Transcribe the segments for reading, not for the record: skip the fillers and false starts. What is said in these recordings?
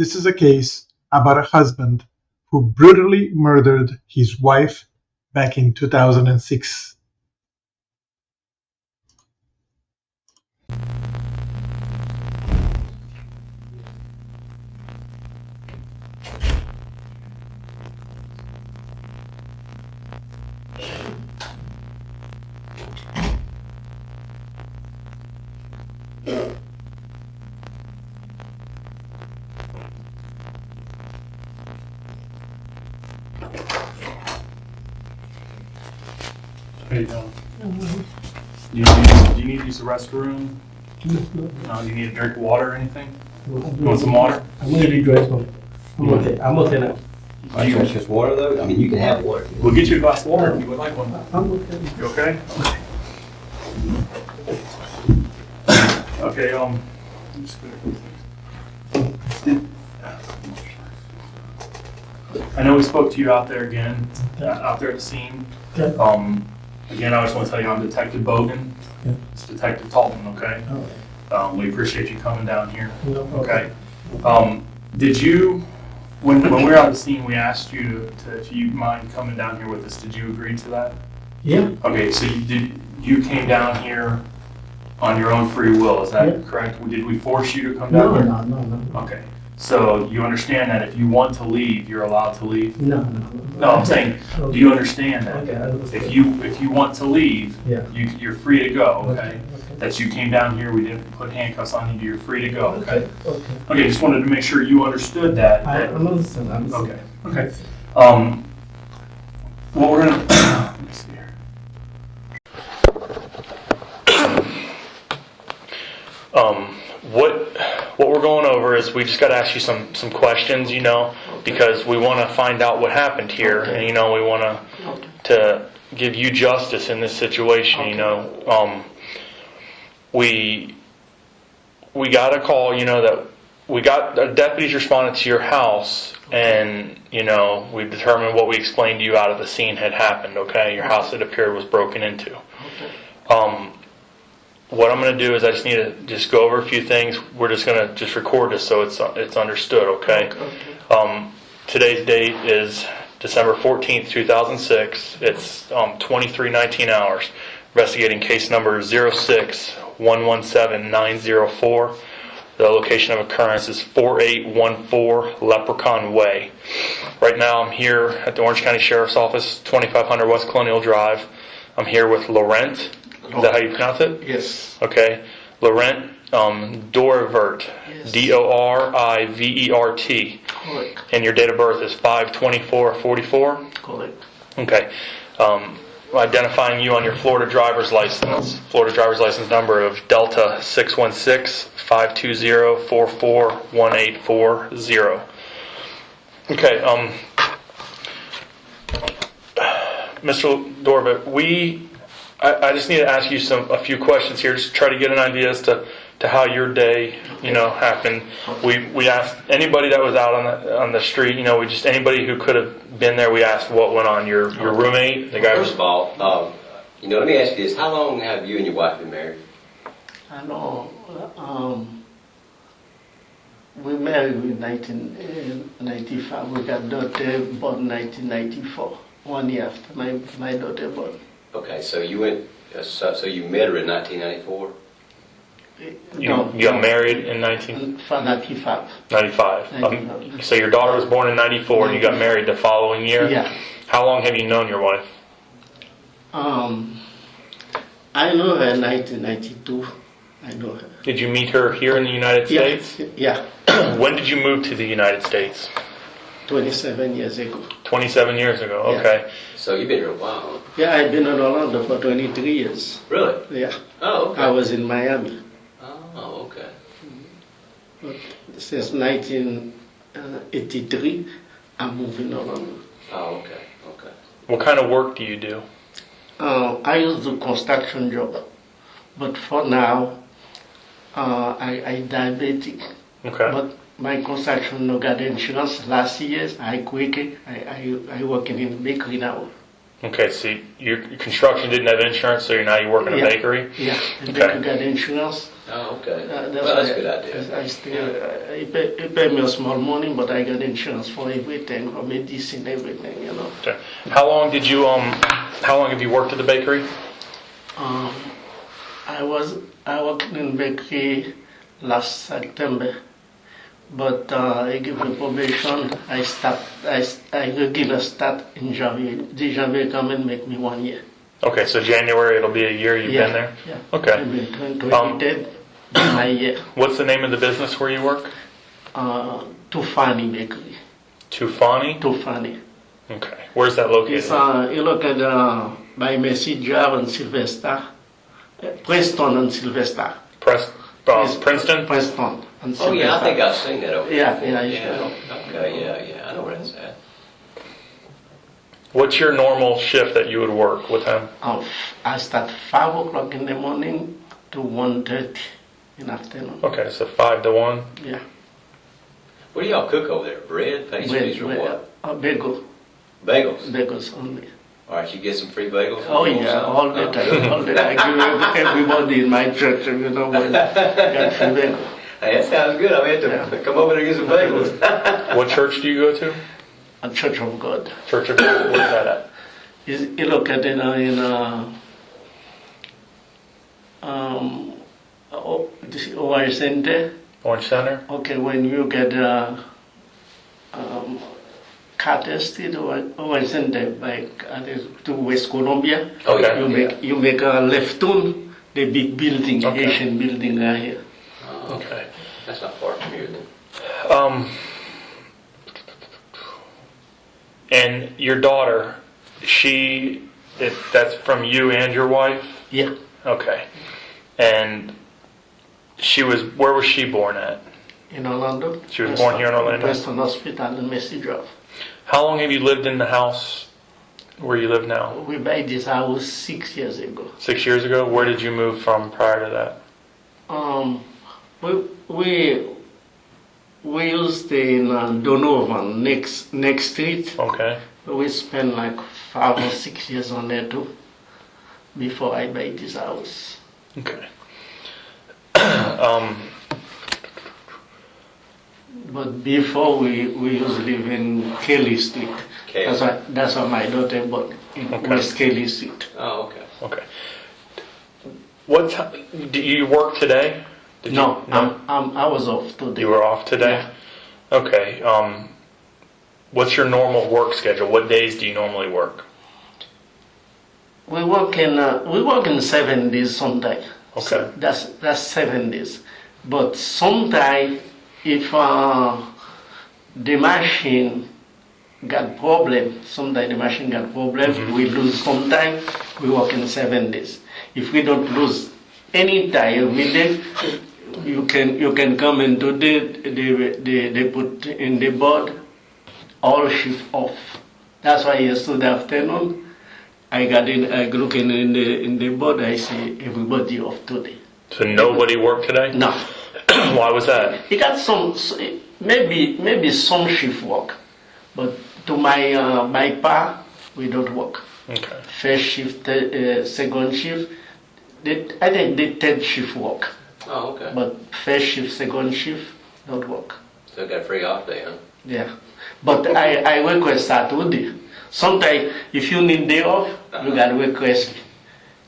This is a case about a husband who brutally murdered his wife back in 2006. How you doing? Do you need to use the restroom? No, do you need a drink of water or anything? You want some water? I'm gonna be dressed up. I'm okay now. Are you just water though? I mean, you can have water. We'll get you a glass of water if you would like one. I'm okay. You okay? Okay, I'm just gonna- I know we spoke to you out there again, out there at the scene. Okay. Again, I just want to tell you I'm Detective Bogan. Yeah. It's Detective Talton, okay? All We appreciate you coming down here. right. No problem. Okay. Did you, when we were out at the scene, we asked you to, if you mind coming down here with us, did you agree to that? Yeah. Okay, so you came down here on your own free will, is that Yeah. correct? Did we force you to come down here? No. Okay, so you understand that if you want to leave, you're allowed to leave? No. No, I'm saying, do you understand that? Okay, I understand. If you want to leave, Yeah. you're free to go, okay? Okay. That you came down here, we didn't put handcuffs on you, you're free to go, okay? Okay. Okay, just wanted to make sure you understood that. I understand. Okay, okay. What we're gonna, let me see here. What we're going over is we just got to ask you some questions, because we want to find out what happened here, and we want to give you justice in this situation. We got a call, that we got deputies responded to your house, and we determined what we explained to you out of the scene had happened. Okay, your house, it appeared, was broken into. What I'm going to do is I just need to just go over a few things. We're just going to just record this so it's understood, okay? Today's date is December 14th, 2006. It's 23:19 hours. Investigating case number 06117-904. The location of occurrence is 4814 Leprechaun Way. Right now I'm here at the Orange County Sheriff's Office, 2500 West Colonial Drive. I'm here with Laurent. Is that how you pronounce it? Yes. Okay. Laurent Dorivert. Yes. Dorivert. Correct. And your date of birth is 5/24/44? Correct. Okay. Identifying you on your Florida driver's license. Florida driver's license number of Delta 616-520-441840. Okay. Mr. Dorivert, I just need to ask you a few questions here, just to try to get an idea as to how your day, happened. We asked anybody that was out on the street, anybody who could have been there. We asked what went on. Your roommate, the guy. First of all, let me ask you this: how long have you and your wife been married? I know. We married in 1995. We got daughter born 1994. 1 year after my daughter born. Okay, so you went. So you met her in 1994. You got married in 95. 95. So your daughter was born in 94, and you got married the following year? Yeah. How long have you known your wife? I know her in 1992. I know her. Did you meet her here in the United States? Yeah. When did you move to the United States? 27 years ago. 27 years ago, okay. Yeah. So you've been here a while. Yeah, I've been in Orlando for 23 years. Really? Yeah. Oh, okay. I was in Miami. Oh, okay. But since 1983, I'm moving Orlando. Oh, okay. Okay. What kind of work do you do? I used to do construction job, but for now, I diabetic. Okay. But my construction no got insurance. Last year, I quit it. I working in bakery now. Okay, so your construction didn't have insurance, so now you work in a bakery? Yeah, and Okay. then you get insurance. Oh, okay. That's Well, that's a why good idea. I still, it pay me a small money, but I got insurance for everything, for medicine, everything, you know. Okay. How long have you worked at the bakery? I worked in bakery last September, but I give me probation. I will give a start in January. The January come and make me 1 year. Okay, so January it'll be a year you've been there? Yeah. Okay. I've been 2010, my year. What's the name of the business where you work? Tufani Bakery. Tufani? Tufani. Okay. Where's that located? It's you look at by Messi Drive and Sylvester, Preston and Sylvester. Princeton? Preston and Sylvester. Oh, yeah, I think I've seen that over there. Yeah, before. yeah, Okay, yeah, I know where that's at. What's your normal shift that you would work? What time? I start 5 o'clock in the morning to 1:30 in the afternoon. Okay, so 5 to 1. Yeah. What do y'all cook over there? Bread, pastries, or what? Bagels Only. All right, you get some free bagels? Oh yeah, all the time, all the time. I give everybody in my church, you know, when got free bagel. Hey, that sounds good. I mean, have to come over there and get some bagels. What church do you go to? A Church of God. Church of God. Where's that at? You look at it in this Orange Center. Orange Center? Okay, when you get Carter Street or Orange Center, like to West Columbia, Oh, yeah. you make a left turn, the big building, Okay. Asian building right here. Oh, Okay. that's not far from here then. And your daughter, that's from you and your wife? Yeah, Okay. And where was she born at? in Orlando. She was born here in Orlando? Preston Hospital in Messi Drive. How long have you lived in the house where you live now? We buy this house 6 years ago. 6 years ago? Where did you move from prior to that? We used in Donovan, next street. Okay. We spent like 5 or 6 years on there too, before I buy this house. Okay. But before we used to live in Kelly Street. Kelly. That's why my daughter bought in Okay. West Kelly Street. Oh, okay. Okay. What time do you work today? Did No, you, no? I was off today. You were off today? Yeah. Okay. What's your normal work schedule? What days do you normally work? We work in 7 days sometimes. Okay. So that's 7 days. But sometimes if the machine got problem, we lose some time, we work in 7 days. If we don't lose any time every day, you can come into they put in the board all shift off. That's why yesterday afternoon I looking in the board, I see everybody off today. So nobody worked today? No. Why was that? He got maybe some shift work, but to my part, we don't work. Okay. First shift, second shift, I think the third shift work, Oh, okay. but first shift, second shift, don't work. So got a free off day, huh? Yeah, but I request Saturday. Sometimes if you need day off, you got request.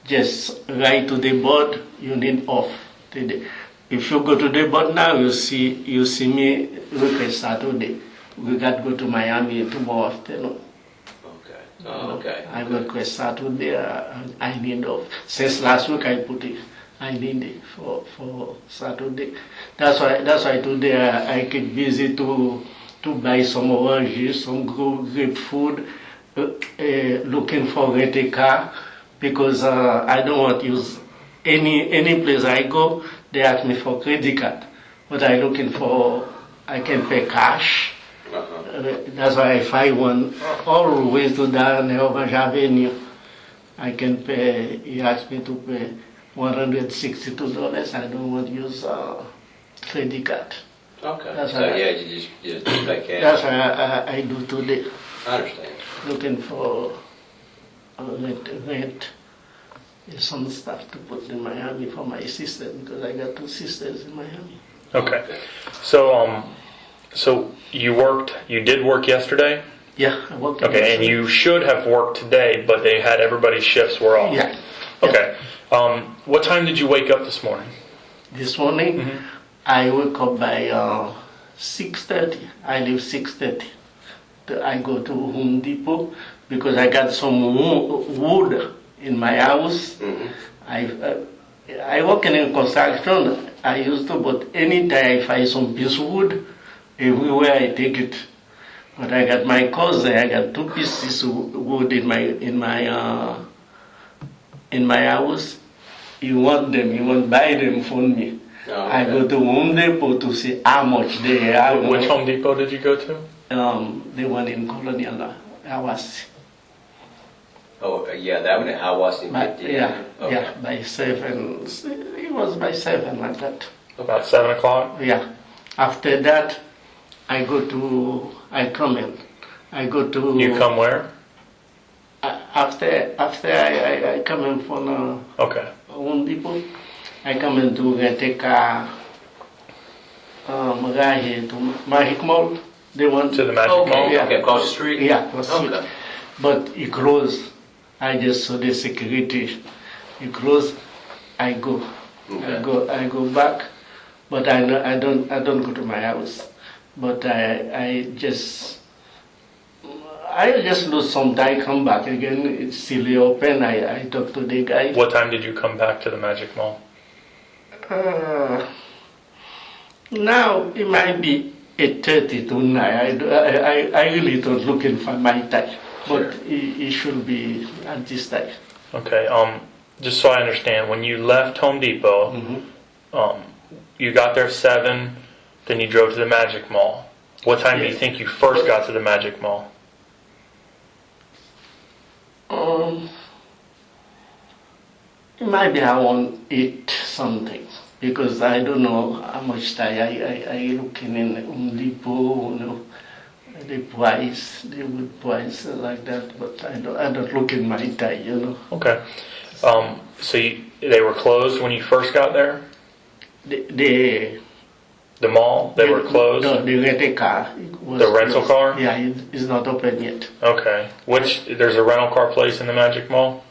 Just write to the board, you need off today. If you go to the board now, you see me request Saturday. We got to go to Miami tomorrow afternoon. Okay. Oh, okay. I request Saturday. I need off. Since last week I put it. I need it for Saturday. That's why today I get busy to buy some oranges, some grapefruit, looking for a car because I don't want to use any place I go. They ask me for credit card, but I looking for I can pay cash. That's why I find one always to down Orange Avenue. I can pay. He asked me to pay $162. I don't want to use credit card. Okay. That's So right. yeah, you just pay cash. That's why I do today. I understand. Looking for rent some stuff to put in Miami for my sister because I got 2 sisters in Miami. Okay. So you did work yesterday? Yeah, I worked. Okay, and you should have worked today, but they had everybody's shifts were off. Yeah. Okay. What time did you wake up this morning? This morning, I woke up by 6:30. I leave 6:30. I go to Home Depot because I got some wood in my house. I work in construction. I used to, but anytime I find some piece of wood, everywhere I take it. But I got my cousin. I got 2 pieces of wood in my house. He want them. He want buy them for me. Oh, okay. I go to Home Depot to see how much they are. Which Home Depot did you go to? The one in Colonial Awas. Oh, yeah, that one, I was in 50. Yeah, Okay. yeah, by 7. It was by 7 like that. About 7 o'clock? Yeah. After that, I come in. I go to. You come where? After I come in from Okay. Home Depot, I come in to take a guy here to Magic Mall. They want To the Magic Okay, Mall? Yeah. okay, across the street? Yeah, across the street. Okay. But he closed. I just saw the security. He closed. I go. Okay. I go back. But I don't go to my house. But I just lose some time. Come back again. It's still open. I talk to the guy. What time did you come back to the Magic Mall? Now it might be 8:30 to 9. I really don't looking for my time. But it should be at this time. Okay. Just so I understand, when you left Home Depot, you got there 7, then you drove to the Magic Mall. What time do you think you first got to the Magic Mall? It might be around 8 something because I don't know how much time I looking in Home Depot, the wood price like that, but I don't look in my time, Okay. So they were closed when you first got there? The mall? They were closed? No, the rental car. The rental car? Yeah, it's not open yet. Okay. There's a rental car place in the Magic Mall?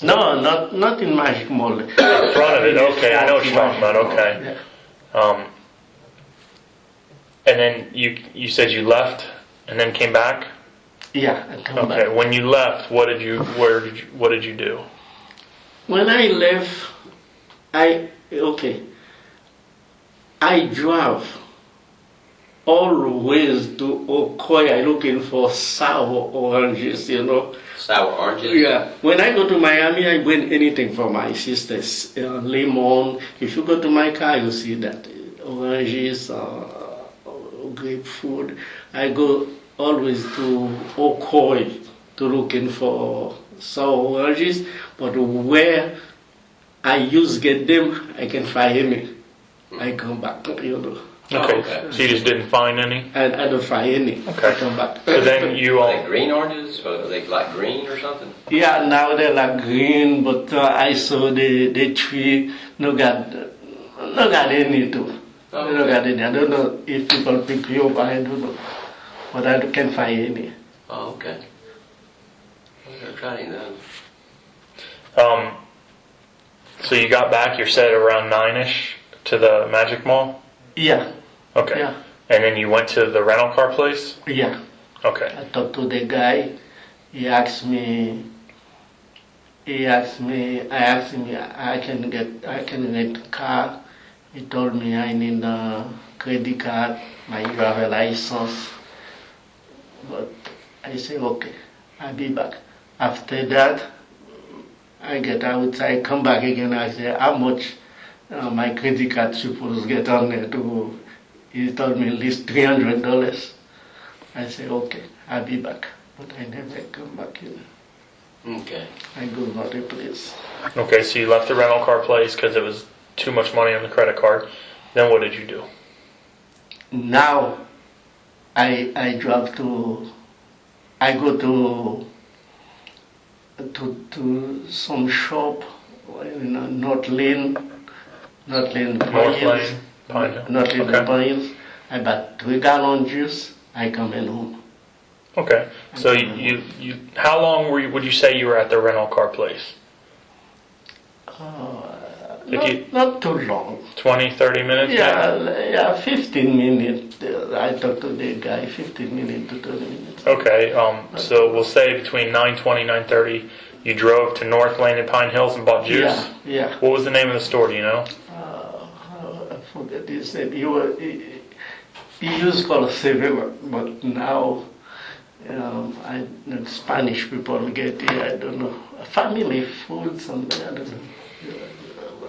No, not in Magic Mall. In front of it, okay. I know what you're talking about, okay. Yeah. And then you said you left and then came back? Yeah, I come Okay. back. When you left, what did you do? When I left, I drive always to Okoya looking for sour oranges, Sour oranges? Yeah. When I go to Miami, I bring anything for my sisters. Lemon. If you go to my car, you see that. Oranges, grapefruit. I go always to Okoy to looking for sour oranges, but where I get them, I can find any. I come back, Okay. Okay. So you just didn't find any? I don't find any. Okay. I come back. So then you Are they green oranges? Or are they like green or something? Yeah, now they're like green, but I saw the tree, no got any too. Okay. No got any. I don't know if people pick you up, I don't know. But I can't find any. Oh, okay. I'm going to try any of those. So you got back, you said around 9ish to the Magic Mall? Yeah, Okay. yeah, And then you went to the rental car place? yeah. Okay. I talked to the guy. I asked me, I can get a car. He told me I need a credit card, my driver license. But I say, okay, I'll be back. After that, I get out, I come back again, I say, how much my credit card supposed to get on there to, he told me at least $300. I say, okay, I'll be back. But I never come back, Okay. I go another place. Okay, so you left the rental car place because it was too much money on the credit card. Then what did you do? Now, I go to to some shop in North Lane, North Lane, Pine Hill. North Lane, Okay. Pine Hills. I bought 3 gallon juice. I come in home. Okay. So you how long would you say you were at the rental car place? Not too long. 20, 30 minutes? Yeah, 15 minutes. I talked to the guy, 15 minutes to 30 minutes. Okay. So we'll say between 9:20, 9:30, you drove to North Lane and Pine Hills and bought juice? Yeah. What was the name of the store, do you know? I forget his name. He used called Sevilla, but now Spanish people get it, I don't know. Family food, something, I don't know.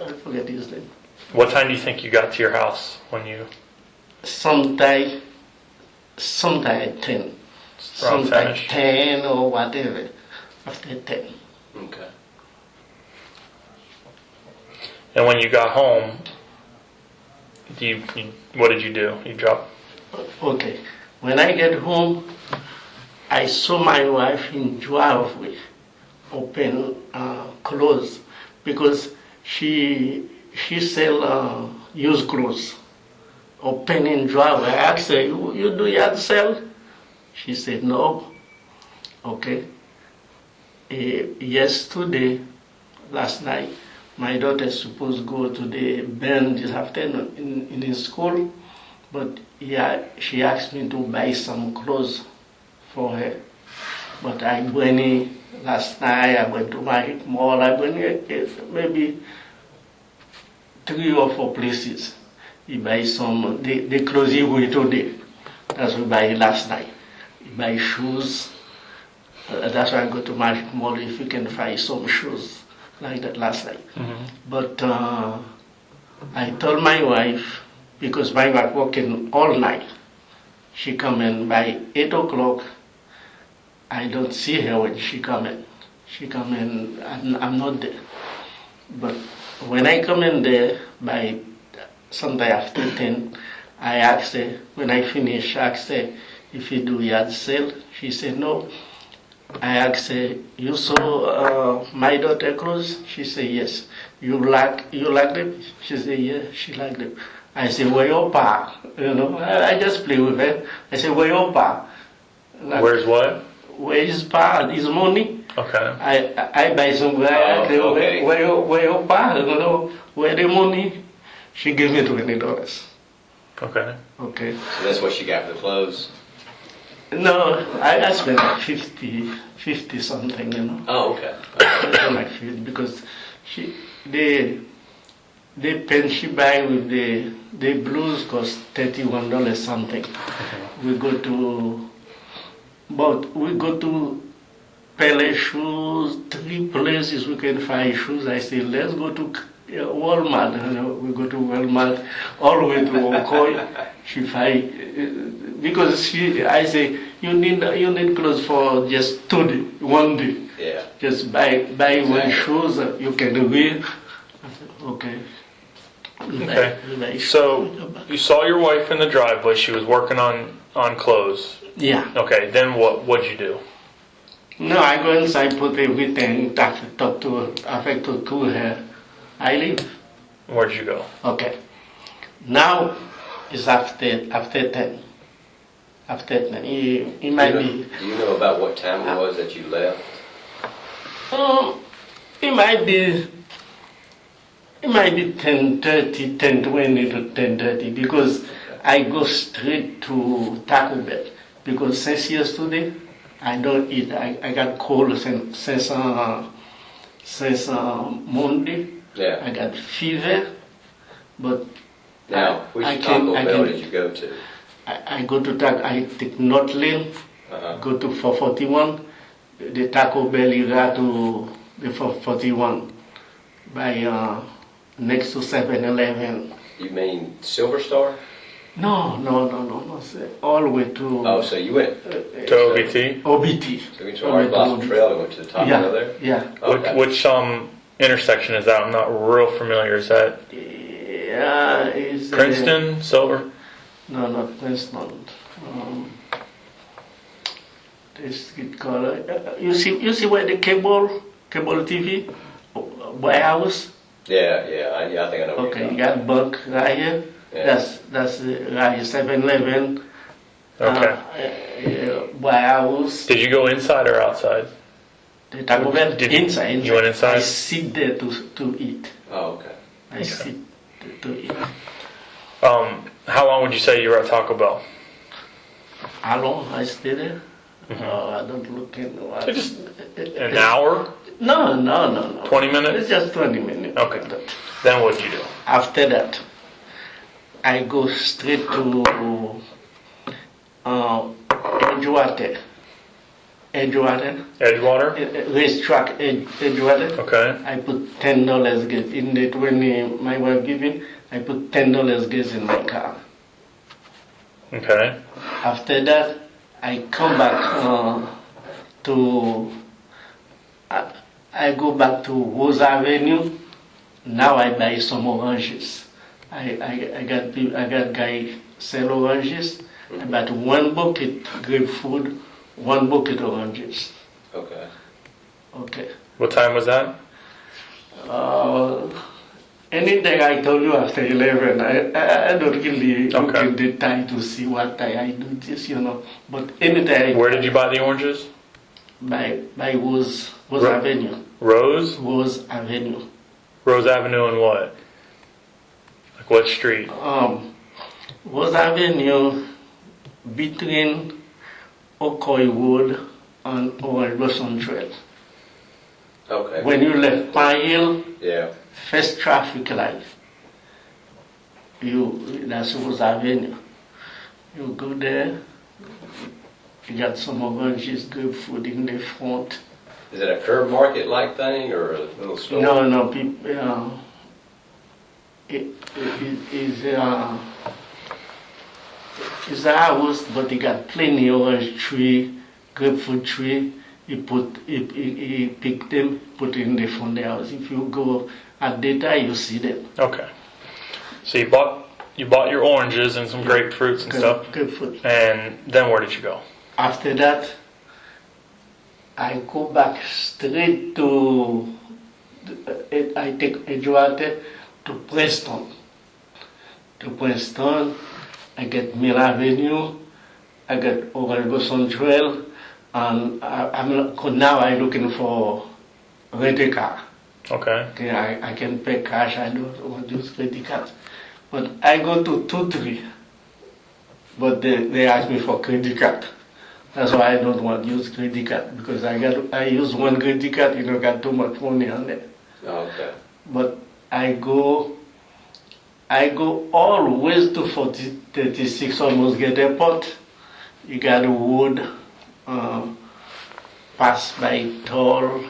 I forget his name. What time do you think you got to your house when you... Sometime at 10. Sometime finish. 10 or whatever. After 10. Okay. And when you got home, what did you do? You dropped... Okay. When I get home, I saw my wife in driveway, open, clothes, because she sell used clothes, open in driveway. I asked her, you do yard sell? She said, no. Okay. Yesterday, last night, my daughter is supposed to go to the band this afternoon in the school, but she asked me to buy some clothes for her. But I went last night, I went to my mall, I went maybe 3 or 4 places. He buy some, the clothes he wear today. That's what we buy last night. He buy shoes. That's why I go to my mall if you can find some shoes like that last night. Mm-hmm. But I told my wife, because my wife working all night, she come in by 8 o'clock. I don't see her when she come in. She come in, I'm not there. But when I come in there by sometime after 10, I asked her, when I finish, I asked her if you do yard sale. She said no. I asked her, you saw my daughter clothes? She said yes. You like them? She said yeah, she like them. I said, where your pa? You know, I just play with her. I said, where your pa? Like, where's what? Where his pa? His money? Okay. I buy some. Okay. Where your pa? You know, where the money? She gave me $20. Okay. Okay. So that's what she got for the clothes? No, I spent like 50 something, you know. Oh, okay. I spent like 50 because the pen she buy with the blues cost $31 something. We go to Pele shoes, 3 places we can find shoes. I say, let's go to Walmart. You know, we go to Walmart all the way to Okoy. She find because I say you need clothes for just 2 days, 1 day. Yeah. Just buy one shoes you can wear. Okay. Okay. So you saw your wife in the driveway. She was working on clothes. Yeah. Okay. Then what'd you do? No, I go inside, put everything, talk to her, affect to her. I leave. Where'd you go? Okay. Now it's after 10. After 10. It might be. Do you know about what time it was that you left? It might be 10:30, 10:20 to 10:30 because I go straight to Taco Bell because since yesterday I don't eat. I got cold since Monday. Yeah. I got fever, but Now, which Taco Bell did you go to? I go to I take North Lane, go to 441. The Taco Bell you got to the 441 by next to 7-Eleven. You mean Silver Star? No. All the way to. Oh, so you went To OBT? OBT. So you went to Orange Blossom Trail and went to the Taco Bell there? Yeah. Okay. Which intersection is that? I'm not real familiar. Is that Yeah, it's Princeton, Silver? No, not Princeton. This is called. You see where the cable TV warehouse. Yeah, I think I know. What Okay, you're you talking got bank right here. Yeah. That's right 7-Eleven. Okay. Warehouse. Did you go inside or outside? The Taco Bell Did you- inside. you went inside? I sit there to eat. Oh, okay. I sit to eat. How long would you say you were at Taco Bell? How long I stay there? I don't look in what. So just an hour? No. 20 minutes? It's just 20 minutes. Okay. Then what'd you do? After that, I go straight to Edgewater. Edgewater? Racetrack Edgewater. Okay. I put $10 gas in it when my wife giving. I put $10 gas in my car. Okay. After that, I come back to. I go back to Rose Avenue. Now I buy some oranges. I got guy sell oranges. I bought 1 bucket grapefruit, 1 bucket oranges. Okay. Okay. What time was that? Anything I told you after 11, I don't really look Okay. at the time to see what time I do this, But anything Where did you buy the oranges? by Rose Ro- Avenue. Rose? Rose Avenue. Rose Avenue and what? Like what street? Rose Avenue between Ocoy Wood and Oregon Trail. Okay. When you left Pine Hill, Yeah. first traffic light, that's Rose Avenue. You go there, you got some oranges, grapefruit in the front. Is it a curb market like thing or a little store? No, people. It is it's a house, but he got plenty orange tree, grapefruit tree. He picked them, put it in the front of the house. If you go at daytime, you see them. Okay. So you bought your oranges and some grapefruits and stuff. Grapefruit. And then where did you go? After that, I go back straight to. I take Edgewater to Preston. I get Mill Avenue, I get Oregon Trail, and now I'm looking for rent a car. Okay. Okay, I can pay cash, I don't want to use credit cards. But I go to 2-3, but they ask me for credit card. That's why I don't want to use credit card, because I use 1 credit card, got too much money on it. Oh, okay. But I go always to 4036, almost get airport. You got a wood, pass by toll,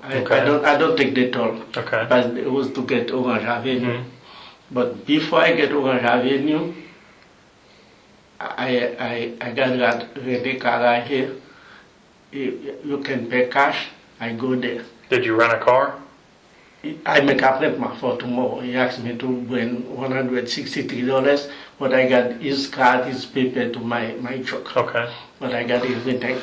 Okay. I don't take the toll. Okay. But it was to get Orange Avenue. Mhm. But before I get Orange Avenue, I got ready car right here. You can pay cash. I go there. Did you rent a car? I make appointment for tomorrow. He asked me to bring $163, but I got his card, his paper to my truck. Okay. But I got everything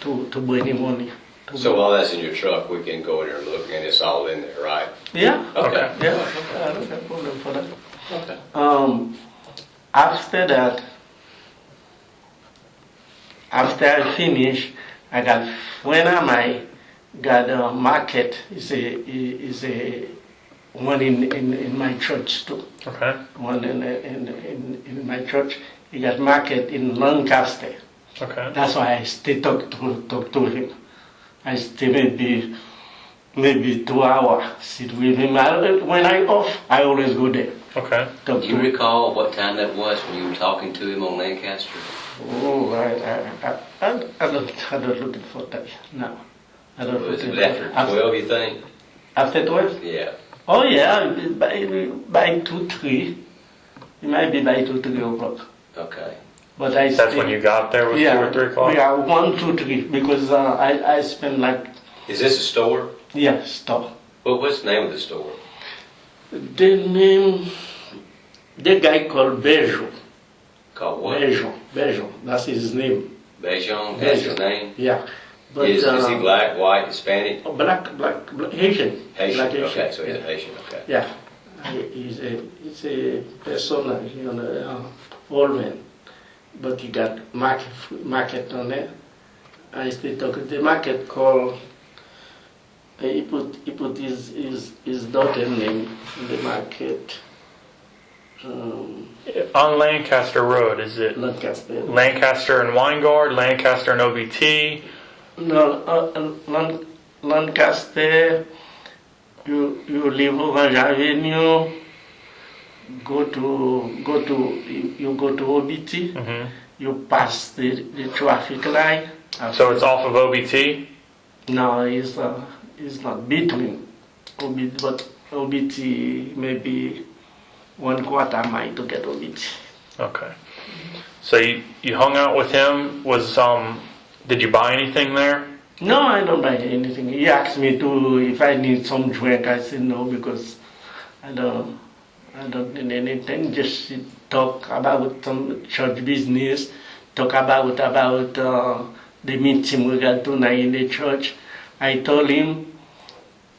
to bring him money. So while that's in your truck, we can go in there and look, and it's all in there, right? Yeah. Okay. Yeah. I don't have problem for that. Okay. After that, after I finish, I got when I got a market is a one in my church too. Okay. One in my church. He got market in Lancaster. Okay. That's why I stay talk to him. I stay maybe 2 hours sit with him. When I off, I always go there. Okay. Talk Do to you him. recall what time that was when you were talking to him on Lancaster? Oh, I'm not looking for that now. I don't Was looking it after 12, you think? After 12? Yeah. Oh yeah, by 2, 3. It might be by 2, 3 o'clock. Okay. But I That's stay, when you got there was 2 or 3 o'clock? Yeah, 1, 2, 3, because I spend like, Is this a store? store. What's the name of the store? The guy called Bejo. Called what? Bejo, that's his name. Bejon, that's his name? Yeah. But, Is he black, white, Hispanic? black, Haitian. Haitian, Black okay, so he's a Haitian, okay. Yeah. He's a persona, old man. But he got market on there. I still talk the market called, he put his daughter name in the market. On Lancaster Road, is it Lancaster. Lancaster and Weingard, Lancaster and OBT? No, Lancaster, you leave Orange Avenue, you go to OBT, Mm-hmm. you pass the traffic light. So it's off of OBT? No, it's not between OBT, but OBT maybe 1/4 mile to get OBT. Okay. So you hung out with him. Did you buy anything there? No, I don't buy anything. He asked me if I need some drink. I said no because I don't need anything. Just talk about some church business. Talk about the meeting we got tonight in the church. I told him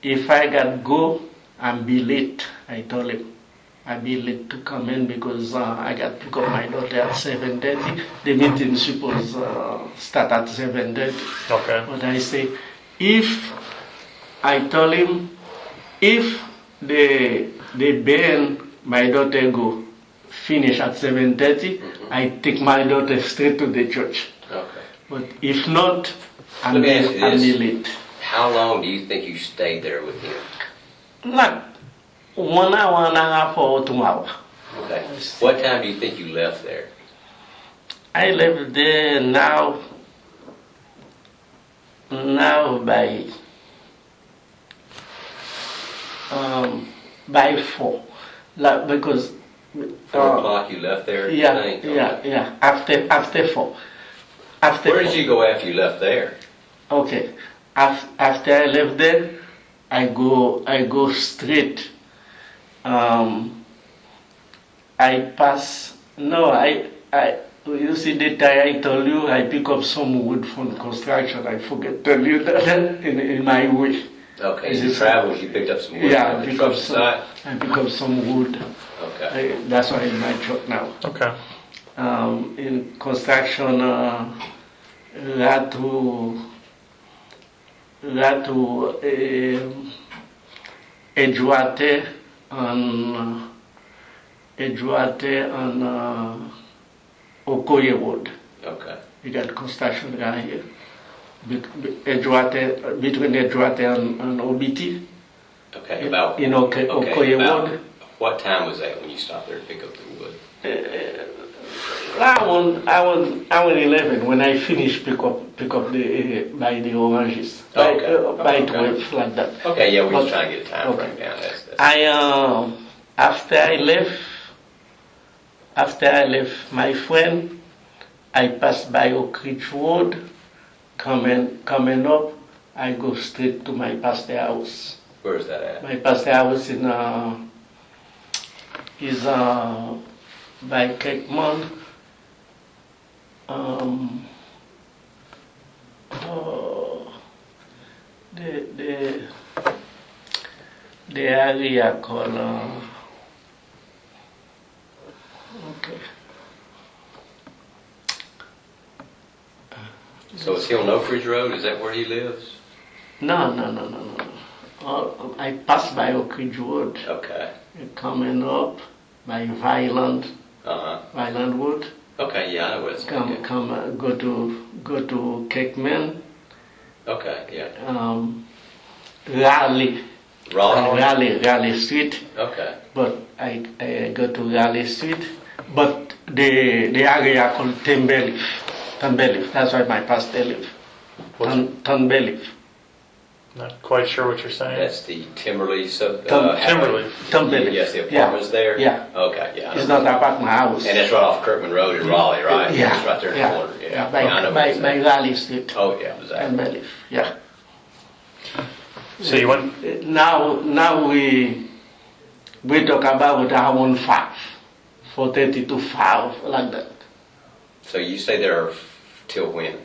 if I got go, I'm be late. I told him I be late to come in because I got to pick up my daughter at 7:30. The meeting supposed start at 7:30. Okay. But I say, I told him, if the band my daughter go finish at 7:30, I take my daughter straight to the church. Okay. But if not, I'm Let me ask you this. be late. How long do you think you stayed there with him? Like 1 hour and a half or 2 hours. Okay. What time do you think you left there? I left there now by 4, like, because 4 o'clock you left there? you yeah, think? yeah. After 4. After Where 4. did you go after you left there? Okay. After I left there, I go straight. I pass. No, I. You see the time I told you I pick up some wood from construction. I forget to tell you that in my way. Okay, Is you it- traveled, you picked up some wood Yeah, from I the pick up construction site? I pick up some wood. Okay. That's why in my truck now. Okay. In construction, we had to Edgewater on Okoye Road. Okay. You got construction guy here. Edgewater, between Edgewater and OBT. Okay, about, In Okoye about Road. what time was that when you stopped there to pick up the wood? I was 11 when I finished pick up by the oranges. Okay. By Okay. 12 like that. Okay, yeah, we're just But- trying to get a time okay. frame down. That's After I left my friend, I passed by Oak Ridge Road, coming up, I go straight to my pastor house. where's that at? My pastor house is by Cape the area called okay. So is he on Oak Ridge Road? Is that where he lives? No. I passed by Oak Ridge Road, Okay. coming up by Violent Road. Okay, yeah, I know where it's at. Go to Cakeman, Okay, yeah. Raleigh Street. Okay. But I go to Raleigh Street, but the area called Timberleaf. That's why my pastor live. Timberleaf. Not quite sure what you're saying. That's the Timberleaf Timberleaf. Yes, the apartments there? Yeah. Okay, yeah. I It's know. not about my house. And that's right off Kirkman Road in Raleigh, right? Yeah. It's right there in the corner. Yeah. By, Yeah, I know what it's by at. Raleigh Street. Oh, yeah, exactly. Timberleaf. Yeah. So you went. Now we talk about around 5, 4:30 to 5, like that. So you stay there till when?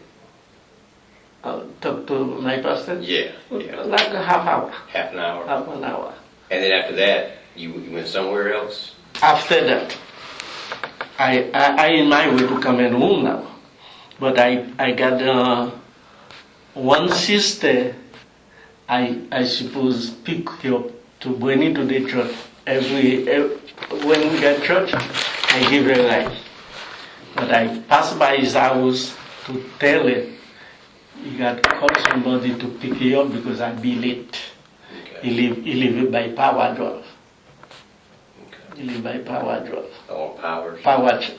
Talk to my pastor? Yeah, yeah. Like a half hour, Half an hour. half an hour. And then after that, you went somewhere else? After that, I in my way to come in home now. But I got one sister, I suppose, pick her up to bring it to the church. When we get church, I give her a ride. But I pass by his house to tell her he got call somebody to pick her up because I'd be late. Okay. He live by power drive. Okay. He live by power drive. On power?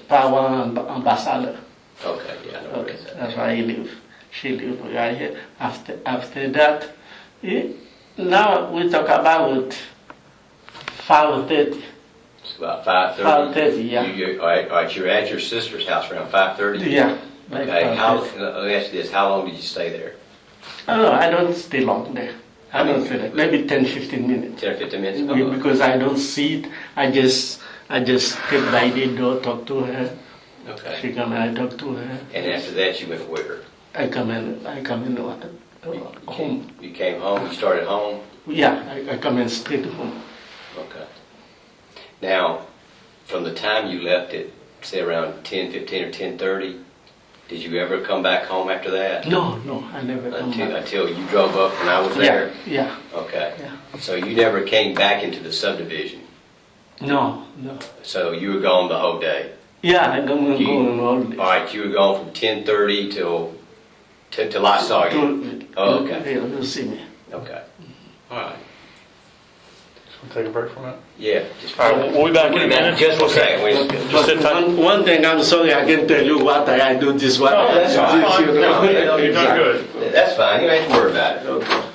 Power ambassador. Okay, yeah, I know where Okay, it's at. that's why he live. She live right here. After that, now we talk about 5:30. It's about 5:30? 5:30, yeah. All right, you're at your sister's house around 5:30? Yeah. Like Okay, 5:30. let me ask you this, how long did you stay there? Oh, I don't stay long there. I don't stay there. Maybe 10-15 minutes. 10 or 15 minutes? Because I don't see it. I just step by the door, talk to her. Okay. She come and I talk to her. And after that, you went where? I come in home. You came home, you started home? Yeah, I come in straight home. Okay. Now, from the time you left at, say, around 10:15 or 10:30, did you ever come back home after that? No, I never come back. Until you drove up when I was there? Yeah. Okay. Yeah. So you never came back into the subdivision? No. So you were gone the whole day? Yeah, I don't go all day. All right, you were gone from 10:30 till I saw you? Oh, okay. You see me. Okay. All right. We'll take a break from it. Yeah. All right, we'll be back in a minute. Just a second. Wait. Just sit tight. One thing, I'm sorry, I can tell you what I do this one. No, that's fine. No, you're doing good. That's fine. You don't have to worry about it. Okay.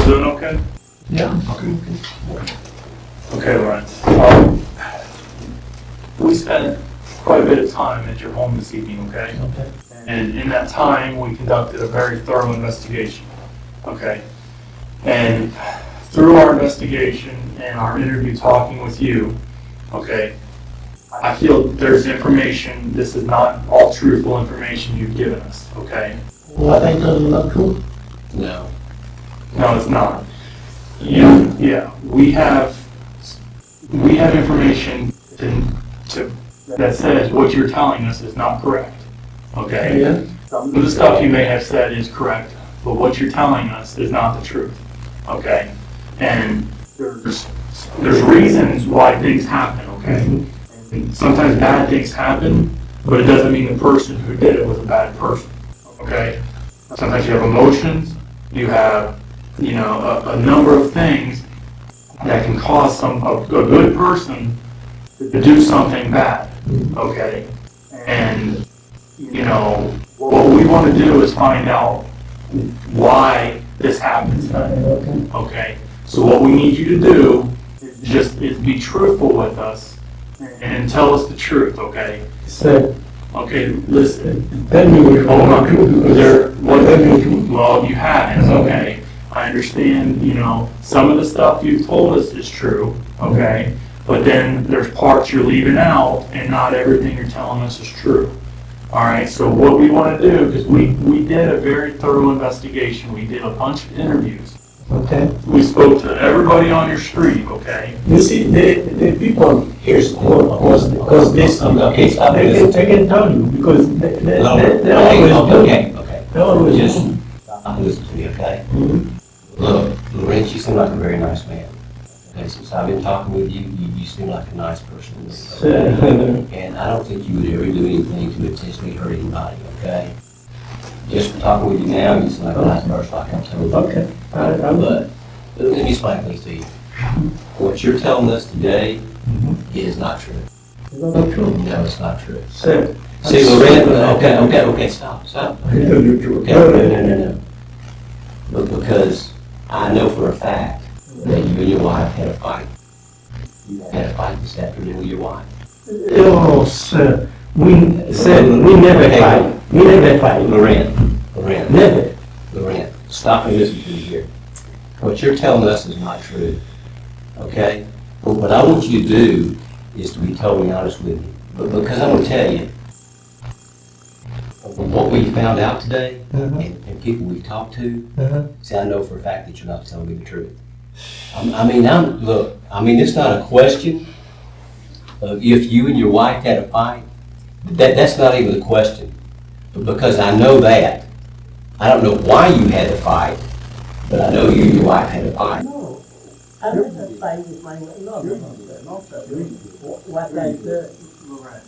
Doing okay? Yeah. Okay, Lawrence. We spent quite a bit of time at your home this evening, okay? And in that time, we conducted a very thorough investigation, okay? And through our investigation and our interview talking with you, okay, I feel there's information, this is not all truthful information you've given us, okay? What I told you not true? No. No, it's not. Yeah, we have information that says what you're telling us is not correct, okay? Yeah. Some of the stuff you may have said is correct, but what you're telling us is not the truth, okay? And there's reasons why things happen, okay? And sometimes bad things happen, but it doesn't mean the person who did it was a bad person, okay? Sometimes you have emotions, you have, a number of things that can cause a good person to do something bad, okay? And, what we want to do is find out why this happens, okay? So what we need you to do is be truthful with us and tell us the truth, okay? Sir, Okay, listen. tell me what you Hold want to do. Well, you haven't, okay? I understand, some of the stuff you've told us is true, okay? But then there's parts you're leaving out, and not everything you're telling us is true. All right, so what we want to do, because we did a very thorough investigation, we did a bunch of interviews. Okay. We spoke to everybody on your street, okay? You see, the people here because this, okay, I can tell you, because they always Okay. They always Just listen to me, okay? Look, Laurent, you seem like a very nice man. Okay, since I've been talking with you, you seem like a nice person. And I don't think you would ever do anything to intentionally hurt anybody, okay? Just from talking with you now, you seem like a nice person, like I told you. Okay. But let me explain things to you. What you're telling us today is not true. Not true. No, it's not true. Sir. See, Laurent, okay, stop. I tell you the truth. No. But because I know for a fact that you and your wife had a fight. You had a fight this afternoon with your wife. Oh, sir. We never fight. We never fight. Laurent, Never. Laurent, stop and listen to me here. What you're telling us is not true, okay? But what I want you to do is to be totally honest with me. But because I'm going to tell you, from what we found out today, and people we've talked to, see, I know for a fact that you're not telling me the truth. It's not a question of if you and your wife had a fight. That's not even the question. But because I know that, I don't know why you had a fight, but I know you and your wife had a fight. No. I don't have fight with my no. What I said.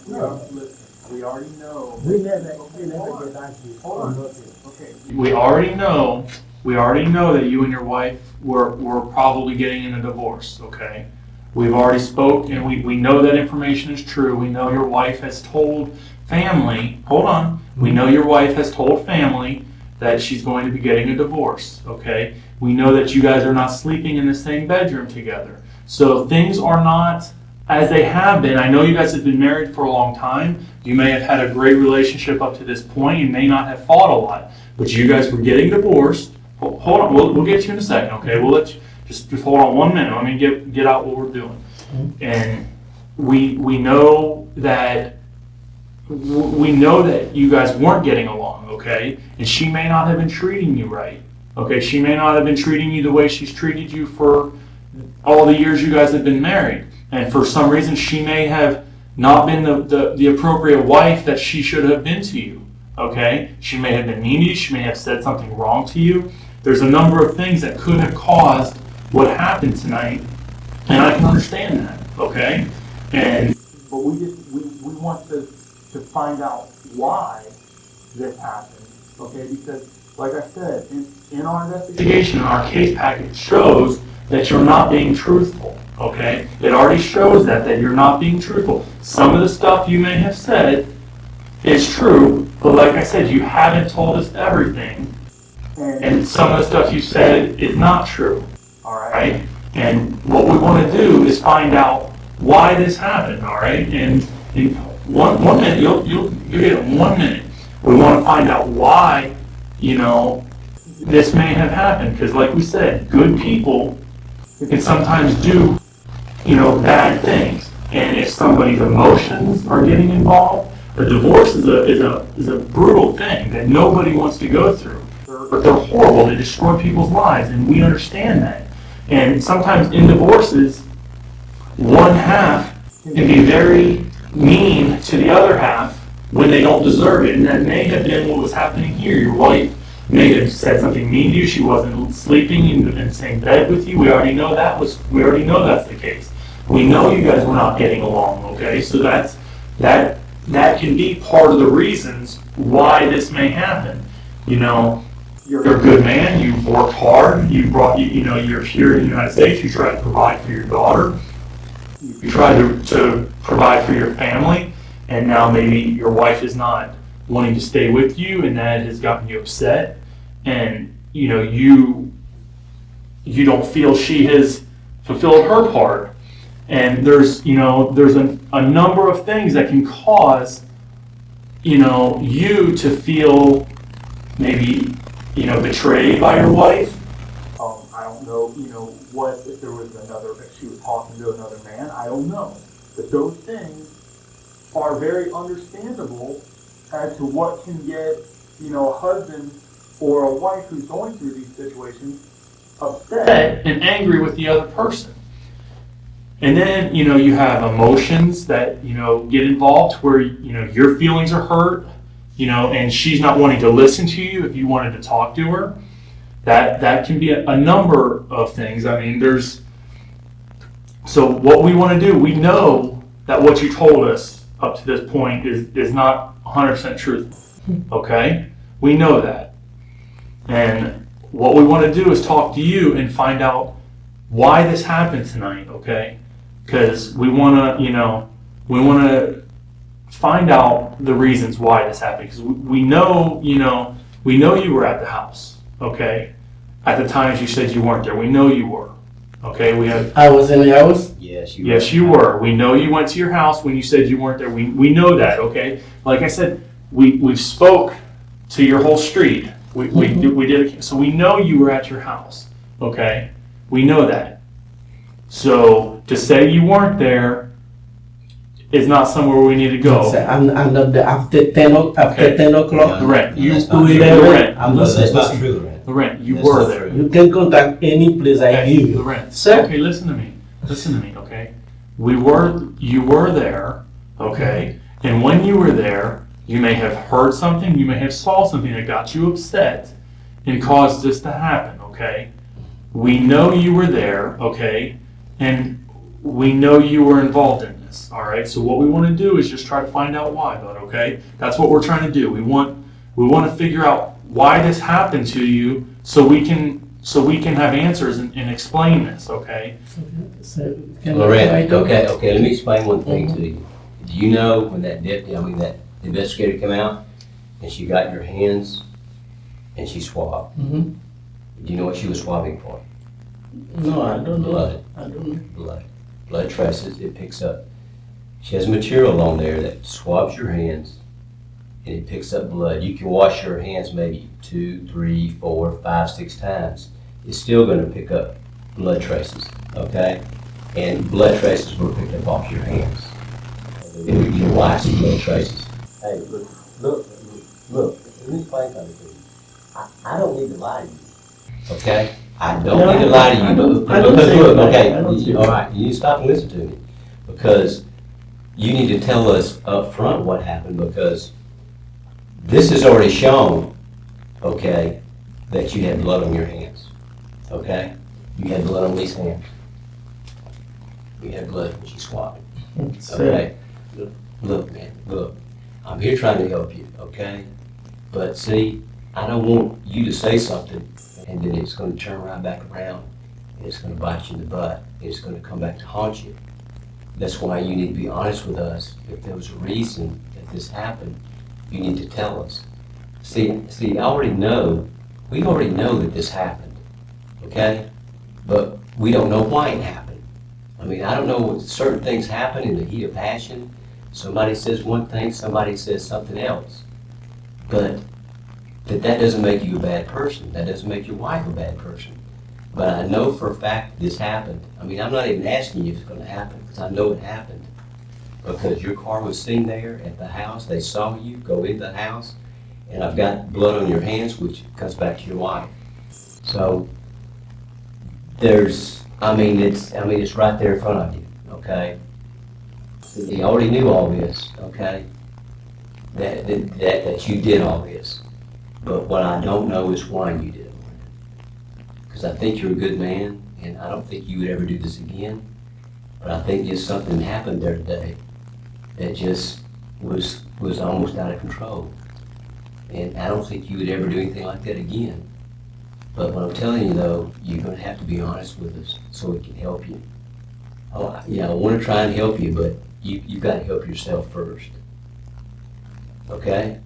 No. We already know. We never get angry. Hold on. Okay. We already know that you and your wife were probably getting in a divorce, okay? We've already spoke, and we know that information is true. We know your wife has told family, we know your wife has told family that she's going to be getting a divorce, okay? We know that you guys are not sleeping in the same bedroom together. So things are not as they have been. I know you guys have been married for a long time. You may have had a great relationship up to this point. You may not have fought a lot, but you guys were getting divorced. Hold on, we'll get to you in a second, okay? We'll let you, just hold on 1 minute. Let me get out what we're doing. And we know that you guys weren't getting along, okay? And she may not have been treating you right, okay? She may not have been treating you the way she's treated you for all the years you guys have been married. And for some reason, she may have not been the appropriate wife that she should have been to you, okay? She may have been mean to you. She may have said something wrong to you. There's a number of things that could have caused what happened tonight, and I can understand that, okay? But we want to find out why this happened, okay? Because, like I said, in our investigation, our case package shows that you're not being truthful, okay? It already shows that you're not being truthful. Some of the stuff you may have said is true, but like I said, you haven't told us everything. And some of the stuff you said is not true, all right? And what we want to do is find out why this happened, all right? And in one minute, you'll get it in 1 minute. We want to find out why, this may have happened. Because like we said, good people can sometimes do, bad things. and if somebody's emotions are getting involved, a divorce is a brutal thing that nobody wants to go through. They're horrible. They destroy people's lives, and we understand that. And sometimes in divorces, one half can be very mean to the other half when they don't deserve it. And that may have been what was happening here. Your wife may have said something mean to you. She wasn't sleeping in the same bed with you. We already know that's the case. We know you guys were not getting along, okay? So that can be part of the reasons why this may happen. You know, you're a good man, you've worked hard, you're here in the United States, you try to provide for your daughter, you try to provide for your family, and now maybe your wife is not wanting to stay with you, and that has gotten you upset, and you don't feel she has fulfilled her part. And there's a number of things that can cause you to feel maybe betrayed by your wife. I don't know, what if there was if she was talking to another man. I don't know, but those things are very understandable as to what can get a husband or a wife who's going through these situations upset and angry with the other person. And then, you have emotions that, get involved where, your feelings are hurt, and she's not wanting to listen to you if you wanted to talk to her. That can be a number of things. I mean, so what we want to do, we know that what you told us up to this point is not 100% truthful, okay? We know that. And what we want to do is talk to you and find out why this happened tonight, okay? Because we want to find out the reasons why this happened. Because we know you were at the house, okay? At the times you said you weren't there, we know you were, okay? I was in the house? Yes, you were. We know you went to your house when you said you weren't there. We know that, okay? Like I said, we spoke to your whole street. We did it, so we know you were at your house, okay? We know that. So to say you weren't there is not somewhere we need to go. I'm not there after 10 o'clock. Laurent, That's not true, Laurent. Laurent, you were there. You can contact any place I give you. Laurent, Sir? okay, listen to me, okay? You were there, okay? And when you were there, you may have heard something, you may have saw something that got you upset and caused this to happen, okay? We know you were there, okay? And we know you were involved in this, all right? So what we want to do is just try to find out why, bud, okay? That's what we're trying to do. We want to figure out why this happened to you so we can have answers and explain this, okay? Laurent, okay, let me explain one thing to you. Do you know when that investigator came out and she got your hands and she swabbed? Mm-hmm. Do you know what she was swabbing for? No, I don't know. Blood. I don't know. Blood traces, it picks up. She has material on there that swabs your hands and it picks up blood. You can wash your hands maybe 2, 3, 4, 5, 6 times. It's still going to pick up blood traces, okay? And blood traces were picked up off your hands. And you can watch the blood traces. Hey, look, let me explain something to you. I don't need to lie to you, okay? I don't need to lie to you, because look, okay, all right, you stop and listen to me. Because you need to tell us up front what happened, because this has already shown, okay, that you had blood on your hands, okay? You had blood on Lee's hands. You had blood when she swabbed it, okay? Look, man, look, I'm here trying to help you, okay? But see, I don't want you to say something and then it's going to turn right back around and it's going to bite you in the butt. It's going to come back to haunt you. That's why you need to be honest with us. If there was a reason that this happened, you need to tell us. See, we already know that this happened, okay? But we don't know why it happened. I mean, I don't know, certain things happen in the heat of passion. Somebody says one thing, somebody says something else. But that doesn't make you a bad person. That doesn't make your wife a bad person. But I know for a fact this happened. I mean, I'm not even asking you if it's going to happen, because I know it happened. because your car was seen there at the house. They saw you go into the house, and I've got blood on your hands, which comes back to your wife. So it's right there in front of you, okay? He already knew all this, okay? That you did all this. But what I don't know is why you did it. Because I think you're a good man, and I don't think you would ever do this again. But I think just something happened there today that just was almost out of control. And I don't think you would ever do anything like that again. But what I'm telling you though, you're going to have to be honest with us so we can help you. Oh, yeah, I want to try and help you, but you've got to help yourself first. Okay?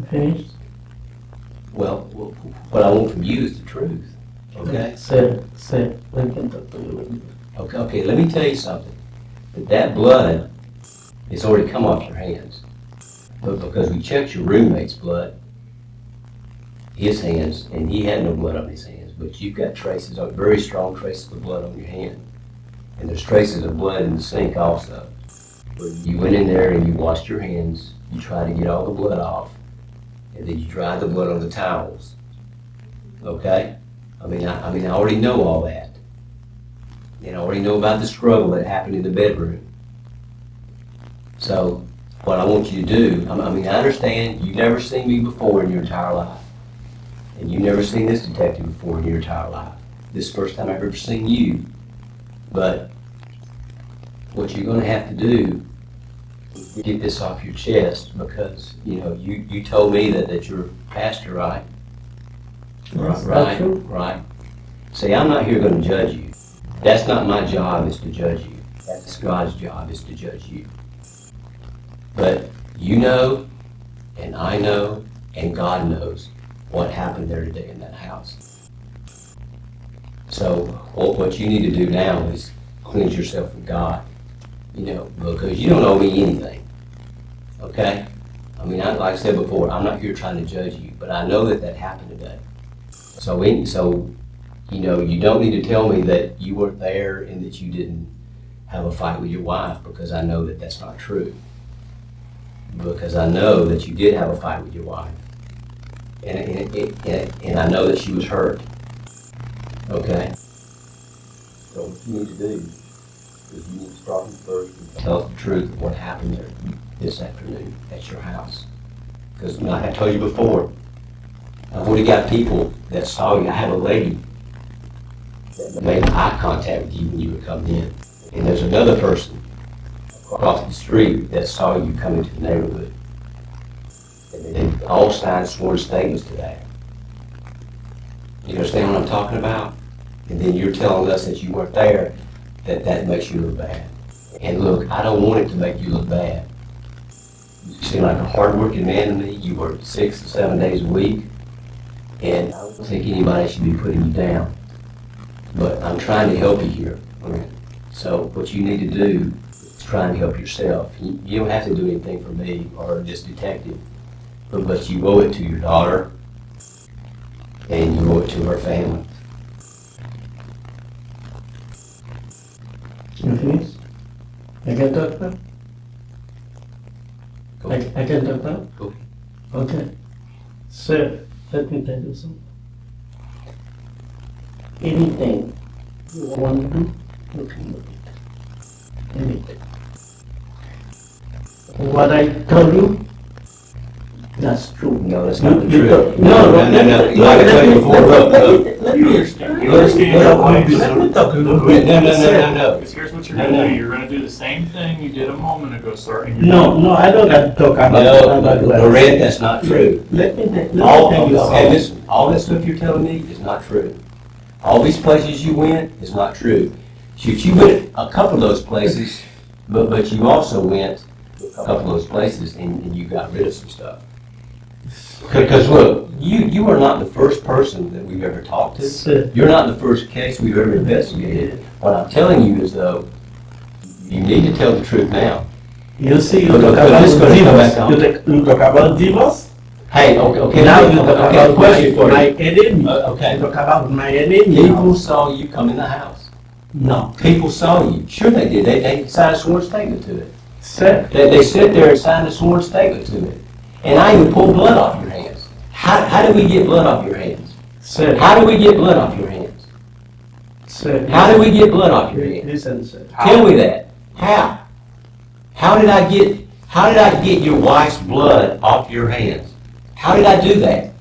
Okay. Well, what I want from you is the truth. Okay? Sir, let me talk to you. Okay, let me tell you something. That blood has already come off your hands. But because we checked your roommate's blood, his hands, and he had no blood on his hands, but you've got traces, very strong traces of blood on your hand. And there's traces of blood in the sink also. You went in there and you washed your hands, you tried to get all the blood off, and then you dried the blood on the towels. Okay? I already know all that. And I already know about the struggle that happened in the bedroom. So, what I want you to do, I understand you've never seen me before in your entire life. And you've never seen this detective before in your entire life. This is the first time I've ever seen you. But what you're going to have to do is get this off your chest because, you told me that you're a pastor, right? Right. See, I'm not here going to judge you. That's not my job, is to judge you. That's God's job, is to judge you. But you know, and I know, and God knows what happened there today in that house. So what you need to do now is cleanse yourself with God, because you don't owe me anything, okay? Like I said before, I'm not here trying to judge you, but I know that happened today. So you don't need to tell me that you weren't there and that you didn't have a fight with your wife, because I know that that's not true. Because I know that you did have a fight with your wife. And I know that she was hurt. Okay? So what you need to do is you need to start with first and tell us the truth of what happened there this afternoon at your house. Because like I told you before, I've already got people that saw you. I have a lady that made eye contact with you when you were coming in. And there's another person across the street that saw you come into the neighborhood. And they all signed sworn statements to that. You understand what I'm talking about? And then you're telling us that you weren't there, that makes you look bad. And look, I don't want it to make you look bad. You seem like a hard-working man to me. You work 6 to 7 days a week. And I don't think anybody should be putting you down. But I'm trying to help you here. So what you need to do is try and help yourself. You don't have to do anything for me or this detective. But you owe it to your daughter, and you owe it to her family. Okay. I can talk now? I can talk now? Okay. Okay. Sir, let me tell you something. Anything you want to do, you can do it. Anything. What I tell you, that's true. No, that's not the truth. No. Like I told you before, look. Let me talk. No. Because here's what you're going to do. You're going to do the same thing you did a moment ago, sir. And No, I don't have to talk about Laurent, that's not true. Let me tell you Okay, something. listen, all that stuff you're telling me is not true. All these places you went is not true. Shoot, you went a couple of those places, but you also went a couple of those places and you got rid of some stuff. Because look, you are not the first person that we've ever talked to. You're not the first case we've ever investigated. What I'm telling you is though, you need to tell the truth now. You see, you But talk this about is gonna come back divorce. on. You talk about divorce. Hey, okay, Now you talk about question for my you. enemy. Okay. You talk about my enemy. People saw you come in the house. No. People saw you. Sure they did. They signed a sworn statement to it. Sir, They sit there and sign a sworn statement to it. And I even pull blood off your hands. How do we get blood off your hands? sir, How do we get blood off your hands? sir. How do we get blood off your hands? Listen, sir. Tell me that. How? How did I get your wife's blood off your hands? How did I do that?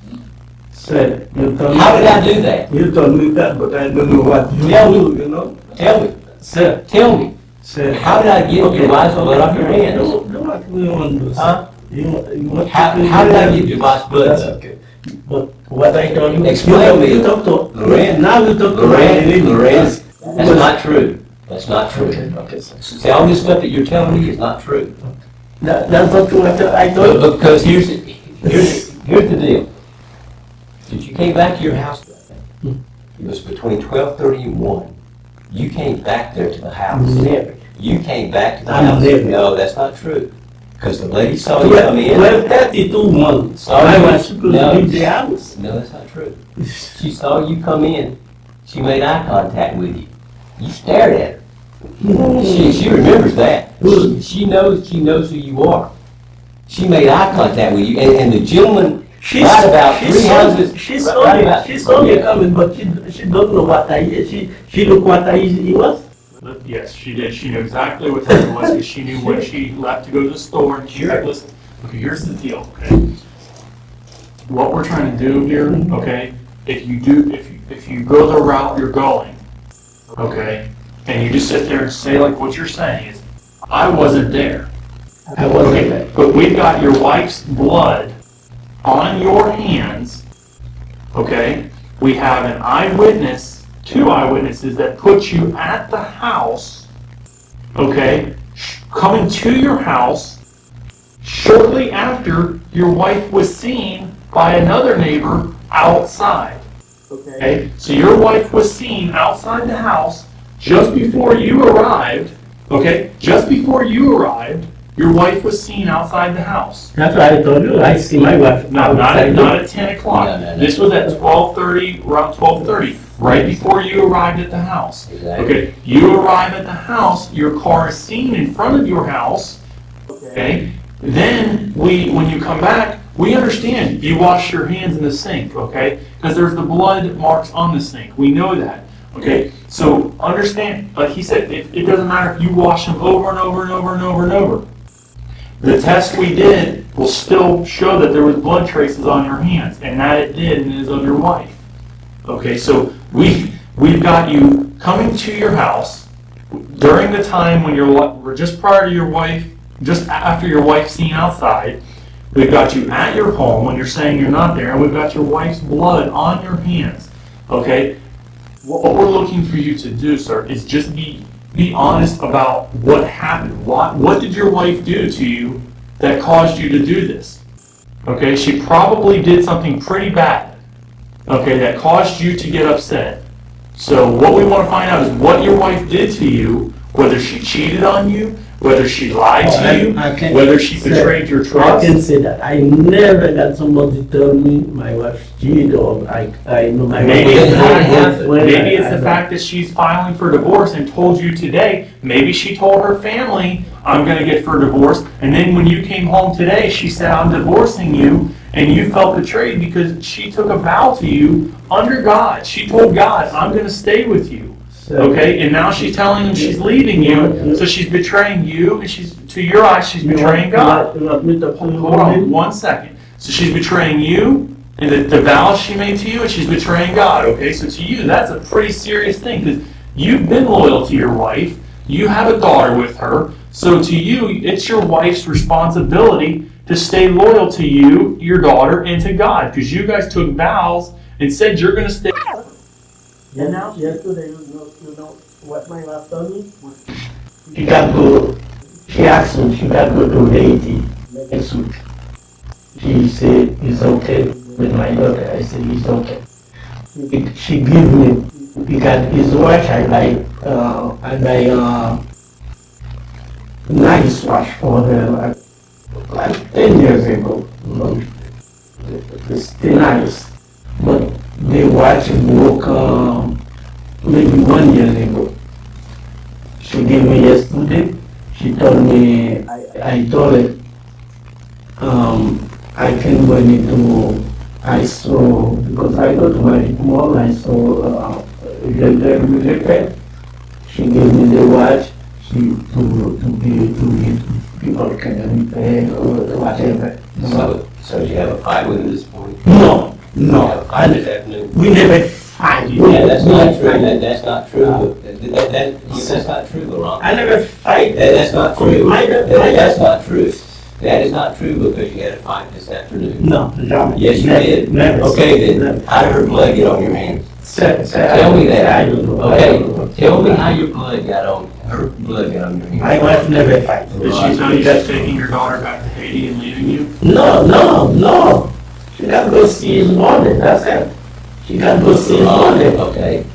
Sir, you told me. How did I do that? You told me that, but I don't know what you Tell me. do, you know? Tell me. Sir, Tell me. sir. How did I get your wife's blood off your hands? Don't what we want to do, sir. Huh? You want How did I get your wife's blood? That's okay. But what I told you. Explain me. You talk to. Loren, Now you talk to. Loren, that's not true. That's not true. Okay, sir. See, all this stuff that you're telling me is not true. That's not true. I told you. Because here's the deal. Since you came back to your house, it was between 12:30 and 1. You came back there to the house. Never. You came back to the I'm house. never. No, that's not true. Because the lady saw you come in. 12:32 months. Sorry. I was supposed No. to leave the house. No, that's not true. She saw you come in. She made eye contact with you. You stared at her. She remembers that. She knows who you are. She made eye contact with you, and the gentleman right about three houses. She saw me coming, but she don't know what I she look what I was. But yes, she did. She knew exactly what time it was because she knew when she left to go to the store. And she said, listen, okay, here's the deal, okay? What we're trying to do here, okay, if you go the route you're going, okay, and you just sit there and say like what you're saying is, I wasn't there. I wasn't Okay, there. but we've got your wife's blood on your hands, okay? We have an eyewitness, 2 eyewitnesses that put you at the house, okay? Coming to your house shortly after your wife was seen by another neighbor outside, okay? So your wife was seen outside the house just before you arrived, okay? Just before you arrived, your wife was seen outside the house. That's why I told you. I see my wife. No, not at 10 o'clock. No. This was at 12:30, around 12:30, right before you arrived at the house. Exactly. Okay, you arrive at the house, your car is seen in front of your house, okay? Then when you come back, we understand you wash your hands in the sink, okay? Because there's the blood marks on the sink. We know that, okay? So understand, like he said, it doesn't matter if you wash them over and over and over and over and over. The test we did will still show that there was blood traces on your hands, and that it did, and it is of your wife. Okay, so we've got you coming to your house during the time when we're just prior to your wife, just after your wife's seen outside. We've got you at your home when you're saying you're not there, and we've got your wife's blood on your hands. Okay, what we're looking for you to do, sir, is just be honest about what happened. What did your wife do to you that caused you to do this? Okay, she probably did something pretty bad, okay, that caused you to get upset. So what we want to find out is what your wife did to you, whether she cheated on you, whether she lied to you, whether she betrayed your trust. I can say that. I never got somebody tell me my wife cheated or I know my Maybe wife. it's the fact that she's filing for divorce and told you today. Maybe she told her family, I'm going to get for divorce. And then when you came home today, she said, I'm divorcing you. And you felt betrayed because she took a vow to you under God. She told God, I'm going to stay with you. Okay, and now she's telling him she's leaving you, so she's betraying you, and to your eyes, she's betraying God. Hold on 1 second. So she's betraying you, and the vows she made to you, and she's betraying God. Okay, so to you, that's a pretty serious thing, because you've been loyal to your wife, you have a daughter with her, so to you, it's your wife's responsibility to stay loyal to you, your daughter, and to God, because you guys took vows and said you're going to stay. Yesterday, you know what my wife told me? She asked me, she got to go to Haiti next week. She said, it's okay with my daughter. I said, it's okay. She gave me, because his watch, I buy nice watch for her like 10 years ago. You know? It's still nice. But the watch broke maybe 1 year ago. She gave me yesterday. she told me, I told her, I can go into I saw, because I go to my mall, I saw the she gave me the watch, people can repair or whatever. So did you have a fight with him at this point? No, You no, had a fight this afternoon? we never fight. Yeah, that's not true. That's not true. That's not true, Laurent. I never fight. That's not true. That's No, not true. That is not true because you had a fight this afternoon. no. Yes, you never, did. Never. Okay, then how did her blood get on your hands? Tell me that. I don't know. Okay, tell me how your blood got on, her blood got on your hands. My wife never fight. Did she tell you she's taking your daughter back to Haiti and leaving you? No. She got to go see his mother, that's it. She got to go see his mother. Okay.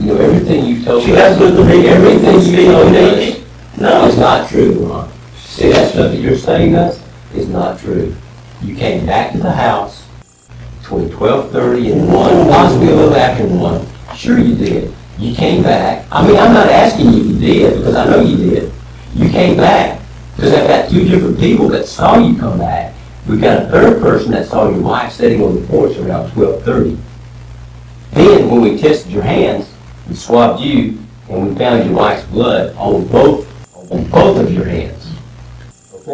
You know, everything you told She got to go to make everything you told us No. is not true, Laurent. See, that stuff that you're saying us is not true. You came back to the house between 12:30 and 1, possibly a little after 1. Sure you did. You came back. I mean, I'm not asking you if you did, because I know you did. You came back, because I've got two different people that saw you come back. We've got a third person that saw your wife sitting on the porch around 12:30. Then, when we tested your hands, we swabbed you, and we found your wife's blood on both of your hands.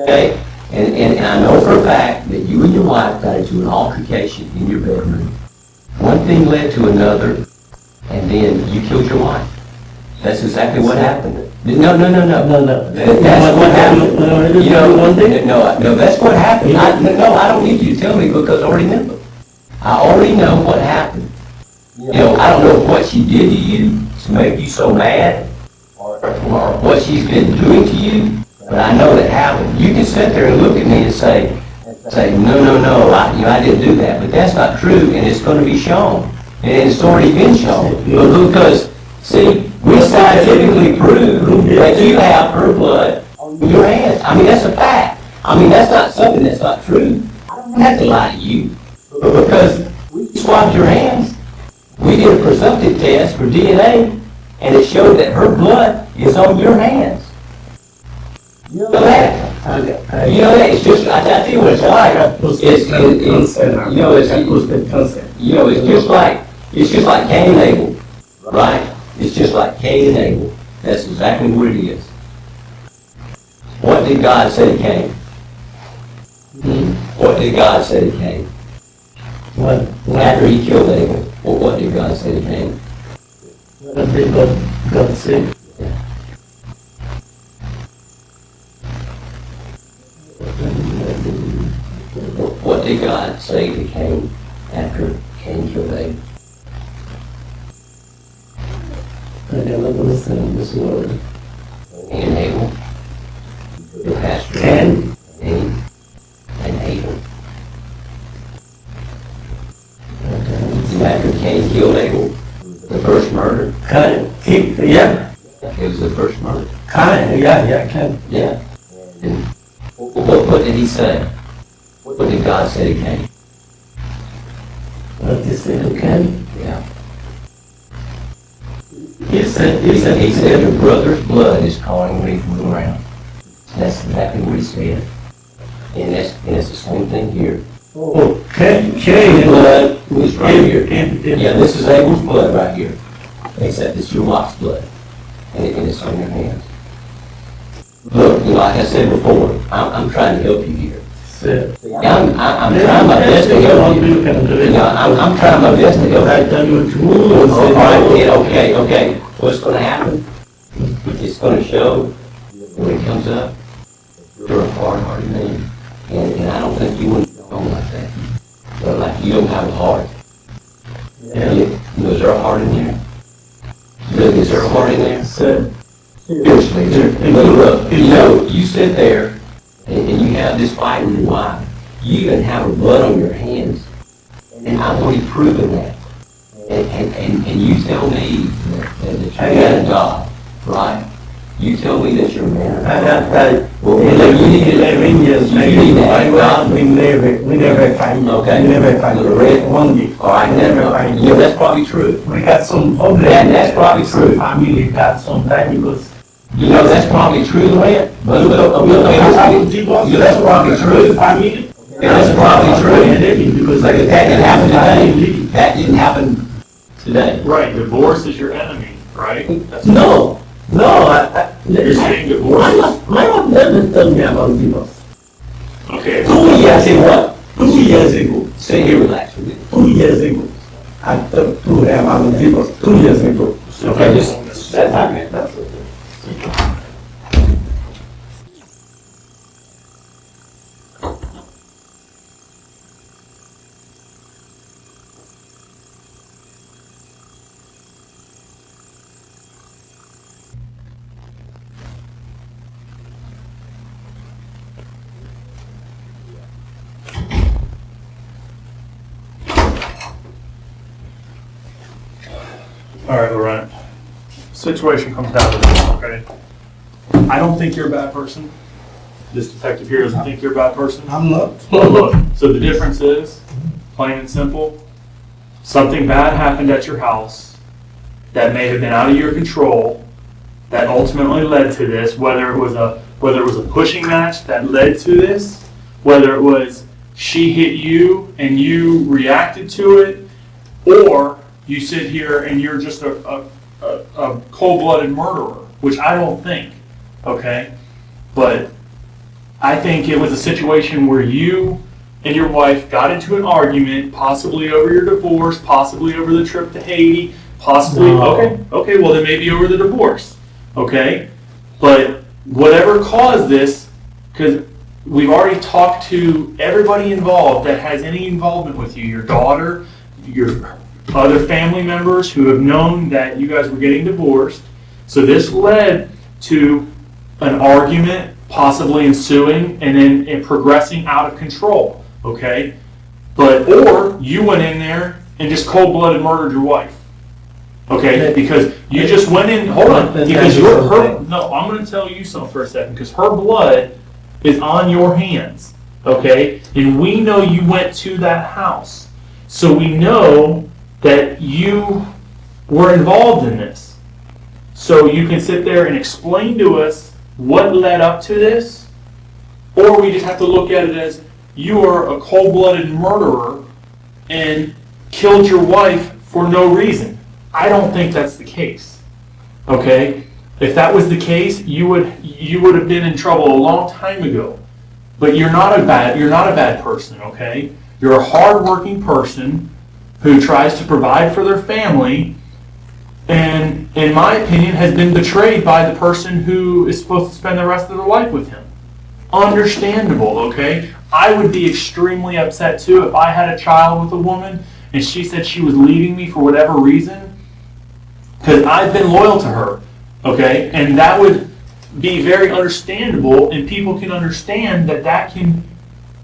Okay? And I know for a fact that you and your wife got into an altercation in your bedroom. One thing led to another, and then you killed your wife. That's exactly what happened. No. That's what happened. You know, no, that's what happened. I don't need you to tell me because I already know. I already know what happened. You know, I don't know what she did to you to make you so mad, or what she's been doing to you. But I know that happened. You can sit there and look at me and say, no, I didn't do that. But that's not true, and it's going to be shown. And it's already been shown. Because, see, we scientifically prove that you have her blood on your hands. I mean, that's a fact. I mean, that's not something that's not true. I don't have to lie to you. Because we swabbed your hands. We did a presumptive test for DNA, and it showed that her blood is on your hands. You know that? You know that? It's just, I tell you what it's like. It's just like Cain and Abel, right? It's just like Cain and Abel. That's exactly what it is. What did God say to Cain? What did God say to Cain? After he killed Abel, what did God say to Cain? What did God say? What did God say to Cain after Cain killed Abel? I never understand this word. Cain and Abel. The pastor. Cain and Abel. After Cain killed Abel, the first murder. Yeah. It was the first murder. Cain, Cain. Yeah. And what did he say? What did God say to Cain? What did he say to Cain? Yeah. He said, your brother's blood is calling me from the ground. That's exactly what he said. And it's the same thing here. oh, Cain Blood was right here. Yeah, Yeah, this is Abel's blood right here. Except it's your wife's blood. And it's on your hands. Look, like I said before, I'm trying to help you here. I'm trying my best to help you. I'm trying my best to help I you. tell you to All right, yeah, okay. What's going to happen? It's going to show when it comes up. You're a hard-hearted man, and I don't think you want to go like that. But like you don't have a heart. Yeah. You know, is there a heart in there? Look, is there a heart in there? Seriously, look, you know, you sit there and you have this fight with your wife. You even have her blood on your hands, and I've already proven that. And you tell me that you're a man of God, right? You tell me that you're a man of God. Well, you need to 11 years. You need to ask God. We never fight. Okay. We never fight. One week. All right, never fight. yeah, that's probably true. We got some problem. That's probably true. Family got some time because You know, that's probably true, Laurent, but that's probably true. That's probably true. Because like, that didn't happen today. That didn't happen today. Right, divorce is your enemy, right? No, You're saying divorce. my wife never told me about divorce. Okay. 2 years ago. 2 years ago. Stay here, relax with me. 2 years ago. I talked to her about divorce 2 years ago. Okay, just, that's happening. That's okay. All right, Laurent. Situation comes down to this, okay? I don't think you're a bad person. This detective here doesn't think you're a bad person. I'm not. Look, so the difference is, plain and simple, something bad happened at your house that may have been out of your control that ultimately led to this, whether it was a pushing match that led to this, whether it was she hit you and you reacted to it, or you sit here and you're just a cold-blooded murderer, which I don't think, okay? But I think it was a situation where you and your wife got into an argument, possibly over your divorce, possibly over the trip to Haiti, possibly, okay, well then maybe over the divorce, okay? But whatever caused this, because we've already talked to everybody involved that has any involvement with you, your daughter, your other family members who have known that you guys were getting divorced. So this led to an argument possibly ensuing and then it progressing out of control, okay? Or you went in there and just cold-blooded murdered your wife, okay? Because you just went in, hold on, because I'm going to tell you something for a second, because her blood is on your hands, okay? And we know you went to that house. So we know that you were involved in this. So you can sit there and explain to us what led up to this, or we just have to look at it as you are a cold-blooded murderer and killed your wife for no reason. I don't think that's the case. Okay? If that was the case, you would have been in trouble a long time ago. But you're not a bad person, okay? You're a hard-working person who tries to provide for their family, and in my opinion has been betrayed by the person who is supposed to spend the rest of their life with him. Understandable, okay? I would be extremely upset too if I had a child with a woman and she said she was leaving me for whatever reason, because I've been loyal to her, okay? And that would be very understandable, and people can understand that can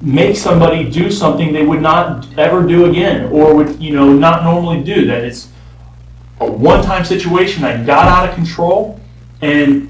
make somebody do something they would not ever do again, or would not normally do. That it's a one-time situation that got out of control, and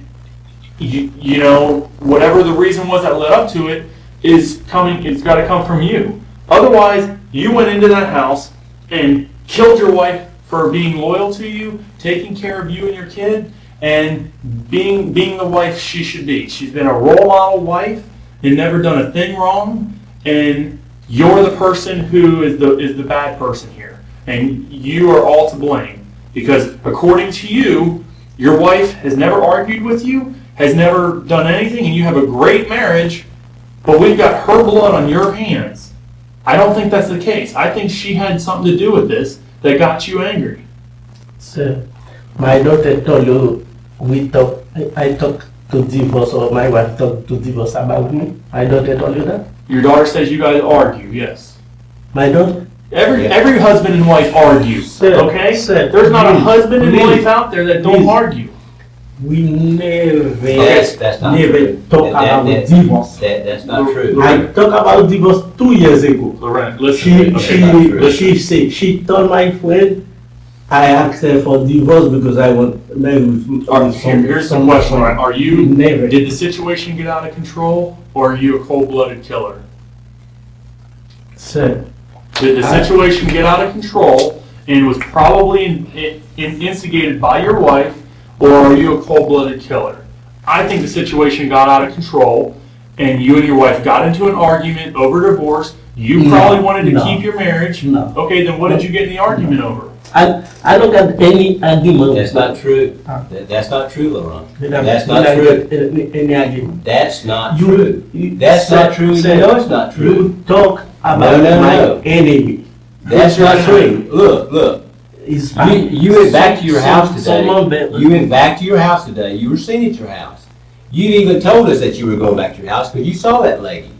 whatever the reason was that led up to it is coming. It's got to come from you. Otherwise, you went into that house and killed your wife for being loyal to you, taking care of you and your kid, and being the wife she should be. She's been a role model wife and never done a thing wrong. And you're the person who is the bad person here, and you are all to blame, because according to you, your wife has never argued with you, has never done anything, and you have a great marriage, but we've got her blood on your hands. I don't think that's the case. I think she had something to do with this that got you angry. Sir, my daughter told you I talked to divorce, or my wife talked to divorce about me. My daughter told you that? Your daughter says you guys argue, yes. My daughter? Every husband and wife argue, okay? There's not a husband and wife out there that don't argue. We never That's not never true. talk about divorce. That's not true. I talked about divorce 2 years ago. Laurent, listen. She told my friend I asked her for divorce because I want marry with Here's some question, Laurent. Never. Did the situation get out of control, or are you a cold-blooded killer? Sir, Did the situation get out of control and was probably instigated by your wife, or are you a cold-blooded killer? I think the situation got out of control, and you and your wife got into an argument over divorce. You probably wanted to keep your marriage. No. Okay, then what did you get in the argument over? I don't got any argument. That's not true. That's not true, Laurent. That's That's not true. Any argument. That's not true. You That's said- not true. You said know it's not true. You talk about No. my enemy. That's not true. Look. It's You went back to your house Someone today. that- You went back to your house today. You were seen at your house. You even told us that you were going back to your house because you saw that lady.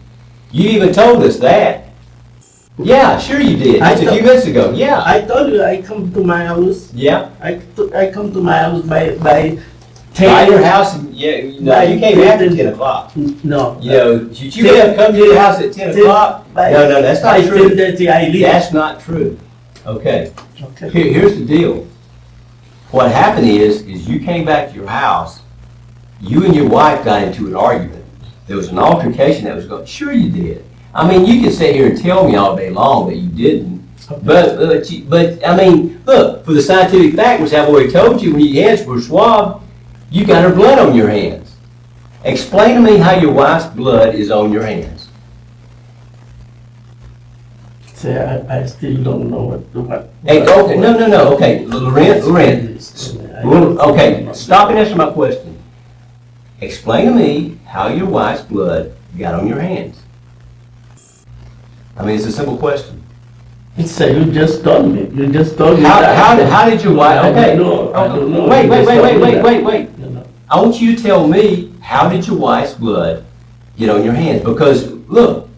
You even told us that. Yeah, sure you did. Just a few minutes ago. Yeah. I told you I come to my house. Yeah. I come to my house by 10. By your house, yeah. No, you came after 10 o'clock. No. You know, should you have come to your house at 10 o'clock? No, that's not By true. 10:30 I leave. That's not true. Okay. Okay. Here's the deal. What happened is you came back to your house, you and your wife got into an argument. There was an altercation that was going, sure you did. I mean, you can sit here and tell me all day long that you didn't. But I mean, look, for the scientific fact, which I've already told you, when your hands were swabbed, you got her blood on your hands. Explain to me how your wife's blood is on your hands. Say I still don't know what. Hey, okay, no, okay, Laurent, okay, stop and answer my question. Explain to me how your wife's blood got on your hands. I mean, it's a simple question. It's you just told me. You just told me. How did your wife, okay. I don't know. Wait. You know. I want you to tell me, how did your wife's blood get on your hands? Because, look,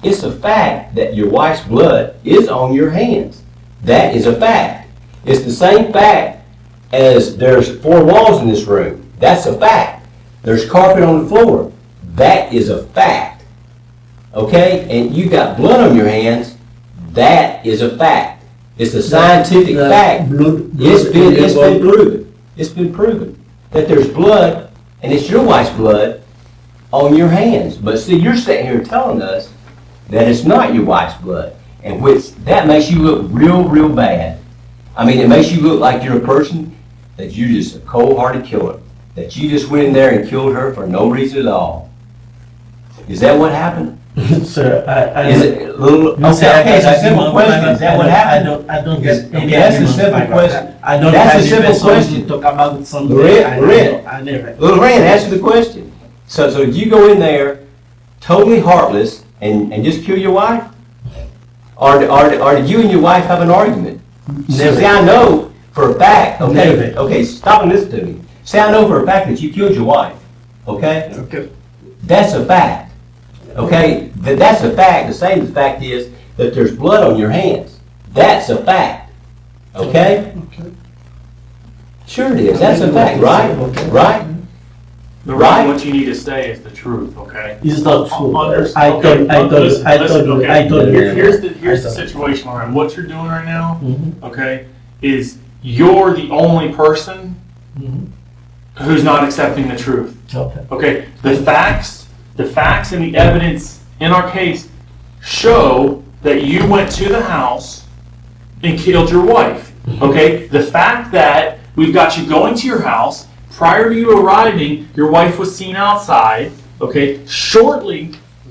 it's a fact that your wife's blood is on your hands. That is a fact. It's the same fact as there's 4 walls in this room. That's a fact. There's carpet on the floor. That is a fact. Okay? And you got blood on your hands. That is a fact. It's a scientific fact. It's been proven. It's been proven that there's blood, and it's your wife's blood on your hands. But see, you're sitting here telling us that it's not your wife's blood, and which that makes you look real bad. I mean, it makes you look like you're a person that you're just a cold-hearted killer, that you just went in there and killed her for no reason at all. Is that what happened? Sir, Is it a little? Okay, it's a simple question. Is that what happened? I don't get any That's a argument simple like that. question. I don't That's have a simple even question. to talk about something. Laurent. I never. Laurent, answer the question. So did you go in there totally heartless and just kill your wife? Or did you and your wife have an argument? Never. See, I know for a fact, Never. okay, stop and listen to me. See, I know for a fact that you killed your wife, okay? Okay. That's a fact, okay? That's a fact. The same fact is that there's blood on your hands. That's a fact, okay? Okay. Sure it is. That's a fact, right? Okay. Right? The Right. what you need to say is the truth, okay? It's not true. Understood. I told you. Here's the situation, Lauren. What you're doing right now, Mhm. okay, is you're the only person Mhm. who's not accepting the truth. Okay. Okay, the facts and the evidence in our case show that you went to the house and killed your wife. Okay, the fact that we've got you going to your house, prior to you arriving, your wife was seen outside. Okay,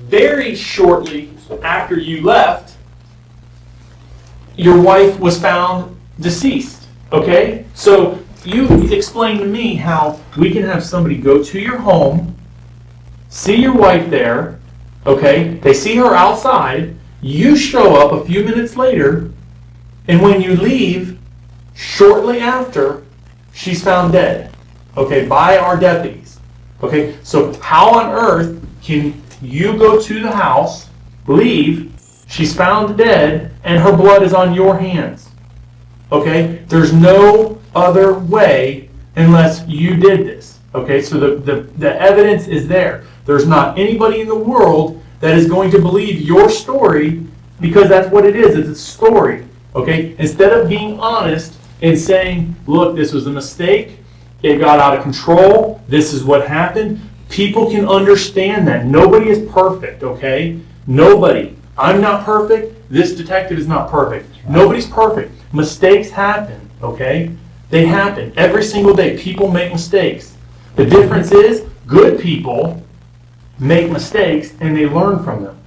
very shortly after you left, your wife was found deceased. Okay, so you explain to me how we can have somebody go to your home, see your wife there, okay, they see her outside, you show up a few minutes later, and when you leave, shortly after, she's found dead, okay, by our deputies. Okay, so how on earth can you go to the house, leave, she's found dead, and her blood is on your hands? Okay, there's no other way unless you did this. Okay, so the evidence is there. There's not anybody in the world that is going to believe your story, because that's what it is. It's a story. Okay, instead of being honest and saying, look, this was a mistake, it got out of control, this is what happened, people can understand that. Nobody is perfect, okay? Nobody. I'm not perfect. This detective is not perfect. Nobody's perfect. Mistakes happen, okay? They happen. Every single day, people make mistakes. The difference is, Good people make mistakes and they learn from them.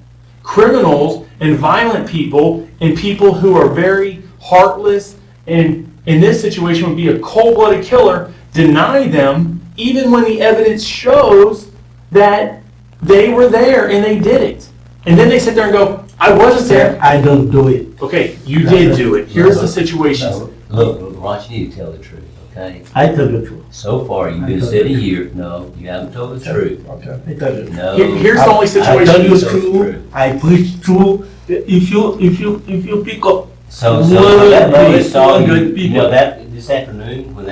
Criminals and violent people and people who are very heartless and in this situation would be a cold-blooded killer, deny them even when the evidence shows that they were there and they did it. And then they sit there and go, I wasn't there. I don't do it. Okay, you did do it. Here's the situation. Look, Laurent, you need to tell the truth, okay? I tell the truth. So far, you've been sitting here, no, you haven't told the truth. Okay. I tell you. No. Here's the only I tell situation. you So true. I preach true. If you pick up So Well, that lady saw you, 200 you know, that, this afternoon, when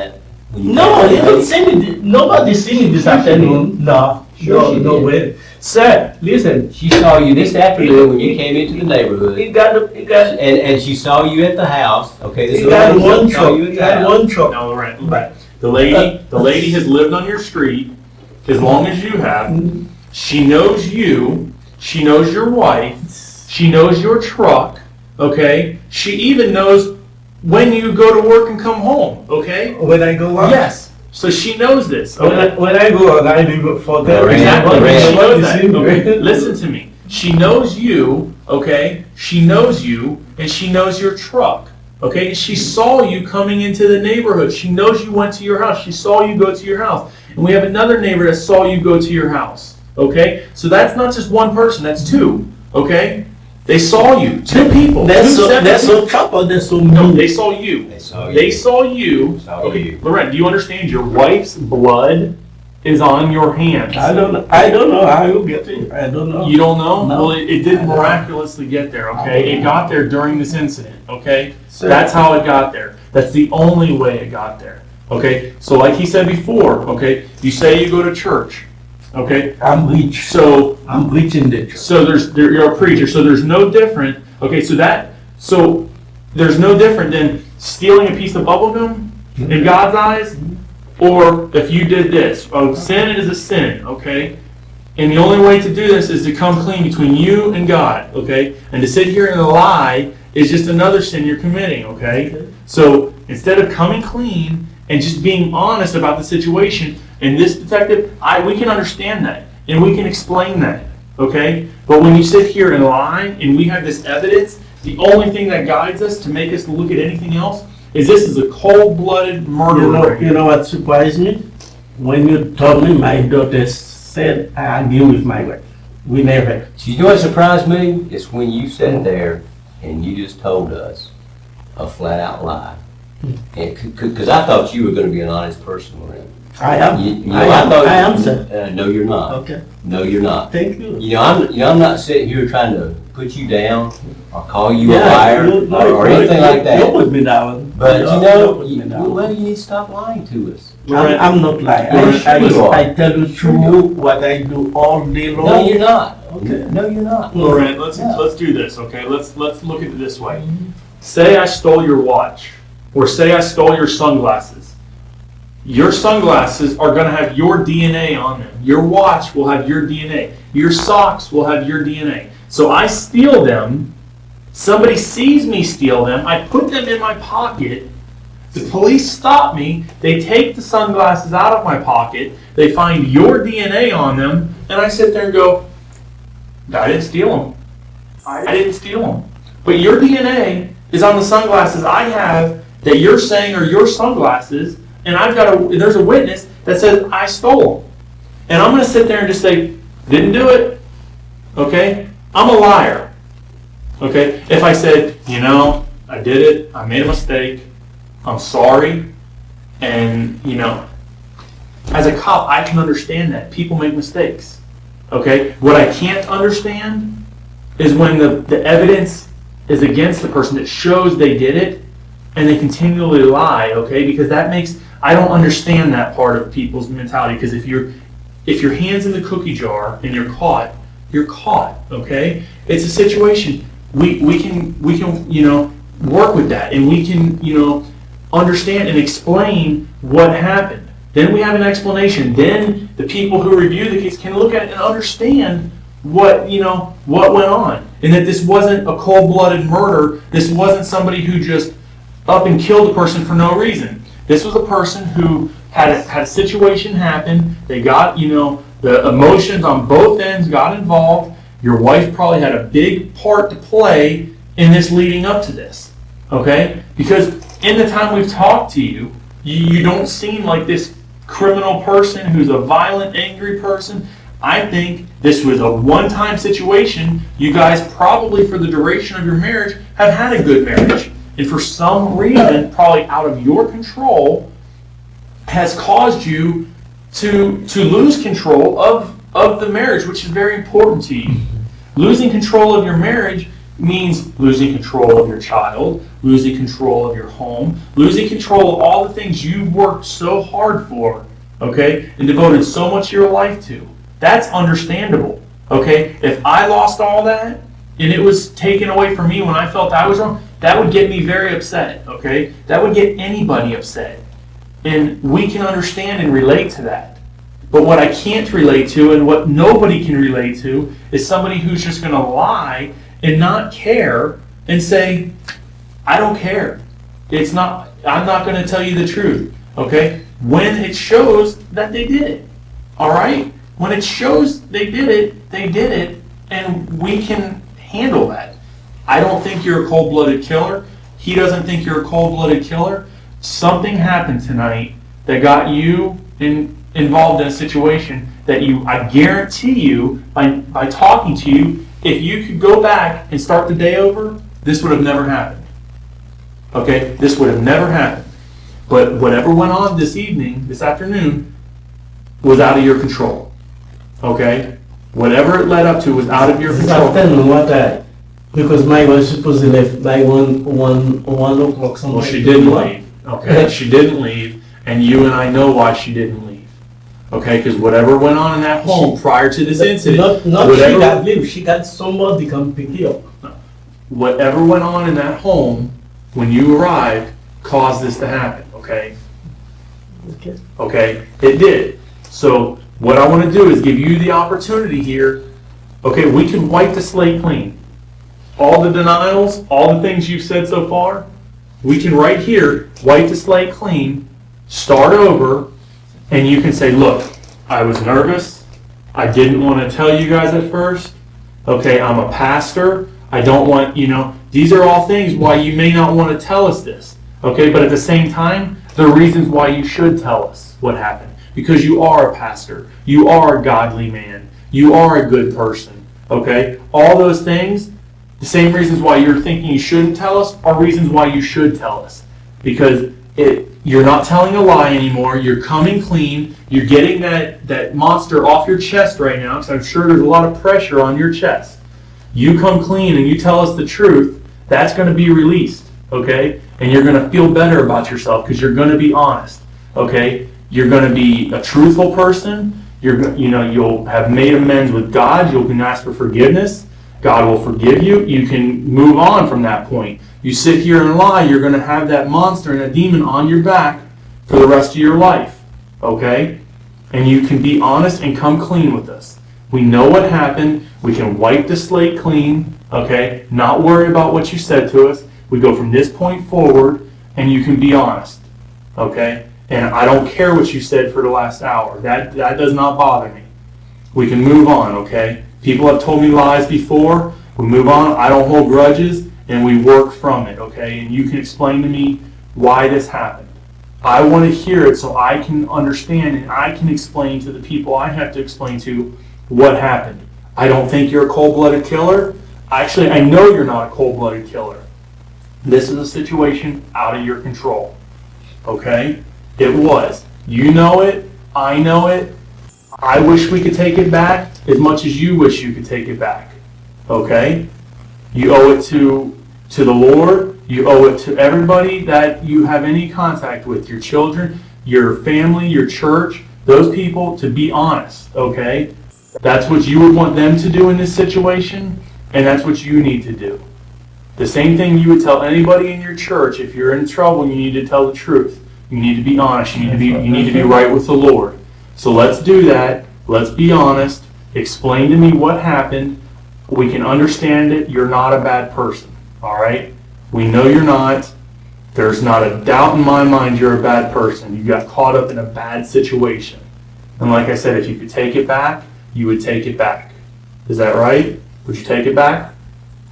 you. no, you don't see me. Nobody see me this afternoon. No, Sure she no did. way. Sir, listen. She saw you this afternoon when you came into the neighborhood, He got and she saw you at the house, okay? This he is got what one she saw truck. you He at the got house. one truck. No, Laurent. The lady has lived on your street as long as you have. She knows you. She knows your wife. She knows your truck. Okay. She even knows when you go to work and come home. Okay. When I go out. Yes. So she knows this. When Okay. when I go out, I leave for them. Lorraine, Exactly. Lorraine. She knows that. Nobody see me. Okay. Listen to me. She knows you. Okay. She knows you, and she knows your truck. Okay. She saw you coming into the neighborhood. She knows you went to your house. She saw you go to your house. And we have another neighbor that saw you go to your house. Okay. So that's not just one person. That's two. Okay. They saw you. Two people. That's Two separate so people. tough or that's so No, mean. they saw you. They saw you. They saw you. Saw Okay, you. Laurent, do you understand your wife's blood is on your hands? I don't know how you get it. I don't know. You don't know? No. Well, it didn't miraculously get there, okay? It got there during this incident, okay? Sir. That's how it got there. That's the only way it got there, okay? So like he said before, okay, you say you go to church, okay? I'm rich. So I'm rich in the church. you're a preacher, so there's no different, okay, so there's no different than stealing a piece of bubble gum in God's eyes, or if you did this. Oh, sin is a sin, okay? And the only way to do this is to come clean between you and God, okay? And to sit here and lie is just another sin you're committing, okay? So instead of coming clean and just being honest about the situation, and this detective, we can understand that, and we can explain that, okay? But when you sit here and lie, and we have this evidence, the only thing that guides us to make us look at anything else is this is a cold-blooded murderer. You know what surprised me? When you told me my daughter said I argue with my wife. We never. You know what surprised me? It's when you sat there and you just told us a flat-out lie. Because I thought you were going to be an honest person, Lorraine. I am. You know, I am, sir. No, you're not. Okay. No, you're not. Thank you. I'm not sitting here trying to put you down or call you a Yeah, liar or anything like You that. put me down. But put me down. well, you need to stop lying to us. I'm not lying. Sure you are. I tell you true what I do all day long. No, you're not. Okay. No, you're not. Laurent, let's do this, okay? Let's look at it this way. Say I stole your watch, or say I stole your sunglasses. Your sunglasses are going to have your DNA on them. Your watch will have your DNA. Your socks will have your DNA. So I steal them. Somebody sees me steal them. I put them in my pocket. The police stop me. They take the sunglasses out of my pocket. They find your DNA on them. And I sit there and go, I didn't steal them. I didn't steal them. But your DNA is on the sunglasses I have that you're saying are your sunglasses, and there's a witness that says I stole them. And I'm going to sit there and just say, didn't do it. Okay? I'm a liar. Okay? If I said, I did it, I made a mistake, I'm sorry, and, as a cop, I can understand that. People make mistakes. Okay? What I can't understand is when the evidence is against the person that shows they did it, and they continually lie, okay? Because I don't understand that part of people's mentality, because if your hand's in the cookie jar and you're caught, okay? It's a situation. We can work with that, and we can, understand and explain what happened. Then we have an explanation. Then the people who review the case can look at it and understand what went on, and that this wasn't a cold-blooded murder. This wasn't somebody who just up and killed a person for no reason. This was a person who had a situation happen. They got, the emotions on both ends got involved. Your wife probably had a big part to play in this leading up to this, okay? Because in the time we've talked to you, you don't seem like this criminal person who's a violent, angry person. I think this was a one-time situation. You guys probably, for the duration of your marriage, have had a good marriage. And for some reason, probably out of your control, has caused you to lose control of the marriage, which is very important to you. Losing control of your marriage means losing control of your child, losing control of your home, losing control of all the things you've worked so hard for, okay, and devoted so much of your life to. That's understandable, okay? If I lost all that and it was taken away from me when I felt I was wrong, that would get me very upset, okay? That would get anybody upset. And we can understand and relate to that. But what I can't relate to and what nobody can relate to is somebody who's just going to lie and not care and say, I don't care. I'm not going to tell you the truth, okay? When it shows that they did it, all right? When it shows they did it, and we can handle that. I don't think you're a cold-blooded killer. He doesn't think you're a cold-blooded killer. Something happened tonight that got you involved in a situation that I guarantee you, by talking to you, if you could go back and start the day over, this would have never happened. Okay? This would have never happened. But whatever went on this afternoon, was out of your control. Okay? Whatever it led up to was out of your This control. afternoon, what time? Because my wife supposed to leave by 1 o'clock. Well, she didn't leave. Okay? She didn't leave, and you and I know why she didn't leave. Okay? Because whatever went on in that home prior to this incident, Not she got leave. She got somebody come pick you up. whatever went on in that home when you arrived caused this to happen. Okay? Okay. Okay? It did. So what I want to do is give you the opportunity here. Okay, we can wipe the slate clean. All the denials, all the things you've said so far, we can right here wipe the slate clean, start over, and you can say, look, I was nervous. I didn't want to tell you guys at first. Okay, I'm a pastor. I don't want, these are all things why you may not want to tell us this. Okay, but at the same time, there are reasons why you should tell us what happened. Because you are a pastor. You are a godly man. You are a good person. Okay? All those things, the same reasons why you're thinking you shouldn't tell us are reasons why you should tell us. Because you're not telling a lie anymore. You're coming clean. You're getting that monster off your chest right now, because I'm sure there's a lot of pressure on your chest. You come clean and you tell us the truth, that's going to be released. Okay? And you're going to feel better about yourself because you're going to be honest. Okay? You're going to be a truthful person. You'll have made amends with God. You can ask for forgiveness. God will forgive you. You can move on from that point. You sit here and lie, you're going to have that monster and that demon on your back for the rest of your life. Okay? And you can be honest and come clean with us. We know what happened. We can wipe the slate clean. Okay? Not worry about what you said to us. We go from this point forward, and you can be honest. Okay? And I don't care what you said for the last hour. That does not bother me. We can move on, okay? People have told me lies before. We move on. I don't hold grudges, and we work from it, okay? And you can explain to me why this happened. I want to hear it so I can understand and I can explain to the people I have to explain to what happened. I don't think you're a cold-blooded killer. Actually, I know you're not a cold-blooded killer. This is a situation out of your control, okay? It was. You know it. I know it. I wish we could take it back as much as you wish you could take it back. Okay? You owe it to the Lord. You owe it to everybody that you have any contact with. Your children, your family, your church, those people, to be honest. Okay? That's what you would want them to do in this situation, and that's what you need to do. The same thing you would tell anybody in your church. If you're in trouble, you need to tell the truth. You need to be honest. You need to be right with the Lord. So let's do that. Let's be honest. Explain to me what happened. We can understand it. You're not a bad person. All right? We know you're not. There's not a doubt in my mind you're a bad person. You got caught up in a bad situation. And like I said, if you could take it back, you would take it back. Is that right? Would you take it back?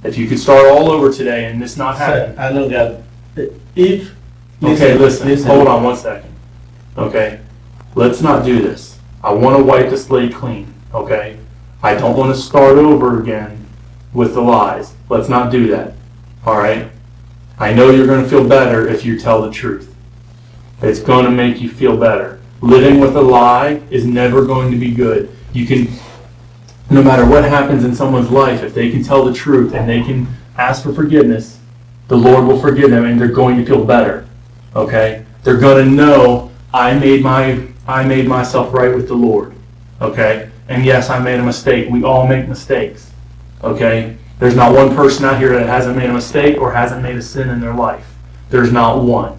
If you could start all over today and this not happen. Sir, I know that if... Okay, listen, hold on 1 second. Okay, let's not do this. I want to wipe the slate clean, okay? I don't want to start over again with the lies. Let's not do that, all right? I know you're going to feel better if you tell the truth. It's going to make you feel better. Living with a lie is never going to be good. You can, no matter what happens in someone's life, if they can tell the truth and they can ask for forgiveness, the Lord will forgive them and they're going to feel better, okay? They're going to know I made myself right with the Lord, okay? And yes, I made a mistake. We all make mistakes, okay? There's not one person out here that hasn't made a mistake or hasn't made a sin in their life. There's not one,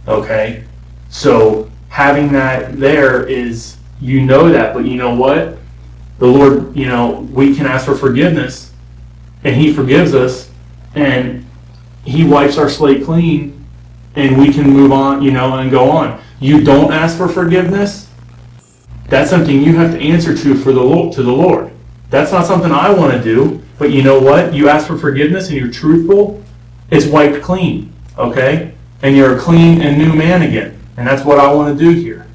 okay? So having that there is, you know that, but you know what? The Lord, you know, we can ask for forgiveness and He forgives us and He wipes our slate clean and we can move on, you know, and go on. You don't ask for forgiveness, that's something you have to answer to the Lord. That's not something I want to do, but you know what? You ask for forgiveness and you're truthful, it's wiped clean, okay? And you're a clean and new man again. And that's what I want to do here.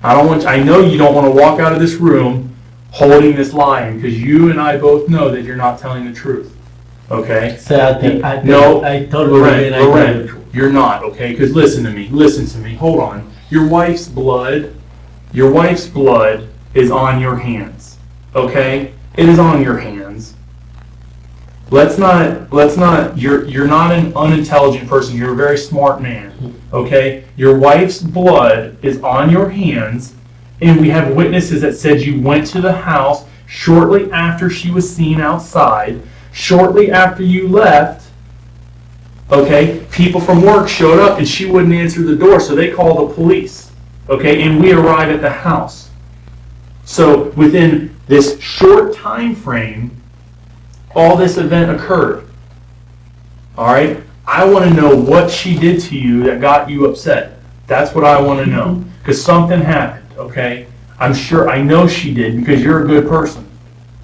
I know you don't want to walk out of this room holding this lie because you and I both know that you're not telling the truth, okay? Sir, I told Laurent, you're not, okay? Because listen to me, hold on. Your wife's blood is on your hands, okay? It is on your hands. Let's not, you're not an unintelligent person, you're a very smart man, okay? Your wife's blood is on your hands, and we have witnesses that said you went to the house shortly after she was seen outside, shortly after you left, okay? People from work showed up and she wouldn't answer the door, so they called the police, okay? And we arrived at the house. So within this short time frame, all this event occurred. All right? I want to know what she did to you that got you upset. That's what I want to know. Because something happened, okay? I know she did because you're a good person.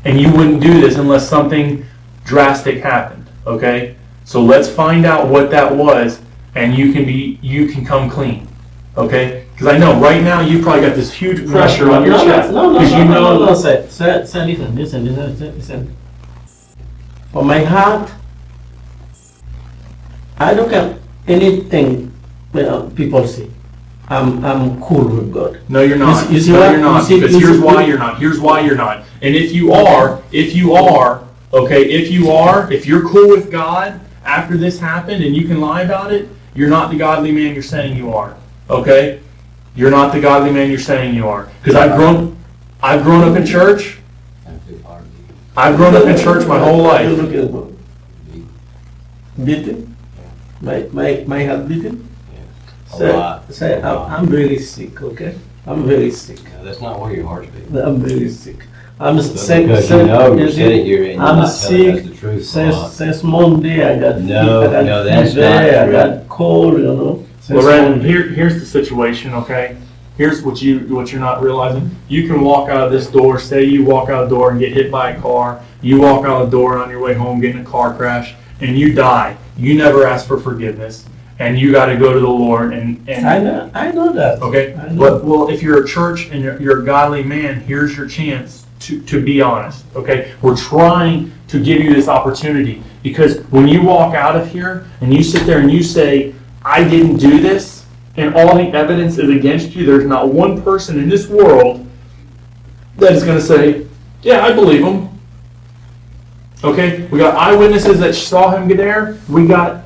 And you wouldn't do this unless something drastic happened, okay? So let's find out what that was and you can come clean, okay? Because I know right now you probably got this huge pressure on your chest. No, sir, listen. For my heart, I don't care anything people say. I'm cool with God. No, you're not. You see no, what? you're not. You see- Because you here's see- why you're not. Here's why you're not. And if you are, if you're cool with God after this happened and you can lie about it, you're not the godly man you're saying you are. Okay? You're not the godly man you're saying you are. Because I've grown up in church. I've grown up in church my whole life. Beaten? My heart beaten? A lot. Sir, I'm very sick, okay? I'm very sick. No, that's not where your heart's beating. I'm very sick. I'm But sick. because you know you're sitting here and you're I'm not telling us sick the truth. since Monday. I got No, fever, I got no, that's fever, not I true. got cold, you know. Since Loren, Monday. here's the situation, okay? Here's what you're not realizing. You can walk out of this door, say you walk out the door and get hit by a car, you walk out the door on your way home, get in a car crash, and you die. You never ask for forgiveness, and you got to go to the Lord and I know that. okay? I know. But, well, if you're a church and you're a godly man, here's your chance to be honest, okay? We're trying to give you this opportunity because when you walk out of here and you sit there and you say, I didn't do this, and all the evidence is against you, there's not one person in this world that is going to say, yeah, I believe him. Okay? We got eyewitnesses that saw him get there. We got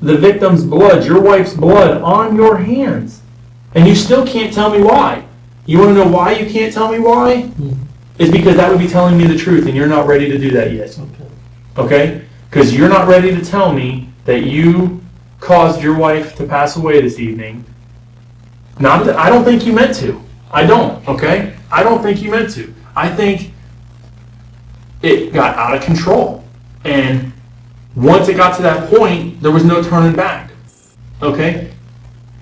the victim's blood, your wife's blood, on your hands. And you still can't tell me why. You want to know why you can't tell me why? It's because that would be telling me the truth, and you're not ready to do that yet. Okay? Because you're not ready to tell me that you caused your wife to pass away this evening. Not that I don't think you meant to. I don't, okay? I don't think you meant to. I think it got out of control. And once it got to that point, there was no turning back. Okay?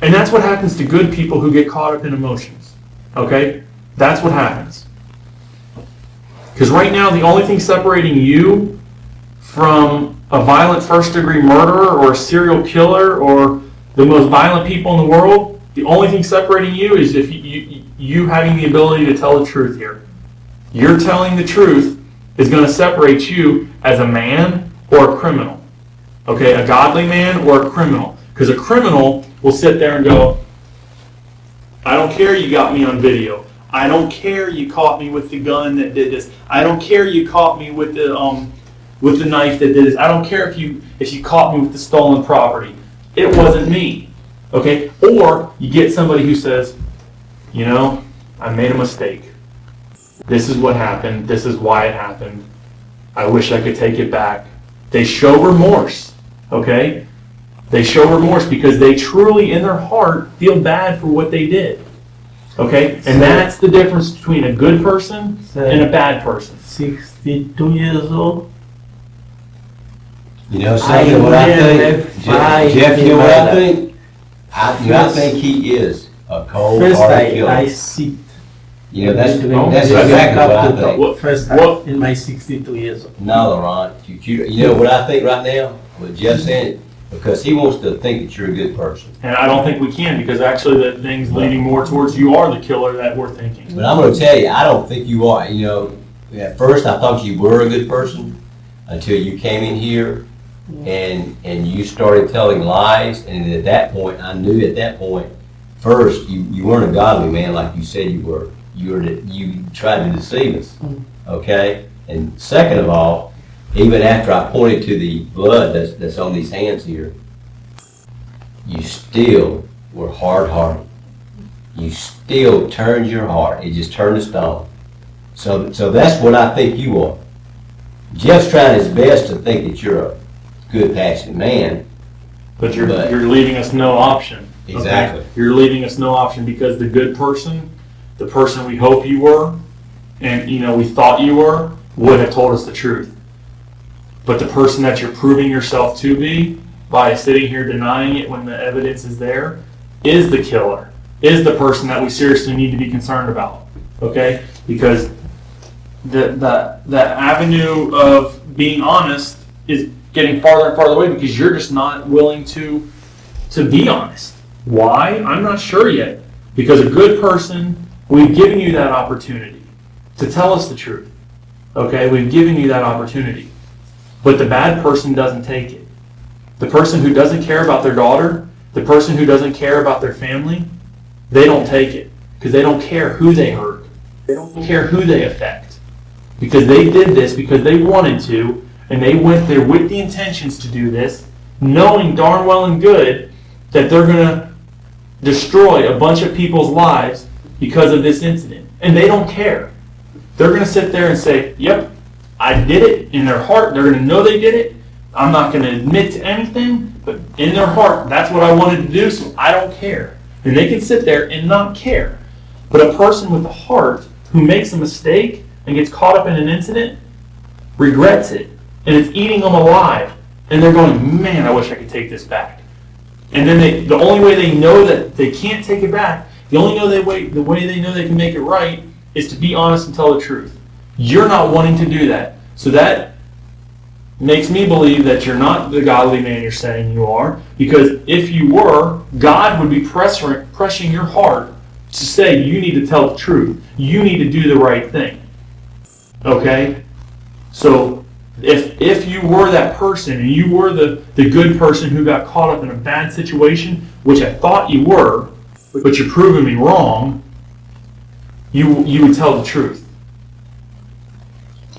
And that's what happens to good people who get caught up in emotions. Okay? That's what happens. Because right now, the only thing separating you from a violent first-degree murderer or a serial killer or the most violent people in the world, the only thing separating you is if you having the ability to tell the truth here. You're telling the truth is going to separate you as a man or a criminal. Okay, a godly man or a criminal. Because a criminal will sit there and go, I don't care you got me on video. I don't care you caught me with the gun that did this. I don't care you caught me with the knife that did this. I don't care if you caught me with the stolen property. It wasn't me. Okay? Or you get somebody who says, you know, I made a mistake. This is what happened. This is why it happened. I wish I could take it back. They show remorse. Okay? They show remorse because they truly, in their heart, feel bad for what they did. Okay? And that's the difference between a good person and a bad person. 62 years old. You know something, what I think? Jeff, you know what I think? I think he is a cold-hearted killer. I sit. You know, that's that's exactly what I think. What- First what- in my 62 years old. No, Laurent, you know what I think right now? What Jeff said? Because he wants to think that you're a good person. And I don't think we can because actually the thing's leaning more towards you are the killer that we're thinking. But I'm going to tell you, I don't think you are. You know, at first I thought you were a good person until you came in here and you started telling lies. And at that point, I knew at that point, first, you weren't a godly man like you said you were. You tried to deceive us, okay? And second of all, even after I pointed to the blood that's on these hands here, you still were hard-hearted. You still turned your heart. It just turned to stone. So that's what I think you are. Jeff's trying his best to think that you're a good, passionate man. But you're leaving us no option. Okay? Exactly. You're leaving us no option because the good person, the person we hope you were, and we thought you were, would have told us the truth. But the person that you're proving yourself to be by sitting here denying it when the evidence is there is the killer, is the person that we seriously need to be concerned about. Okay? Because the avenue of being honest is getting farther and farther away because you're just not willing to be honest. Why? I'm not sure yet. Because a good person, we've given you that opportunity to tell us the truth. Okay? We've given you that opportunity. But the bad person doesn't take it. The person who doesn't care about their daughter, the person who doesn't care about their family, they don't take it. Because they don't care who they hurt. They don't care who they affect. Because they did this because they wanted to, and they went there with the intentions to do this, knowing darn well and good that they're going to destroy a bunch of people's lives because of this incident. And they don't care. They're going to sit there and say, yep, I did it. In their heart, they're going to know they did it. I'm not going to admit to anything, but in their heart, that's what I wanted to do, so I don't care. And they can sit there and not care. But a person with a heart who makes a mistake and gets caught up in an incident regrets it. And it's eating them alive. And they're going, man, I wish I could take this back. And then the only way they know that they can't take it back, the way they know they can make it right is to be honest and tell the truth. You're not wanting to do that. So that makes me believe that you're not the godly man you're saying you are. Because if you were, God would be pressing your heart to say you need to tell the truth. You need to do the right thing. Okay? So if you were that person and you were the good person who got caught up in a bad situation, which I thought you were, but you're proving me wrong, you would tell the truth.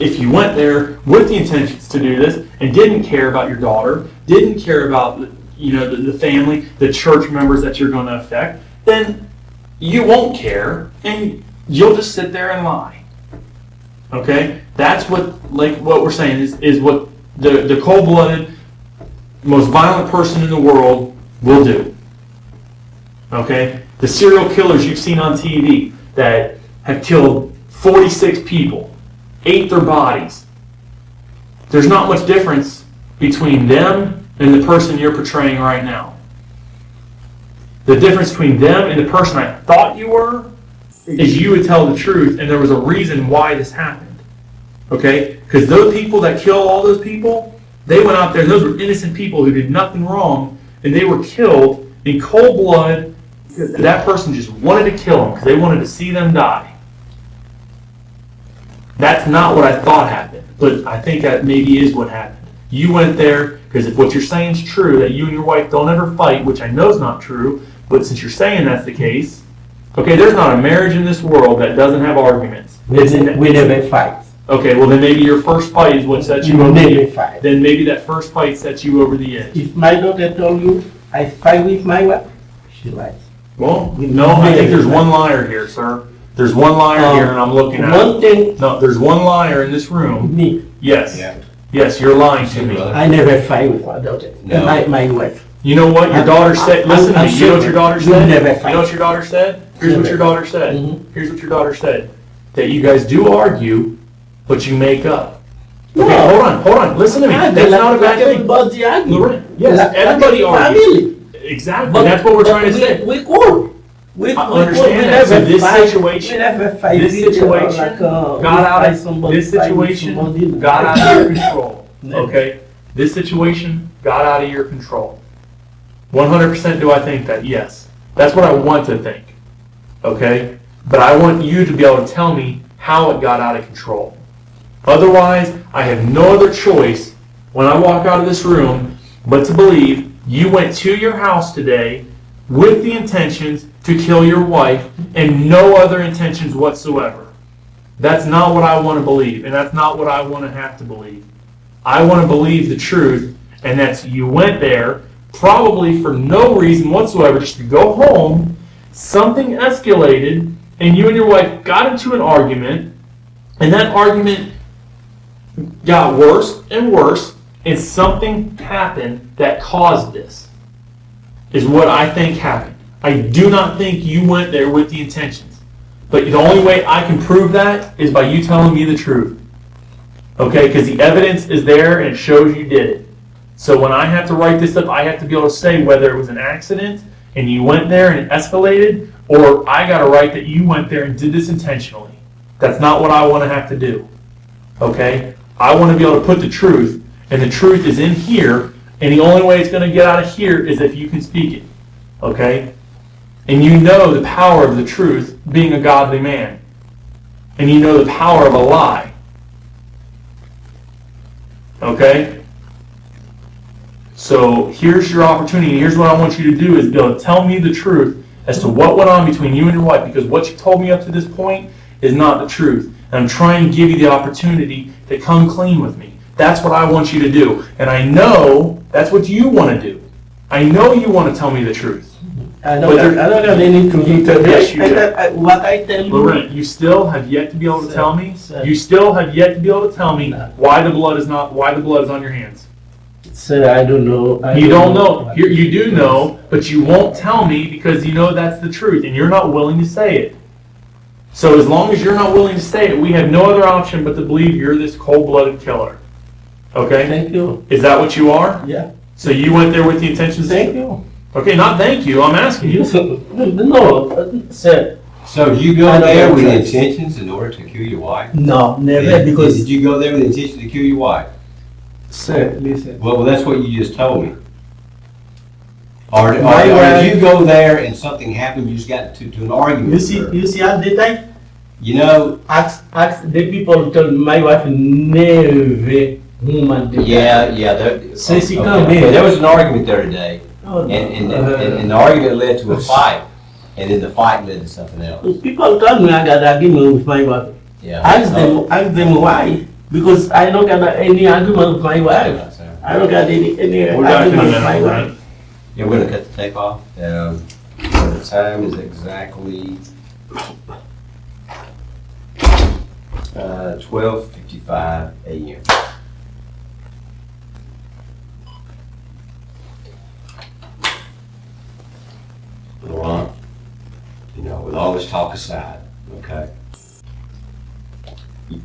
If you went there with the intentions to do this and didn't care about your daughter, didn't care about the family, the church members that you're going to affect, then you won't care and you'll just sit there and lie. Okay? That's what we're saying is what the cold-blooded, most violent person in the world will do. Okay? The serial killers you've seen on TV that have killed 46 people, ate their bodies. There's not much difference between them and the person you're portraying right now. The difference between them and the person I thought you were is you would tell the truth, and there was a reason why this happened. Okay? Because those people that killed all those people, they went out there, and those were innocent people who did nothing wrong, and they were killed in cold blood because that person just wanted to kill them because they wanted to see them die. That's not what I thought happened, but I think that maybe is what happened. You went there because if what you're saying is true, that you and your wife don't ever fight, which I know is not true, but since you're saying that's the case, okay, there's not a marriage in this world that doesn't have arguments. We never fight. Okay, well then maybe your first fight is what sets you We over the never edge. fight. Then maybe that first fight sets you over the edge. If my daughter told you I fight with my wife, she lies. Well, no, I think there's one liar here, sir. There's one liar here, and I'm looking at One thing, No, there's one liar in this room. me, Yes. Yeah. Yes, you're lying to me. I never fight with my daughter, No. my wife. You know what your daughter said? Listen to me. You know what your daughter We said? never You fight. know what your daughter said? Here's what your daughter said. Mhm. Here's what your daughter said. That you guys do argue, but you make up. Okay, No. hold on. Listen to me. That's not a bad thing. Everybody argue. Laurent, yes, Like everybody a argues. family. Exactly. But- That's what we're but trying to say. We cool. We understand that. So this situation- we never fight. This each other situation like, got out fight of somebody, this fight with situation somebody. got out of your control. Never. Okay, this situation got out of your control. 100% do I think that? Yes, that's what I want to think. Okay, but I want you to be able to tell me how it got out of control. Otherwise, I have no other choice when I walk out of this room but to believe you went to your house today with the intentions to kill your wife and no other intentions whatsoever. That's not what I want to believe, and that's not what I want to have to believe. I want to believe the truth, and that's you went there probably for no reason whatsoever, just to go home, something escalated, and you and your wife got into an argument, and that argument got worse and worse, and something happened that caused this, is what I think happened. I do not think you went there with the intentions. But the only way I can prove that is by you telling me the truth. Okay, because the evidence is there and it shows you did it. So when I have to write this up, I have to be able to say whether it was an accident and you went there and it escalated, or I got to write that you went there and did this intentionally. That's not what I want to have to do. Okay? I want to be able to put the truth, and the truth is in here, and the only way it's going to get out of here is if you can speak it. Okay? And you know the power of the truth, being a godly man. And you know the power of a lie. Okay? So here's your opportunity. Here's what I want you to do is be able to tell me the truth as to what went on between you and your wife, because what you told me up to this point is not the truth. And I'm trying to give you the opportunity to come clean with me. That's what I want you to do. And I know that's what you want to do. I know you want to tell me the truth. I don't have any to Yes, you do. What I tell you. Laurent, you still have yet to be able to Sir, tell me. sir. You still have yet to be able to tell me No. why the blood is on your hands. Sir, I don't know. You don't know. You do know, but you won't tell me because you know that's the truth, and you're not willing to say it. So as long as you're not willing to say it, we have no other option but to believe you're this cold-blooded killer. Okay? Thank you. Is that what you are? Yeah. So you went there with the intentions. Thank you. Okay, not thank you. I'm asking you. No, sir. So did you go I don't there know with that. intentions in order to kill your wife? No, never, because, Did you go there with the intention to kill your wife? sir, listen. Well, that's what you just told me. Or My did wife- you go there and something happened, you just got to an argument You with see, her? you see at the time, You know, ask the people told me my wife never woman did yeah, that. yeah. So she okay. come in. Okay, there was an argument there today, Oh, and the argument led to a fight, and then the fight led to something else. people told me I got argument with my wife. Yeah. Ask them why. Because I don't got any argument with my wife. I don't got any We're back in a argument with my minute, wife. right? Yeah, we're gonna cut the tape off. So the time is exactly 12:55 a.m. Laurent, you know, with all this talk aside, okay,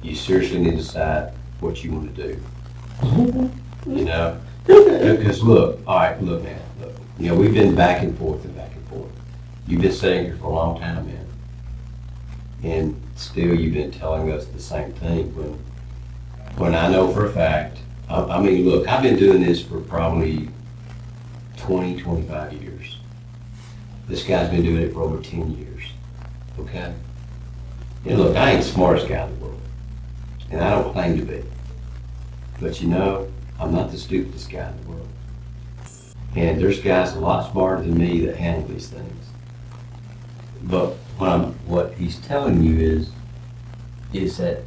you seriously need to decide what you want to do. You know, because look, all right, look, man, look. You know, we've been back and forth and back and forth. You've been sitting here for a long time, man. And still you've been telling us the same thing when I know for a fact, I mean, look, I've been doing this for probably 20, 25 years. This guy's been doing it for over 10 years, okay? And look, I ain't the smartest guy in the world, and I don't claim to be. But you know, I'm not the stupidest guy in the world. And there's guys a lot smarter than me that handle these things. But what he's telling you is that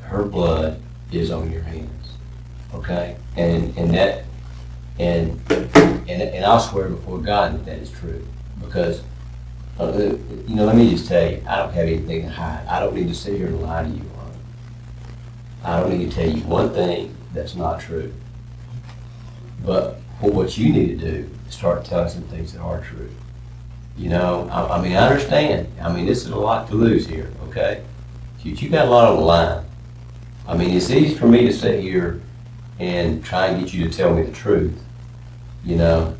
her blood is on your hands, okay? And I'll swear before God that is true, because you know, let me just tell you, I don't have anything to hide. I don't need to sit here and lie to you, Ron. I don't need to tell you one thing that's not true. But what you need to do is start telling some things that are true. You know, I mean, I understand. I mean, this is a lot to lose here, okay? You got a lot on the line. I mean, it's easy for me to sit here and try and get you to tell me the truth, you know?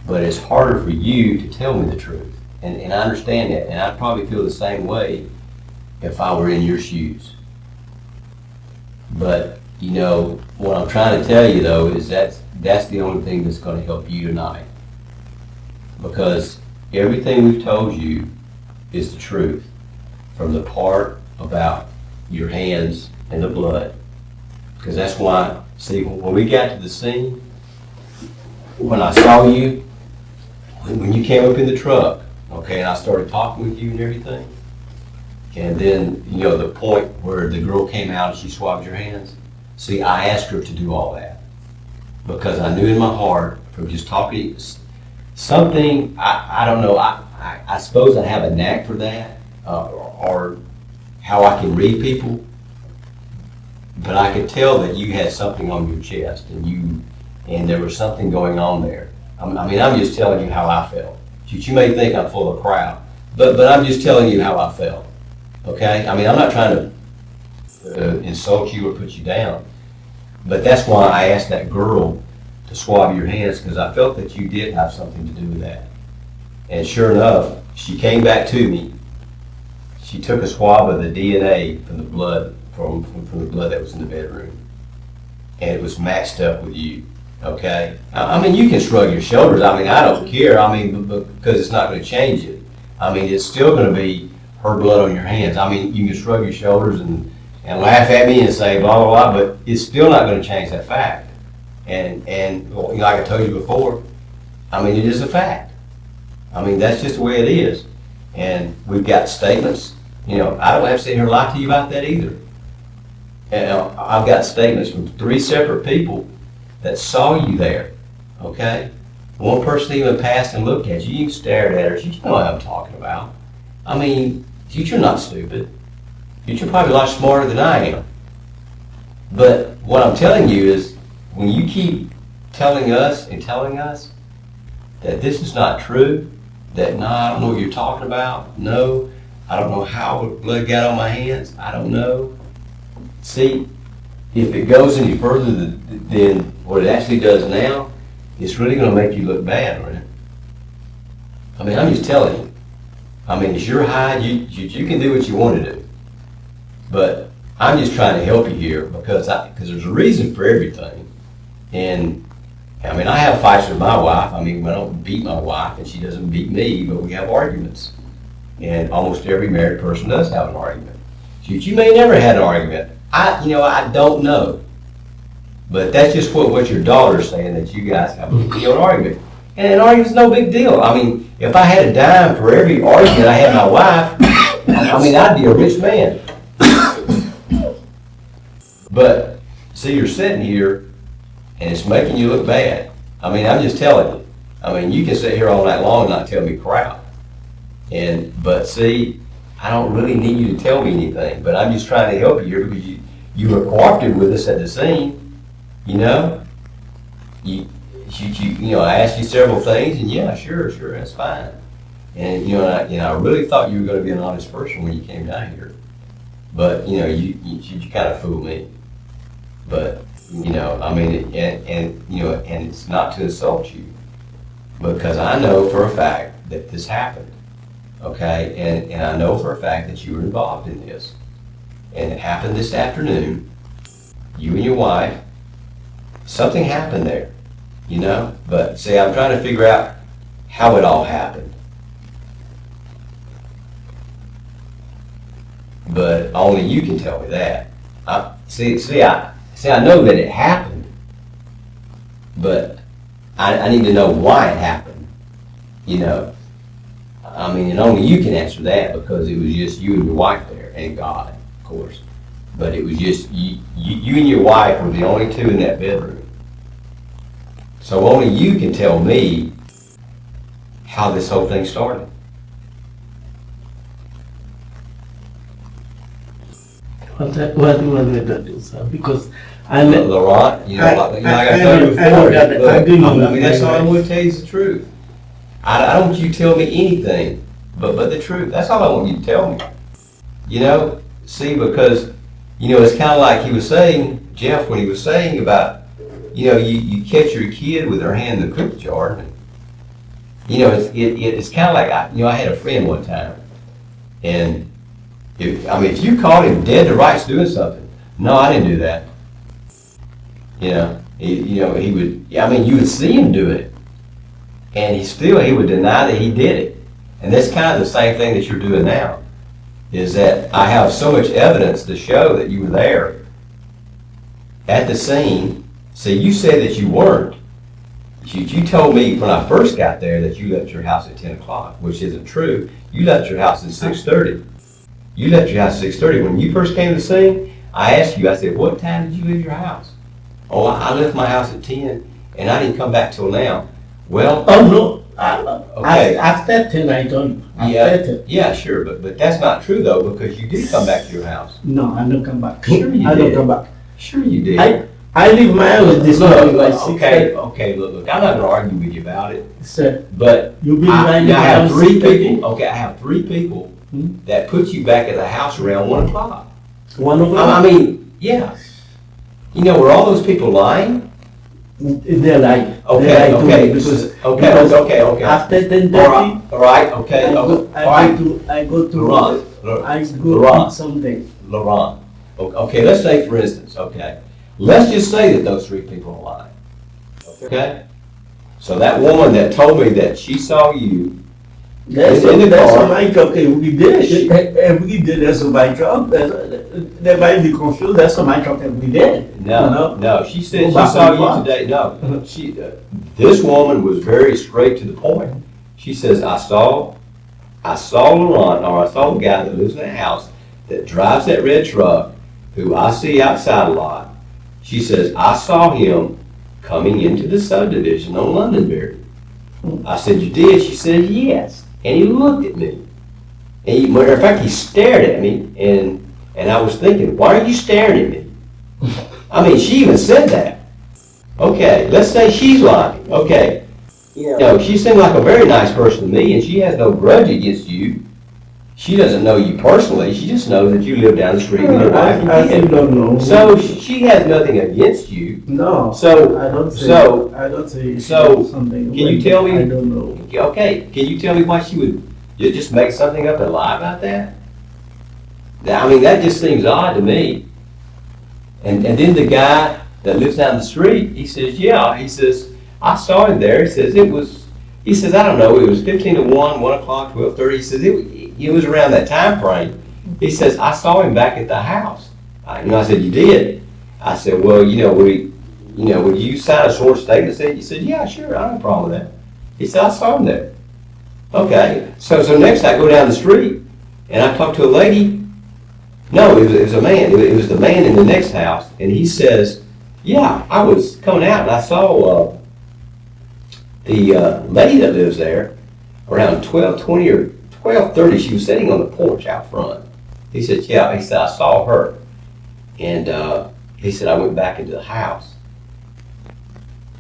But it's harder for you to tell me the truth. And I understand that, and I'd probably feel the same way if I were in your shoes. But, you know, what I'm trying to tell you, though, is that's the only thing that's going to help you tonight. Because everything we've told you is the truth, from the part about your hands and the blood. Because that's why, see, when we got to the scene, when I saw you, when you came up in the truck, okay, and I started talking with you and everything, and then, you know, the point where the girl came out and she swabbed your hands, see, I asked her to do all that because I knew in my heart from just talking, something, I don't know, I suppose I have a knack for that, or how I can read people, but I could tell that you had something on your chest and there was something going on there. I mean, I'm just telling you how I felt. You may think I'm full of crap, but I'm just telling you how I felt, okay? I mean, I'm not trying to insult you or put you down, but that's why I asked that girl to swab your hands, because I felt that you did have something to do with that. And sure enough, she came back to me. She took a swab of the DNA from the blood, from the blood that was in the bedroom, and it was matched up with you. Okay, I mean, you can shrug your shoulders. I mean, I don't care. I mean, because it's not going to change it. I mean, it's still going to be her blood on your hands. I mean, you can shrug your shoulders and laugh at me and say blah, blah, blah, but it's still not going to change that fact. And well, like I told you before, I mean, it is a fact. I mean, that's just the way it is. And we've got statements. You know, I don't have to sit here and lie to you about that either. And I've got statements from 3 separate people that saw you there, okay? One person even passed and looked at you. You stared at her. You know what I'm talking about. I mean, you're not stupid. You're probably a lot smarter than I am. But what I'm telling you is, when you keep telling us that this is not true, that no, I don't know what you're talking about, no, I don't know how blood got on my hands, I don't know. See, if it goes any further than what it actually does now, it's really going to make you look bad, right? I mean, I'm just telling you. I mean, it's your hide. You can do what you want to do. But I'm just trying to help you here because there's a reason for everything. And, I mean, I have fights with my wife. I mean, I don't beat my wife and she doesn't beat me, but we have arguments. And almost every married person does have an argument. You may never had an argument. I don't know. But that's just what your daughter's saying, that you guys have an argument. And an argument's no big deal. I mean, if I had a dime for every argument I had with my wife, I mean, I'd be a rich man. But, see, you're sitting here, and it's making you look bad. I mean, I'm just telling you. I mean, you can sit here all night long and not tell me crap. But see, I don't really need you to tell me anything, but I'm just trying to help you here because you were cooperative with us at the scene, you know? I asked you several things, and yeah, sure, that's fine. And, I really thought you were going to be an honest person when you came down here. But, you kind of fooled me. But, I mean, and it's not to insult you, because I know for a fact that this happened, okay? And I know for a fact that you were involved in this. And it happened this afternoon. You and your wife, something happened there, you know? But see, I'm trying to figure out how it all happened. But only you can tell me that. I know that it happened, but I need to know why it happened, you know? I mean, and only you can answer that because it was just you and your wife there, and God, of course. But it was just you and your wife were the only two in that bedroom. So only you can tell me how this whole thing started. What do you want me to do, sir? Because I Laurent, you know, like I told you before, I mean, that's all I'm going to tell you is the truth. I don't want you to tell me anything but the truth. That's all I want you to tell me. You know, see, because, you know, it's kind of like he was saying, Jeff, when he was saying about, you know, you catch your kid with her hand in the cookie jar. And, you know, it's kind of like, I had a friend one time, and if you caught him dead to rights doing something, no, I didn't do that. You know, he would, you would see him do it, and he would deny that he did it. And that's kind of the same thing that you're doing now, is that I have so much evidence to show that you were there at the scene. See, you said that you weren't. You told me when I first got there that you left your house at 10 o'clock, which isn't true. You left your house at 6:30. You left your house at 6:30. When you first came to the scene, I asked you, I said, what time did you leave your house? Oh, I left my house at 10, and I didn't come back till now. Well, oh no, okay. After 10 I don't. Yeah, sure, but that's not true though, because you did come back to your house. No, I don't come back. Sure you I did. don't come back. Sure you did. I leave my house this morning by 6. Okay, look, I'm not gonna argue with you about it, Sir, but you been I my have house 3 6:30? people, I have 3 people that put you back at the house around 1 o'clock. 1 o'clock? I mean, yeah. You know, were all those people lying? They're lying. Okay. After 10:30, All right, okay. I go to Laurent. eat something. Laurent. Okay, let's say for instance, okay. Let's just say that those 3 people are lying. Okay? So that woman that told me that she saw you That's in the car. my job every day. Every day that's my job. They might be confused. That's my job every day. No, she said she saw you today. No, this woman was very straight to the point. She says, I saw Laurent, or I saw the guy that lives in the house that drives that red truck, who I see outside a lot. She says, I saw him coming into the subdivision on Londonderry. I said, you did? She said, yes. And he looked at me. And matter of fact, he stared at me, and I was thinking, why are you staring at me? I mean, she even said that. Okay, let's say she's lying. Okay. You know, she seemed like a very nice person to me, and she has no grudge against you. She doesn't know you personally. She just knows that you live down the street with your wife and I kid. don't know. So she has nothing against you. No. So I don't say. so I don't say. so Something. can you tell me? I don't know. Okay, can you tell me why she would just make something up and lie about that? I mean, that just seems odd to me. And then the guy that lives down the street, he says, yeah, he says, I saw him there. He says, I don't know, it was 15 to 1, 1 o'clock, 12:30. He says, it was around that time frame. He says, I saw him back at the house. I said, you did? I said, well, would you sign a short statement? He said, yeah, sure, I don't have a problem with that. He said, I saw him there. Okay, so next I go down the street, and I talk to a lady. No, it was a man. It was the man in the next house, and he says, yeah, I was coming out, and I saw the lady that lives there around 12:20 or 12:30. She was sitting on the porch out front. He said, yeah, he said, I saw her. And he said, I went back into the house.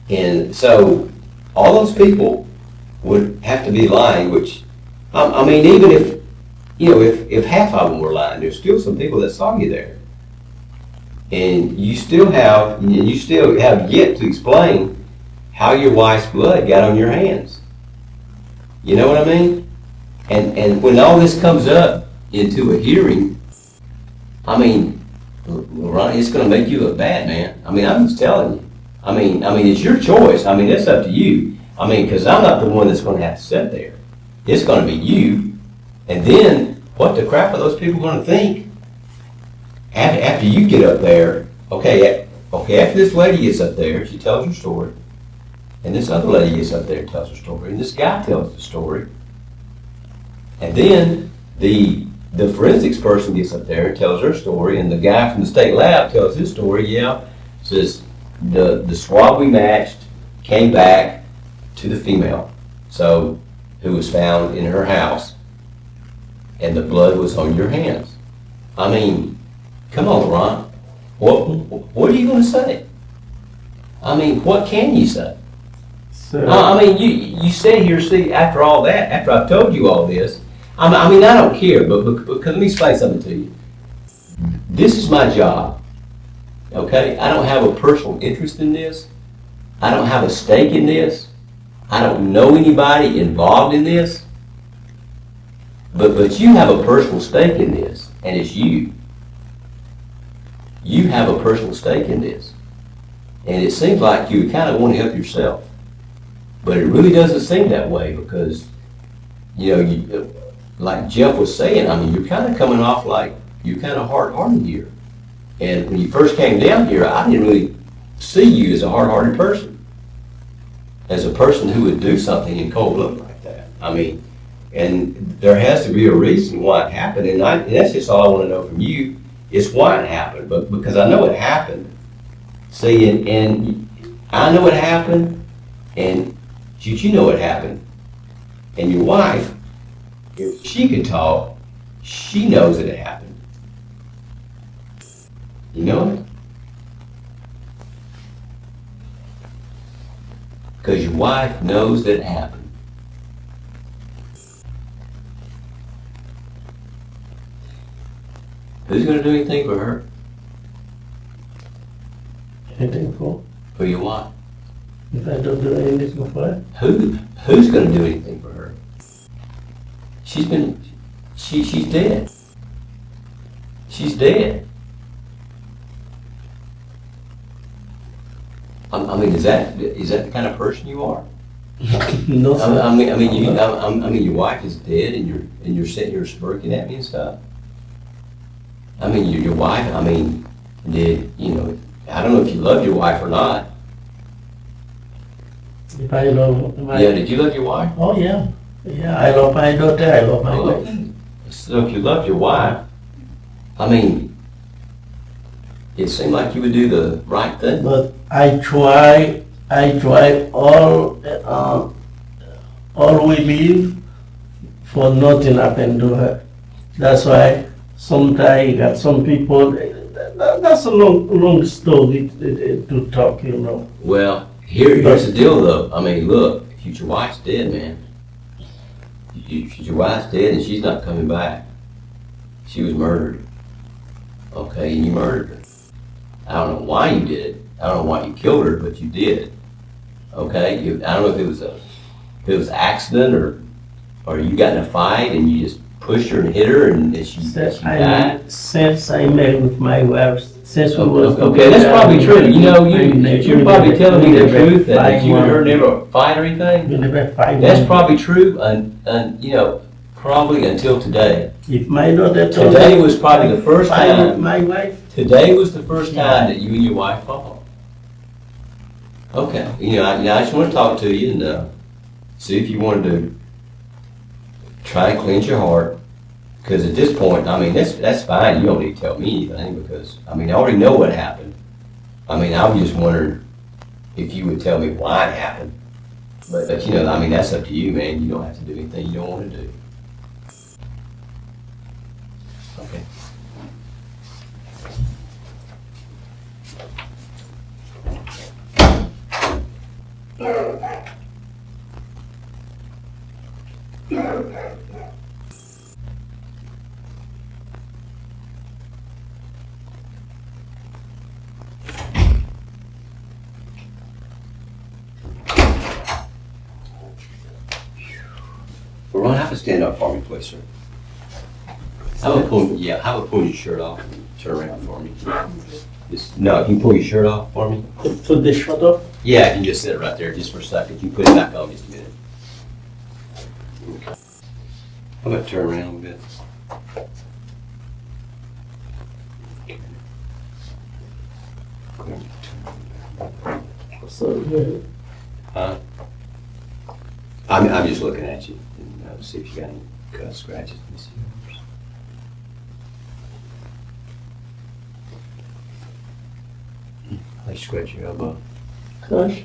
And so all those people would have to be lying, which, I mean, even if half of them were lying, there's still some people that saw you there. And you still have yet to explain how your wife's blood got on your hands. You know what I mean? And when all this comes up into a hearing, I mean, Laurent, it's gonna make you look bad, man. I mean, I'm just telling you. I mean, it's your choice. I mean, it's up to you. I mean, because I'm not the one that's gonna have to sit there. It's gonna be you. And then, what the crap are those people gonna think? After you get up there, okay, after this lady gets up there, she tells her story. And this other lady gets up there and tells her story. And this guy tells the story. And then the forensics person gets up there and tells her story, and the guy from the state lab tells his story. Yeah, says the swab we matched came back to the female, so who was found in her house, and the blood was on your hands. I mean, come on, Laurent. What are you going to say? I mean, what can you say? So, I mean, you sit here, see, after all that, after I've told you all this, I mean, I don't care, but let me explain something to you. This is my job, okay? I don't have a personal interest in this. I don't have a stake in this. I don't know anybody involved in this. But you have a personal stake in this, and it's you. You have a personal stake in this. And it seems like you kind of want to help yourself. But it really doesn't seem that way because, you know, like Jeff was saying, I mean, you're kind of coming off like you're kind of hard-hearted here. And when you first came down here, I didn't really see you as a hard-hearted person, as a person who would do something in cold blood like that. I mean, and there has to be a reason why it happened, and that's just all I want to know from you is why it happened. But because I know it happened, see, and I know it happened, and you know it happened, and your wife, if she can talk, she knows that it happened. You know it? Because your wife knows that it happened. Who's going to do anything for her? anything For your wife? if I don't do anything for her? Who's going to do anything for her? She's dead. She's dead. I mean, is that the kind of person you are? No, sir. I mean, your wife is dead, and you're sitting here smirking at me and stuff. I mean, your wife. I mean, I don't know if you loved your wife or not. If I love my... Yeah, did you love your wife? Oh, yeah. Yeah, I love my daughter, I love my wife. So if you loved your wife, I mean, it seemed like you would do the right thing. But I try all we live for nothing happened to her. That's why sometimes you got some people, that's a long story to talk, you know. Well, here's the deal though. I mean, look, if your wife's dead, man. Your wife's dead and she's not coming back. She was murdered. Okay, and you murdered her. I don't know why you did it. I don't know why you killed her, but you did. Okay, I don't know if it was accident or you got in a fight and you just pushed her and hit her and she died. Since I met with my wife, since we was okay, that's probably true. You know, you're probably telling me the truth that you and her never fight or anything. We never fight. That's probably true, and probably until today. If my daughter told Today me was probably the first fight with time. my wife. Today was the first time that you and your wife fought. Okay, I just want to talk to you and see if you wanted to try and cleanse your heart. Because at this point, I mean, that's fine. You don't need to tell me anything because, I mean, I already know what happened. I mean, I was just wondering if you would tell me why it happened. But I mean, that's up to you, man. You don't have to do anything you don't want to do. Okay. Ron, have a stand up for me, please, sir. How about pulling your shirt off and turn around for me? No, can you pull your shirt off for me? Put the shirt off? Yeah, you can just sit right there just for a second. You can put it back on just a minute. Okay. How about turn around a little bit? So, yeah. Huh? I'm just looking at you and see if you got any cuts, scratches. Let me see yours. How'd you scratch your elbow? Gosh.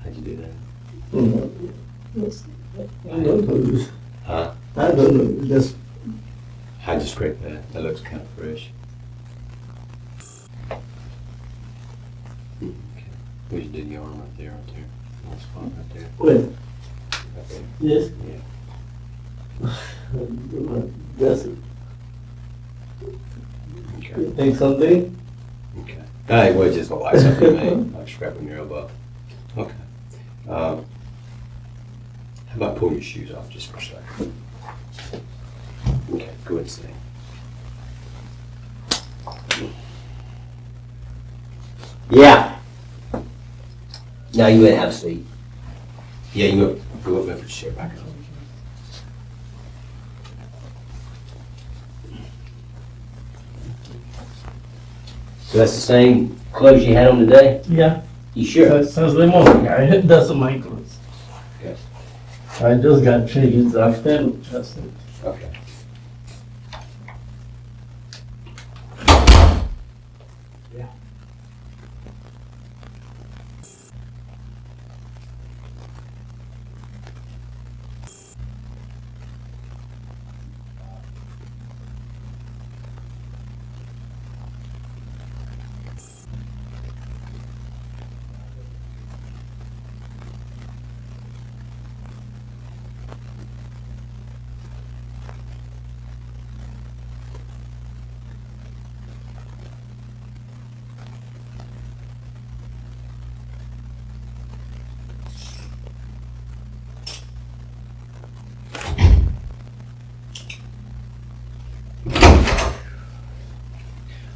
How'd you do that? I don't know. Huh? I don't know. Just How'd you scrape that? That looks kind of fresh. Okay. Where'd you do your arm right there, One spot right there. wait. Right there. Yes. Yeah. That's it. Okay. You think something? Okay. Hey, well, just look like something, man. Like scraping your elbow. Okay. How about pull your shoes off just for a second? Okay, go ahead and sit. Yeah. Now you went have a seat. Yeah, you go up and put your shirt back on. So that's the same clothes you had on today? Yeah. You sure? Since the morning, that's my clothes. Okay. I just got changed after. That's it. Okay.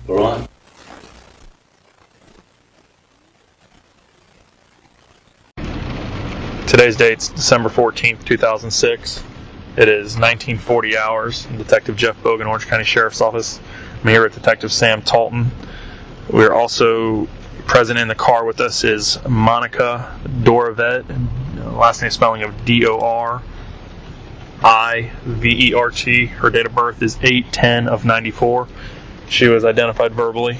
Laurent? Today's date's December 14th, 2006. It is 1940 hours. I'm Detective Jeff Bogan, Orange County Sheriff's Office. I'm here with Detective Sam Talton. We're also present in the car with us is Monica Dorivert. Last name spelling of Dorivert. Her date of birth is 8/10 of 94. She was identified verbally.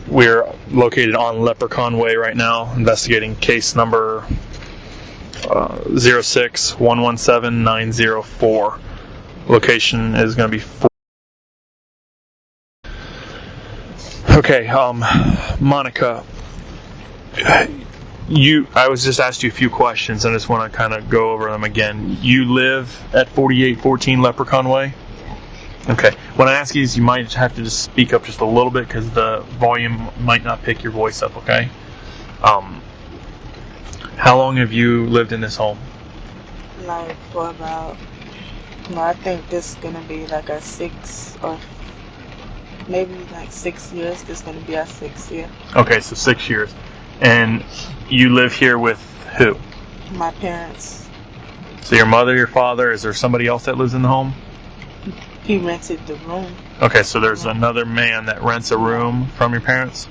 We're located on Leprechaun Way right now, investigating case number 06117-904. Location is going to be Okay, Monica, I was just asked you a few questions. I just want to kind of go over them again. You live at 4814 Leprechaun Way? Okay. When I ask you, you might have to just speak up just a little bit because the volume might not pick your voice up, okay? How long have you lived in this home? Like for about, I think this is gonna be like a 6 or maybe like 6 years. This is gonna be our 6th year. Okay, so 6 years. And you live here with who? My parents. So your mother, your father, is there somebody else that lives in the home? He rented the room. Okay, so there's another man that rents a room from your parents?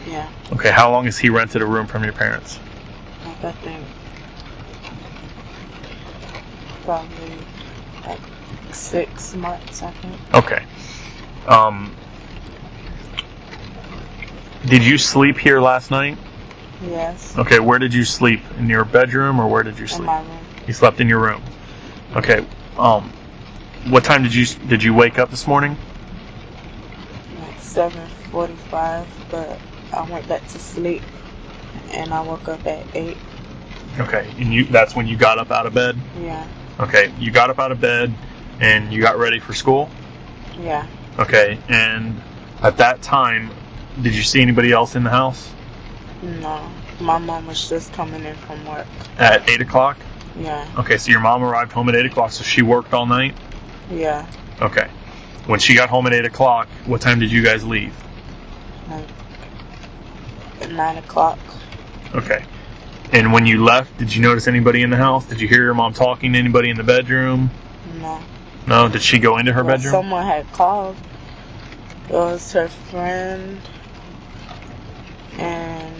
Yeah. Okay, how long has he rented a room from your parents? Like I think probably like 6 months, I think. Okay. Did you sleep here last night? Yes. Okay, where did you sleep? In your bedroom or where did you sleep? In my room. You slept in your room. Okay. What time did you wake up this morning? Like 7:45, but I went back to sleep and I woke up at 8. Okay, and that's when you got up out of bed? Yeah. Okay, you got up out of bed and you got ready for school? Yeah. Okay, and at that time, did you see anybody else in the house? No. My mom was just coming in from work. At 8 o'clock? Yeah. Okay, so your mom arrived home at 8 o'clock, so she worked all night? Yeah. Okay. When she got home at 8 o'clock, what time did you guys leave? Like at 9 o'clock. Okay. And when you left, did you notice anybody in the house? Did you hear your mom talking to anybody in the bedroom? No. No? Did she go into her Well, bedroom? someone had called. It was her friend. And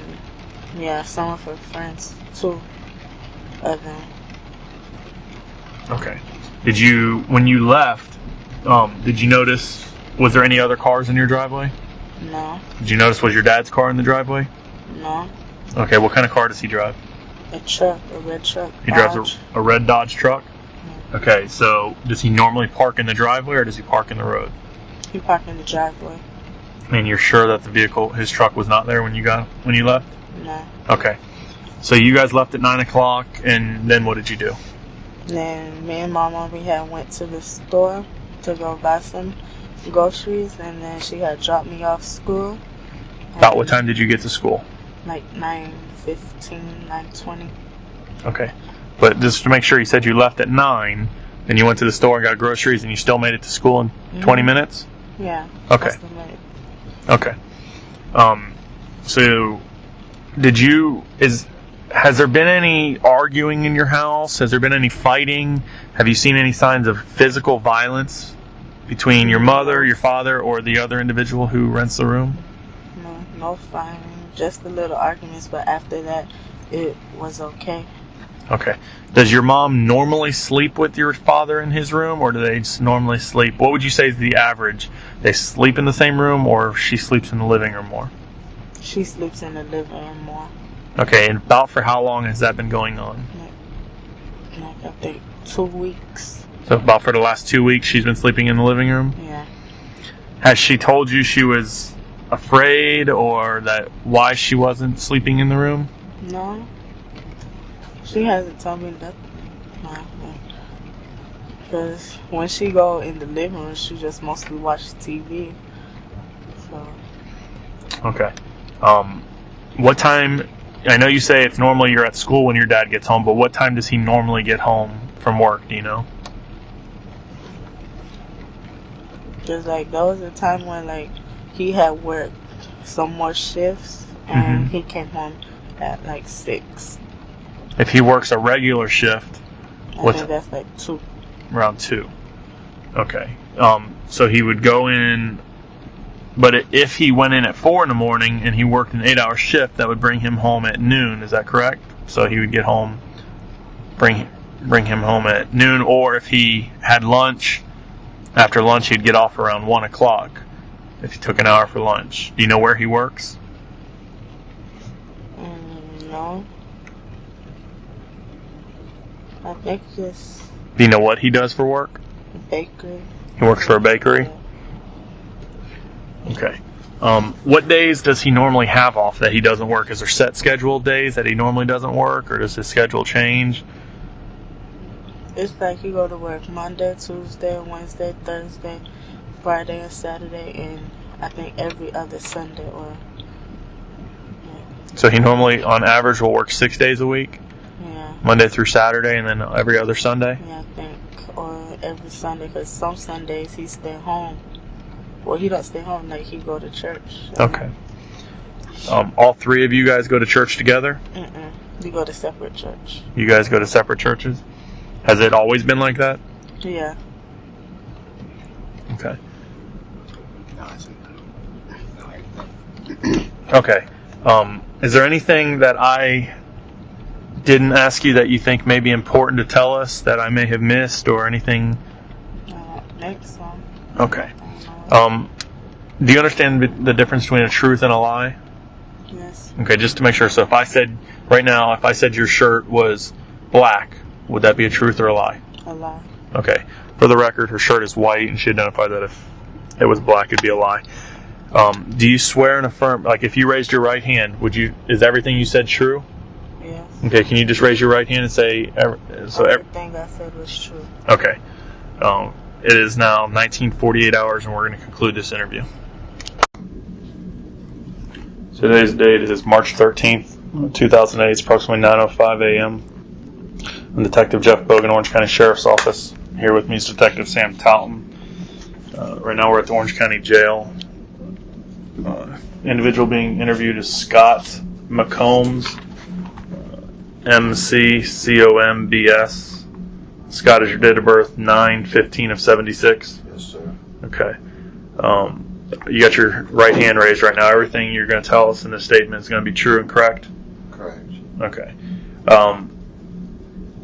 yeah, some of her friends, 2 of them. Okay. Did you, when you left, did you notice, was there any other cars in your driveway? No. Did you notice, was your dad's car in the driveway? No. Okay, what kind of car does he drive? A truck, a red truck. He Dodge. drives a red Dodge truck? Okay, so does he normally park in the driveway or does he park in the road? He parked in the driveway. And you're sure that the vehicle, his truck, was not there when you left? No. Okay. So you guys left at 9 o'clock, and then what did you do? Then me and Mama, we had went to the store to go buy some groceries, and then she had dropped me off school. About what time did you get to school? Like 9:15, 9:20. Okay. But just to make sure, you said you left at 9, then you went to the store and got groceries, and you still made it to school in 20 minutes? Yeah. Okay. That's the minute. Okay. So has there been any arguing in your house? Has there been any fighting? Have you seen any signs of physical violence between your mother, your father, or the other individual who rents the room? No fighting, just the little arguments, but after that, it was okay. Okay. Does your mom normally sleep with your father in his room, or do they just normally sleep? What would you say is the average? They sleep in the same room, or she sleeps in the living room more? She sleeps in the living room more. Okay, and about for how long has that been going on? Like I think 2 weeks. So about for the last 2 weeks she's been sleeping in the living room? Yeah. Has she told you she was afraid or that why she wasn't sleeping in the room? No. She hasn't told me nothing. Because when she go in the living room, she just mostly watch TV. So. Okay. What time, I know you say it's normally you're at school when your dad gets home, but what time does he normally get home from work, do you know? Just like there was a time when like he had worked some more shifts and he came home at like 6. If he works a regular shift, I think that's like 2. Around 2. Okay. So he would go in, but if he went in at 4 in the morning and he worked an 8-hour shift, that would bring him home at noon. Is that correct? So he would get home, bring him home at noon, or if he had lunch, after lunch he'd get off around 1 o'clock if he took an hour for lunch. Do you know where he works? No. I think just Do you know what he does for work? bakery. He works for a bakery? Okay. What days does he normally have off that he doesn't work? Is there set scheduled days that he normally doesn't work, or does his schedule change? It's like he go to work Monday, Tuesday, Wednesday, Thursday, Friday, and Saturday, and I think every other Sunday. So he normally, on average, will work 6 days a week? Yeah. Monday through Saturday, and then every other Sunday? Yeah, I think. Or every Sunday, because some Sundays he stay home. Well, he don't stay home, like he go to church. Okay. All 3 of you guys go to church together? We go to separate church. You guys go to separate churches? Has it always been like that? Yeah. Okay. Okay. Is there anything that I didn't ask you that you think may be important to tell us that I may have missed, or anything? Next one. Okay. Do you understand the difference between a truth and a lie? Yes. Okay, just to make sure. So if I said, right now, if I said your shirt was black, would that be a truth or a lie? A lie. Okay. For the record, her shirt is white, and she identified that if it was black, it'd be a lie. Do you swear and affirm, like if you raised your right hand, is everything you said true? Yes. Okay, can you just raise your right hand and say, everything I said was true. Okay. It is now 1948 hours, and we're going to conclude this interview. So today's date is March 13th, 2008. It's approximately 9:05 a.m. I'm Detective Jeff Bogan, Orange County Sheriff's Office. Here with me is Detective Sam Talton. Right now we're at the Orange County Jail. Individual being interviewed is Scott McCombs, MCCOMBS. Scott, is your date of birth 9/15/76? Yes, sir. Okay. You got your right hand raised right now. Everything you're going to tell us in this statement is going to be true and correct? Correct. Okay.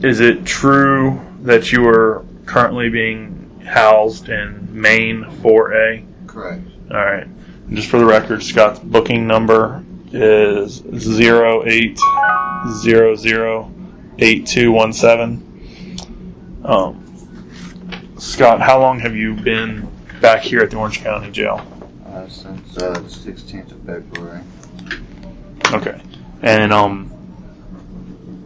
Is it true that you are currently being housed in Main 4A? Correct. All right. And just for the record, Scott's booking number is 08008217. Scott, how long have you been back here at the Orange County Jail? Since the 16th of February. Okay. And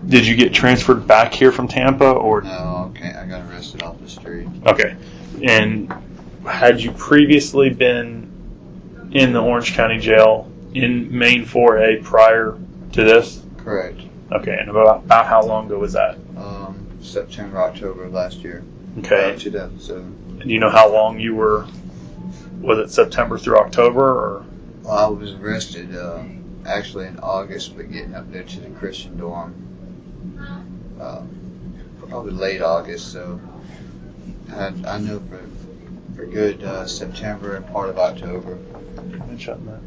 did you get transferred back here from Tampa, or? No, okay. I got arrested off the street. Okay. And had you previously been in the Orange County Jail in Main 4A prior to this? Correct. Okay. And about how long ago was that? September, October of last year. Okay. 2007. Do you know how long you were? Was it September through October, or? Well, I was arrested actually in August, but getting up there to the Christian dorm probably late August. So I know for good September and part of October.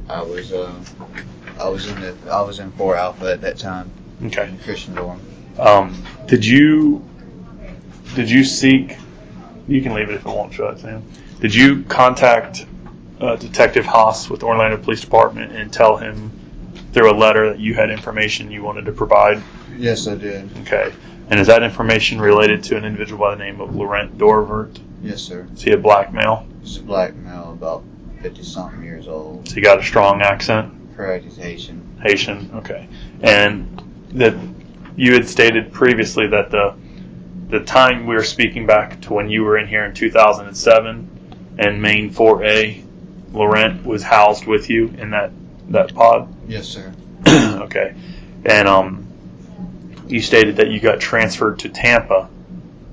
I was in 4 Alpha at that time. Okay. In the Christian dorm. Did you seek? You can leave it if it won't show it, Sam. Did you contact Detective Haas with the Orlando Police Department and tell him through a letter that you had information you wanted to provide? Yes, I did. Okay. And is that information related to an individual by the name of Laurent Dorivert? Yes, sir. Is he a black male? He's a black male, about 50-something years old. So he got a strong accent? Correct, he's Haitian. Haitian, okay. And that you had stated previously that the time we were speaking back to when you were in here in 2007 and Main 4A, Laurent was housed with you in that pod? Yes, sir. Okay. And you stated that you got transferred to Tampa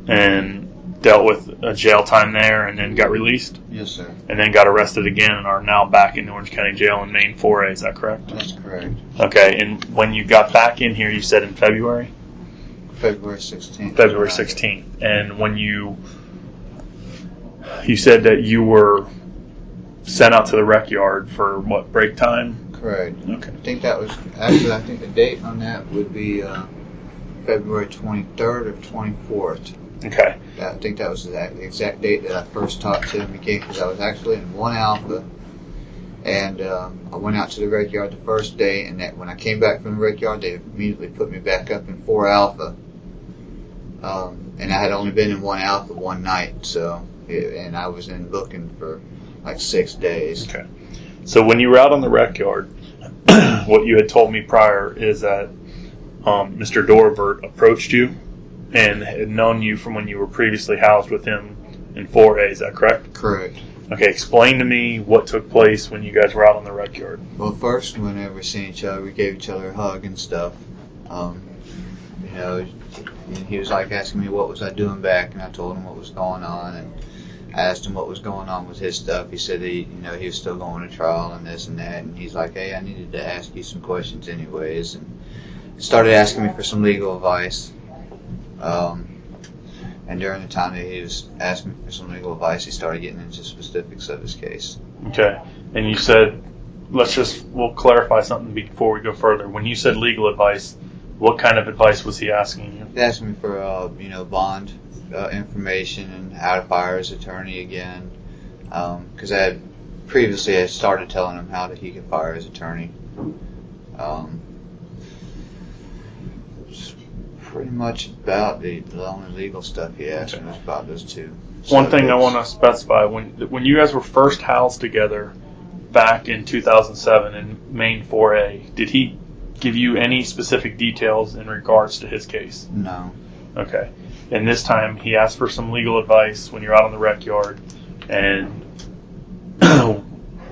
and dealt with a jail time there and then got released? Yes, sir. And then got arrested again and are now back in Orange County Jail in Main 4A, is that correct? That's correct. Okay, and when you got back in here, you said in February? February 16th. February 16th. And when you said that you were sent out to the rec yard for what, break time? Correct. Okay. I think the date on that would be February 23rd or 24th. Okay. I think that was the exact date that I first talked to him again, because I was actually in 1 Alpha, and I went out to the rec yard the first day, and that when I came back from the rec yard, they immediately put me back up in 4 Alpha, and I had only been in 1 Alpha one night, and I was in booking for like 6 days. Okay. So when you were out on the rec yard, what you had told me prior is that Mr. Dorivert approached you and had known you from when you were previously housed with him in 4A, is that correct? Correct. Okay, explain to me what took place when you guys were out on the rec yard. Well, first, whenever we seen each other, we gave each other a hug and stuff. And he was like asking me what was I doing back, and I told him what was going on, and I asked him what was going on with his stuff. He said he was still going to trial and this and that, and he's like, hey, I needed to ask you some questions anyways, and started asking me for some legal advice. And during the time that he was asking me for some legal advice, he started getting into specifics of his case. Okay. And you said, we'll clarify something before we go further. When you said legal advice, what kind of advice was he asking you? He asked me for, bond information and how to fire his attorney again. Because I had previously started telling him how he could fire his attorney. Pretty much about the only legal stuff he asked me was about those two. One thing I want to specify, when you guys were first housed together back in 2007 in Main 4A, did he give you any specific details in regards to his case? No. Okay. And this time he asked for some legal advice when you're out on the rec yard. And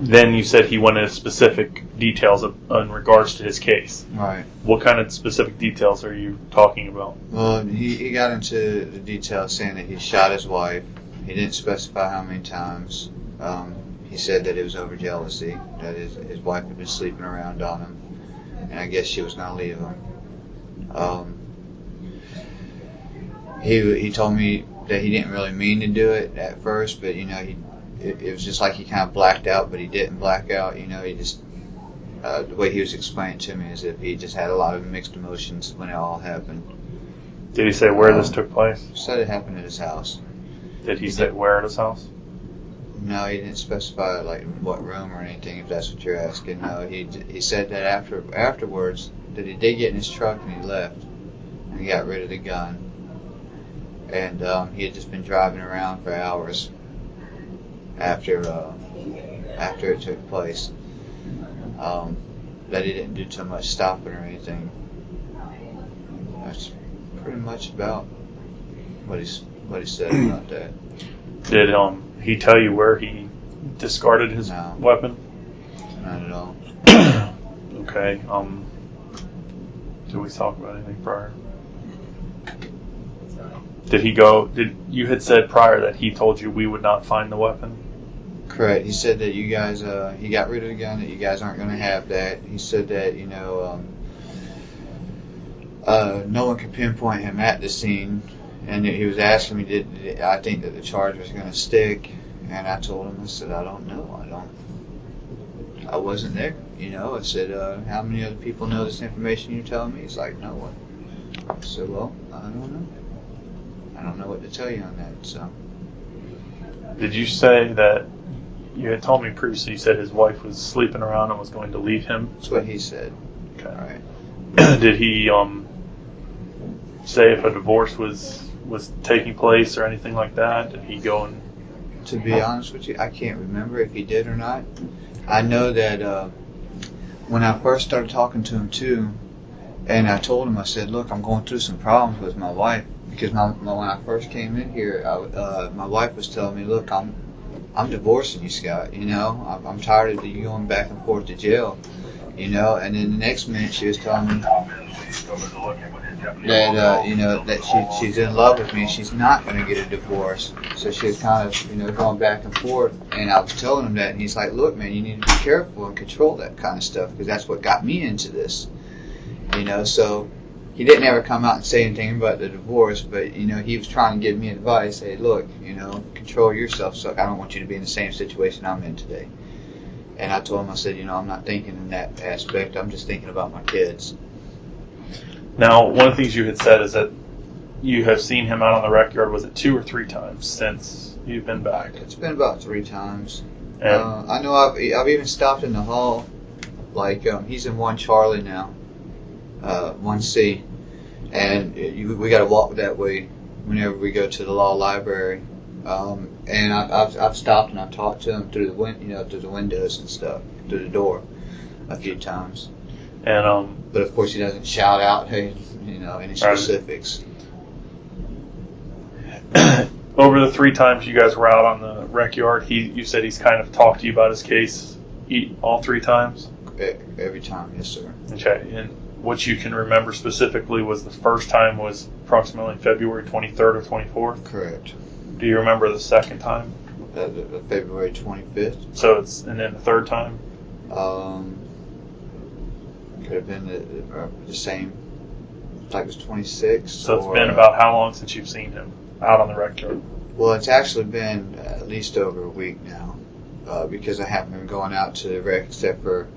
then you said he went into specific details in regards to his case. Right. What kind of specific details are you talking about? Well, he got into the details saying that he shot his wife. He didn't specify how many times. He said that it was over jealousy, that his wife had been sleeping around on him, and I guess she was going to leave him. He told me that he didn't really mean to do it at first, but it was just like he kind of blacked out, but he didn't black out. He just the way he was explaining to me is if he just had a lot of mixed emotions when it all happened. Did he say where this took place? Said it happened at his house. Did he say where at his house? No, he didn't specify like what room or anything. If that's what you're asking, no. He said that afterwards that he did get in his truck and he left and he got rid of the gun, and he had just been driving around for hours after it took place. That he didn't do too much stopping or anything. That's pretty much about what he said about that. Did he tell you where he discarded his No. weapon? Not at all. Okay. Did we talk about anything prior? Did you had said prior that he told you we would not find the weapon? Correct. He said that you guys, he got rid of the gun, that you guys aren't going to have that. He said that, no one could pinpoint him at the scene. And he was asking me, did I think that the charge was going to stick? And I told him, I said, I don't know. I wasn't there. I said, how many other people know this information you're telling me? He's like, no one. I said, well, I don't know. I don't know what to tell you on that. So. Did you say that you had told me previously you said his wife was sleeping around and was going to leave him? That's what he said. Okay. All right. Did he say if a divorce was taking place or anything like that? Did he go and... To be honest with you, I can't remember if he did or not. I know that when I first started talking to him too, and I told him, I said, look, I'm going through some problems with my wife, because when I first came in here, my wife was telling me, look, I'm divorcing you, Scott. I'm tired of you going back and forth to jail. And then the next minute she was telling me that that she's in love with me. She's not going to get a divorce. So she was kind of going back and forth. And I was telling him that, and he's like, look, man, you need to be careful and control that kind of stuff, because that's what got me into this. So he didn't ever come out and say anything about the divorce, but he was trying to give me advice. Hey, look, control yourself. So I don't want you to be in the same situation I'm in today. And I told him, I said, I'm not thinking in that aspect. I'm just thinking about my kids. Now, one of the things you had said is that you have seen him out on the rec yard. Was it 2 or 3 times since you've been back? It's been about 3 times. And I know I've even stopped in the hall. Like, he's in 1 Charlie now, 1C. And we got to walk that way whenever we go to the law library. And I've stopped and I've talked to him through the through the windows and stuff, through the door, a few times. And but of course he doesn't shout out, hey, any specifics. Over the 3 times you guys were out on the rec yard, you said he's kind of talked to you about his case all 3 times? Every time, yes, sir. Okay, and what you can remember specifically was the first time was approximately February 23rd or 24th? Correct. Do you remember the second time? The February 25th. So and then the third time? Could have been the same. Like it was 26. So it's been about how long since you've seen him out on the rec yard? Well, it's actually been at least over a week now, because I haven't been going out to the rec except for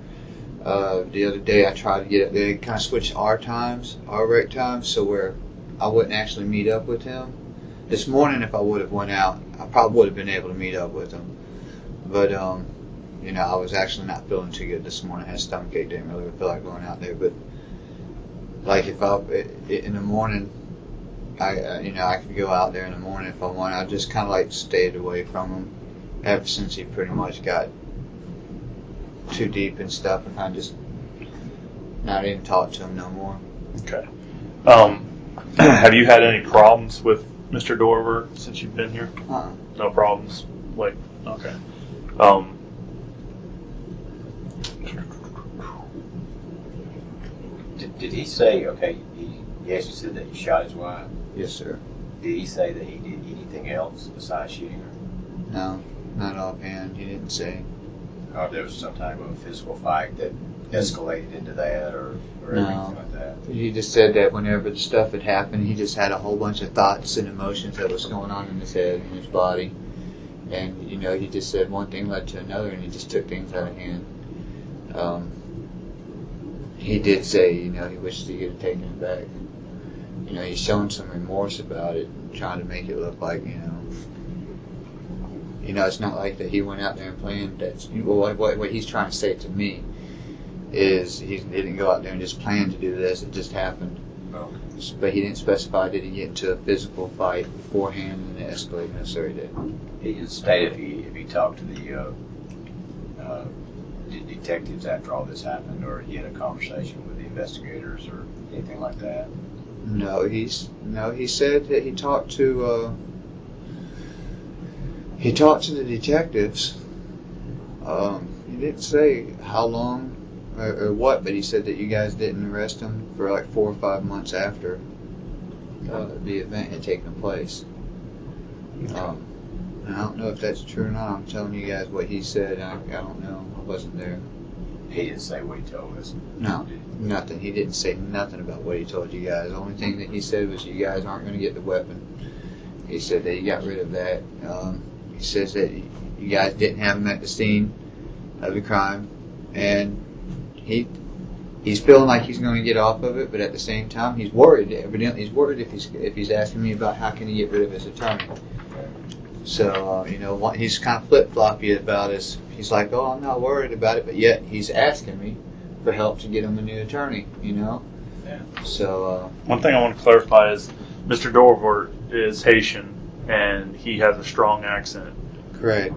the other day I tried to get up. They kind of switched our rec times, so where I wouldn't actually meet up with him. This morning, if I would have went out, I probably would have been able to meet up with him. But I was actually not feeling too good this morning. I had a stomachache, didn't really feel like going out there. But like if in the morning, I could go out there in the morning if I wanted. I just kind of like stayed away from him ever since he pretty much got too deep and stuff, and I just not even talk to him no more. Okay. Have you had any problems with Mr. Dorivert since you've been here? Uh-uh. No problems. Okay. Did he say, okay, he actually said that he shot his wife? Yes, sir. Did he say that he did anything else besides shooting her? No, not offhand. He didn't say. Or there was some type of a physical fight that escalated into that or anything like that? He just said that whenever the stuff had happened, he just had a whole bunch of thoughts and emotions that was going on in his head and his body. And, you know, he just said one thing led to another, and he just took things out of hand. He did say, you know, he wishes he could have taken it back. You know, he's showing some remorse about it, trying to make it look like, you know, it's not like that he went out there and planned that. Well, what he's trying to say to me is he didn't go out there and just plan to do this. It just happened. Okay. But he didn't specify, did he get into a physical fight beforehand and it escalated? No, sir, he didn't. He didn't state if he talked to the detectives after all this happened, or he had a conversation with the investigators or anything like that. No, he said that he talked to the detectives. He didn't say how long or what, but he said that you guys didn't arrest him for like 4 or 5 months after the event had taken place. And I don't know if that's true or not. I'm telling you guys what he said. I don't know. I wasn't there. He didn't say what he told us. No, nothing. He didn't say nothing about what he told you guys. The only thing that he said was you guys aren't going to get the weapon. He said that he got rid of that. He says that you guys didn't have him at the scene of the crime, and he's feeling like he's going to get off of it, but at the same time he's worried. Evidently, he's worried if he's asking me about how can he get rid of his attorney. So you know, he's kind of flip-floppy about it. He's like, oh, I'm not worried about it, but yet he's asking me for help to get him a new attorney. You know. Yeah. So one thing I want to clarify is Mr. Dorivert is Haitian and he has a strong accent. correct.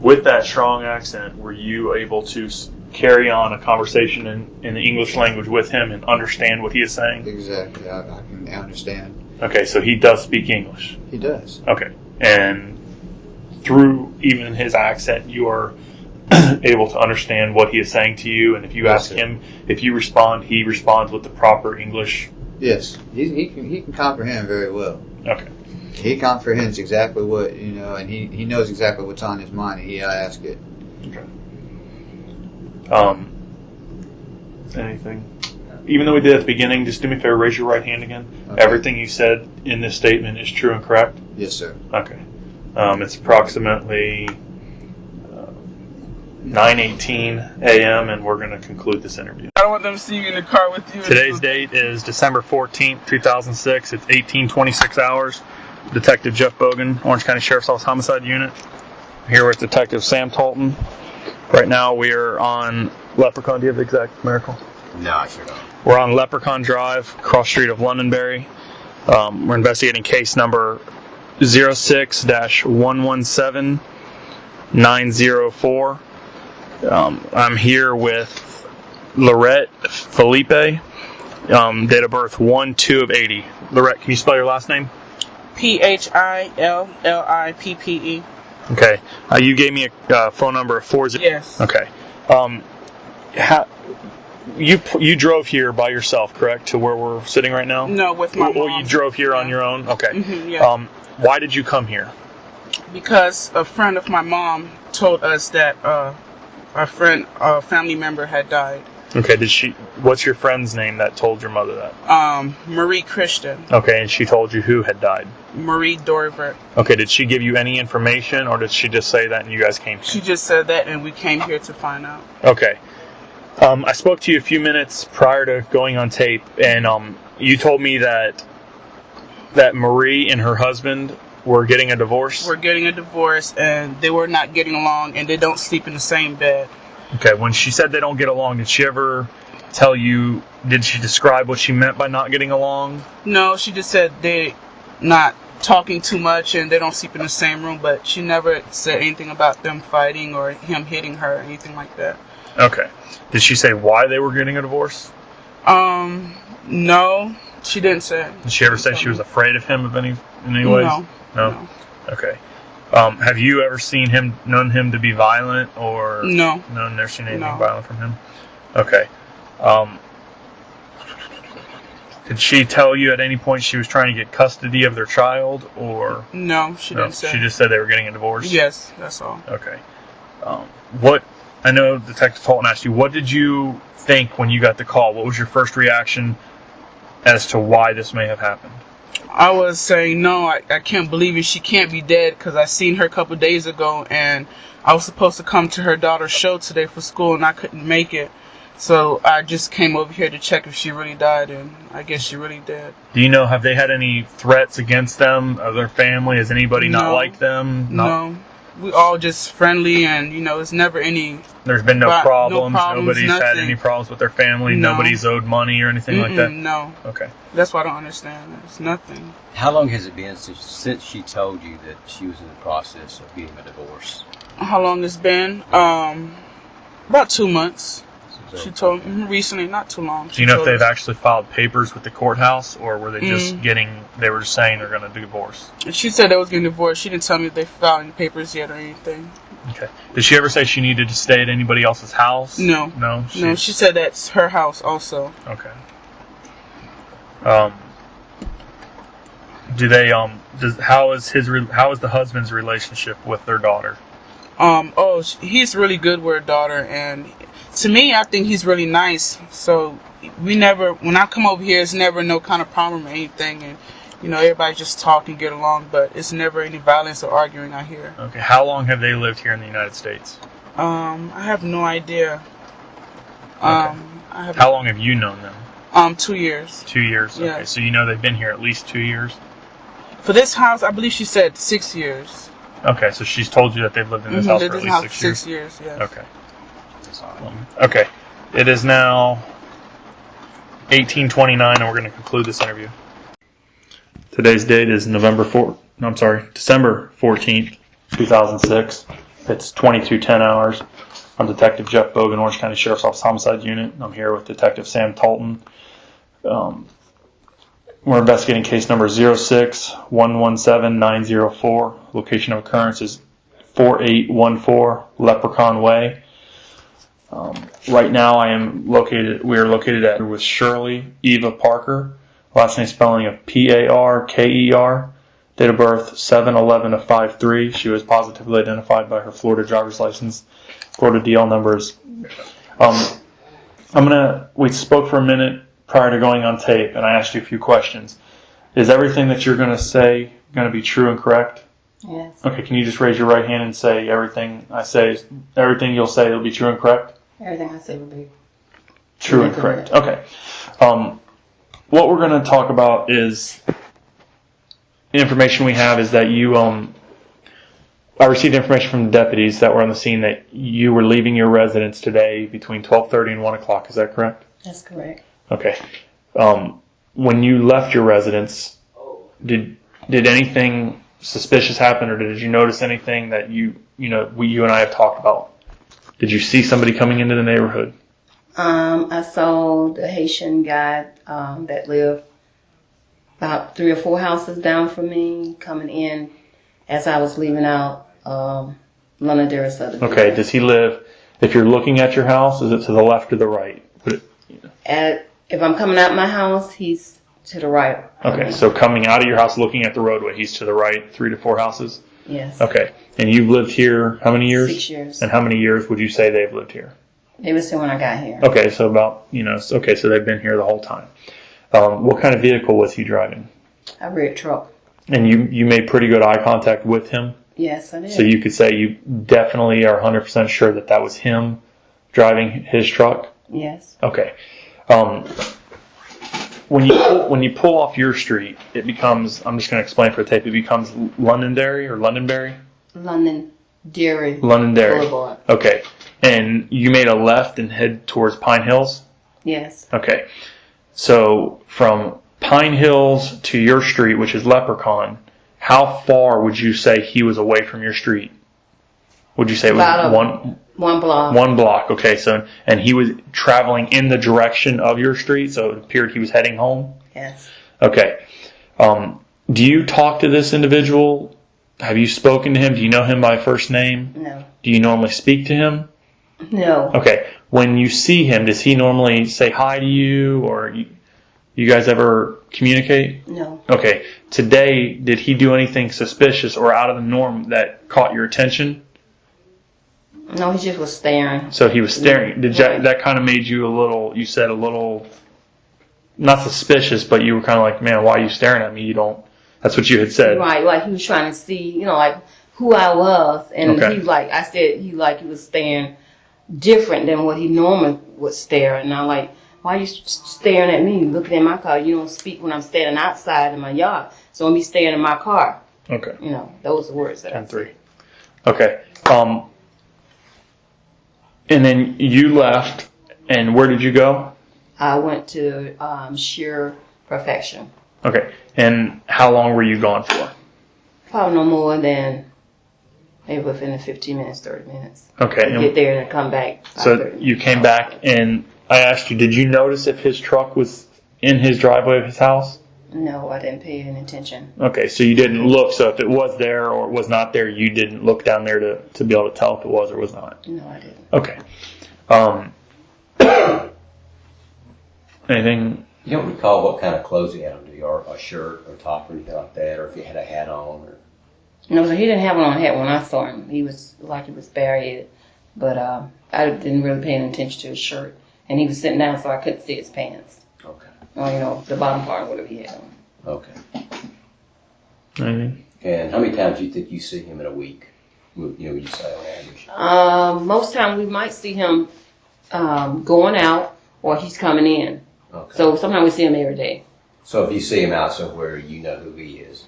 With that strong accent, were you able to carry on a conversation in the English language with him and understand what he is saying? Exactly. I can understand. Okay, so he does speak English. He does. Okay, and through even his accent, you are able to understand what he is saying to you, and if you Yes, ask sir. him, if you respond, he responds with the proper English. Yes, he can comprehend very well. Okay. He comprehends exactly what, you know, and he knows exactly what's on his mind, and he asked it. Okay. Anything? Even though we did at the beginning, just do me a favor, raise your right hand again. Okay. Everything you said in this statement is true and correct? Yes, sir. Okay. It's approximately 9:18 a.m. and we're going to conclude this interview. I don't want them to see you in the car with you. Today's date is December 14th, 2006. It's 18:26 hours. Detective Jeff Bogan, Orange County Sheriff's Office Homicide Unit. Here with Detective Sam Talton. Right now we are on Leprechaun. Do you have the exact miracle? No, I sure don't. We're on Leprechaun Drive, cross street of Londonderry. We're investigating case number 06-117904. I'm here with Laurent Felipe, date of birth 1/2/80. Laurent, can you spell your last name? PHILLIPPE. Okay. You gave me a phone number of 40. Yes. Okay. You drove here by yourself, correct, to where we're sitting right now? No, with my Oh, mom. you drove here on your own? Okay. Yeah. Why did you come here? Because a friend of my mom told us that a family member had died. Okay. What's your friend's name that told your mother that? Marie Christian. Okay, and she told you who had died. Marie Dorivert. Okay, did she give you any information, or did she just say that and you guys came here? She just said that, and we came here to find out. Okay. I spoke to you a few minutes prior to going on tape, and you told me that Marie and her husband were getting a divorce? We're getting a divorce, and they were not getting along, and they don't sleep in the same bed. Okay, when she said they don't get along, did she ever tell you, did she describe what she meant by not getting along? No, she just said they not talking too much and they don't sleep in the same room, but she never said anything about them fighting or him hitting her or anything like that. Okay. Did she say why they were getting a divorce? No, she didn't say. Did she ever say she was afraid of him in any ways? No. Okay. Have you ever known him to be violent, or No. never seen anything No. violent from him? Okay. Did she tell you at any point she was trying to get custody of their child, or No, she no? didn't say. She just said they were getting a divorce. Yes, that's all. Okay. What I know, Detective Holton asked you, what did you think when you got the call? What was your first reaction as to why this may have happened? I was saying, no, I can't believe it. She can't be dead, because I seen her a couple of days ago, and I was supposed to come to her daughter's show today for school, and I couldn't make it. So I just came over here to check if she really died, and I guess she really did. Do you know, have they had any threats against them, of their family? Has anybody not No. liked them? No. We all just friendly, and, it's never any... There's been no problems? Nobody's had nothing. any problems with their family? No. Nobody's owed money or anything like that? No. Okay. That's why I don't understand. It's nothing. How long has it been since she told you that she was in the process of getting a divorce? How long it's been? About 2 months. She told me recently, not too long. Do you know if they've actually filed papers with the courthouse, or were they just they were just saying they're going to divorce? She said they was getting divorced. She didn't tell me if they filed any papers yet or anything. Okay. Did she ever say she needed to stay at anybody else's house? No. No? No, she said that's her house also. Okay. Do they, how is the husband's relationship with their daughter? He's really good with her daughter, and to me, I think he's really nice. So when I come over here, it's never no kind of problem or anything, and everybody just talk and get along, but it's never any violence or arguing out here. Okay. How long have they lived here in the United States? I have no idea. Okay. How long have you known them? 2 years. 2 years. Okay. Yeah. So they've been here at least 2 years. For this house, I believe she said 6 years. Okay. So she's told you that they've lived in this house for at least 6 years. 6 years. Yes. Okay. Okay. It is now 18:29, and we're going to conclude this interview. Today's date is December 14th, 2006. It's 22:10 hours. I'm Detective Jeff Bogan, Orange County Sheriff's Office Homicide Unit. I'm here with Detective Sam Talton. We're investigating case number 06117-904. Location of occurrence is 4814 Leprechaun Way. Right now we are located with Shirley Eva Parker. Last name spelling of Parker. Date of birth 7/11/53. She was positively identified by her Florida driver's license. Florida DL numbers. We spoke for a minute prior to going on tape, and I asked you a few questions. Is everything that you're going to say going to be true and correct? Yes. Okay, can you just raise your right hand and say everything you'll say will be true and correct? Everything I say will be true and correct. Okay. What we're going to talk about is the information we have is that you, I received information from the deputies that were on the scene that you were leaving your residence today between 12:30 and 1 o'clock. Is that correct? That's correct. Okay. When you left your residence, did anything suspicious happen, or did you notice anything that you and I have talked about? Did you see somebody coming into the neighborhood? I saw the Haitian guy that lived about 3 or 4 houses down from me coming in as I was leaving out Laurent Dorivert. Okay. Does he live? If you're looking at your house, is it to the left or the right? If I'm coming out my house, he's to the right. Okay. So coming out of your house, looking at the roadway, he's to the right, 3 to 4 houses. Yes. Okay. And you've lived here how many years? 6 years. And how many years would you say they've lived here? They was here when I got here. Okay, so about, so they've been here the whole time. What kind of vehicle was he driving? A red truck. And you made pretty good eye contact with him? Yes, I did. So you could say you definitely are 100% sure that was him driving his truck? Yes. Okay. When you pull off your street, it becomes, I'm just going to explain for the tape, it becomes Londonderry or Londonderry? Londonderry. Boulevard. Okay. And you made a left and head towards Pine Hills? Yes. Okay. So from Pine Hills to your street, which is Leprechaun, how far would you say he was away from your street? Would you say it was about one block? 1 block. Okay. So, and he was traveling in the direction of your street, so it appeared he was heading home? Yes. Okay. Do you talk to this individual? Have you spoken to him? Do you know him by first name? No. Do you normally speak to him? No. Okay. When you see him, does he normally say hi to you, or You guys ever communicate? No. Okay. Today, did he do anything suspicious or out of the norm that caught your attention? No, he just was staring. So he was staring. Did that kind of made you a little, you said a little, not suspicious, but you were kind of like, man, why are you staring at me? You don't, that's what you had said. Right, like he was trying to see, like who I was. And Okay. he was like, I said, he was staring different than what he normally would stare. And I'm like, why are you staring at me, looking at my car? You don't speak when I'm standing outside in my yard. So I'm be staring in my car. Okay. Those are words that 10-3. Okay. And then you left, and where did you go? I went to Sheer Perfection. Okay. And how long were you gone for? Probably no more than maybe within 15 minutes, 30 minutes. Okay. To get there and come back. So you came back, and I asked you, did you notice if his truck was in his driveway of his house? No, I didn't pay any attention. Okay, so you didn't look. So if it was there or was not there, you didn't look down there to be able to tell if it was or was not. No, I didn't. Okay. Anything? You don't recall what kind of clothes he had on, do you? Or a shirt or top or anything like that, or if he had a hat on? Or... No, so he didn't have one on hat when I saw him. He was bareheaded, but I didn't really pay any attention to his shirt, and he was sitting down, so I couldn't see his pants. Okay. Or the bottom part, whatever he had on. Okay. Anything? And how many times do you think you see him in a week? Would you say on average? Most time we might see him going out or he's coming in. Okay. So sometimes we see him every day. So if you see him out somewhere, you know who he is?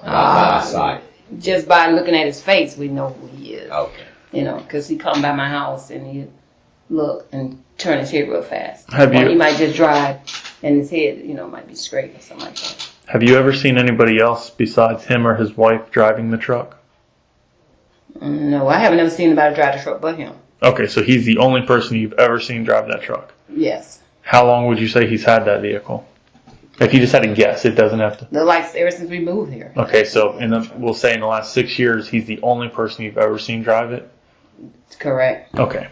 By sight? Just by looking at his face, we know who he is. Okay. Because he come by my house and he look and turn his head real fast. Have you? Or he might just drive and his head, might be straight or something like that. Have you ever seen anybody else besides him or his wife driving the truck? No, I haven't ever seen anybody drive the truck but him. Okay, so he's the only person you've ever seen drive that truck. Yes. How long would you say he's had that vehicle? If you just had to guess, it doesn't have to. Ever since we moved here. Okay, so we'll say in the last 6 years, he's the only person you've ever seen drive it? Correct. Okay.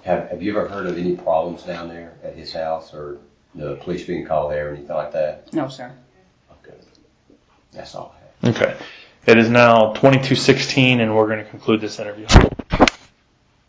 Have you ever heard of any problems down there at his house, or the police being called there or anything like that? No, sir. Okay. That's all I have. Okay. It is now 22:16, and we're going to conclude this interview.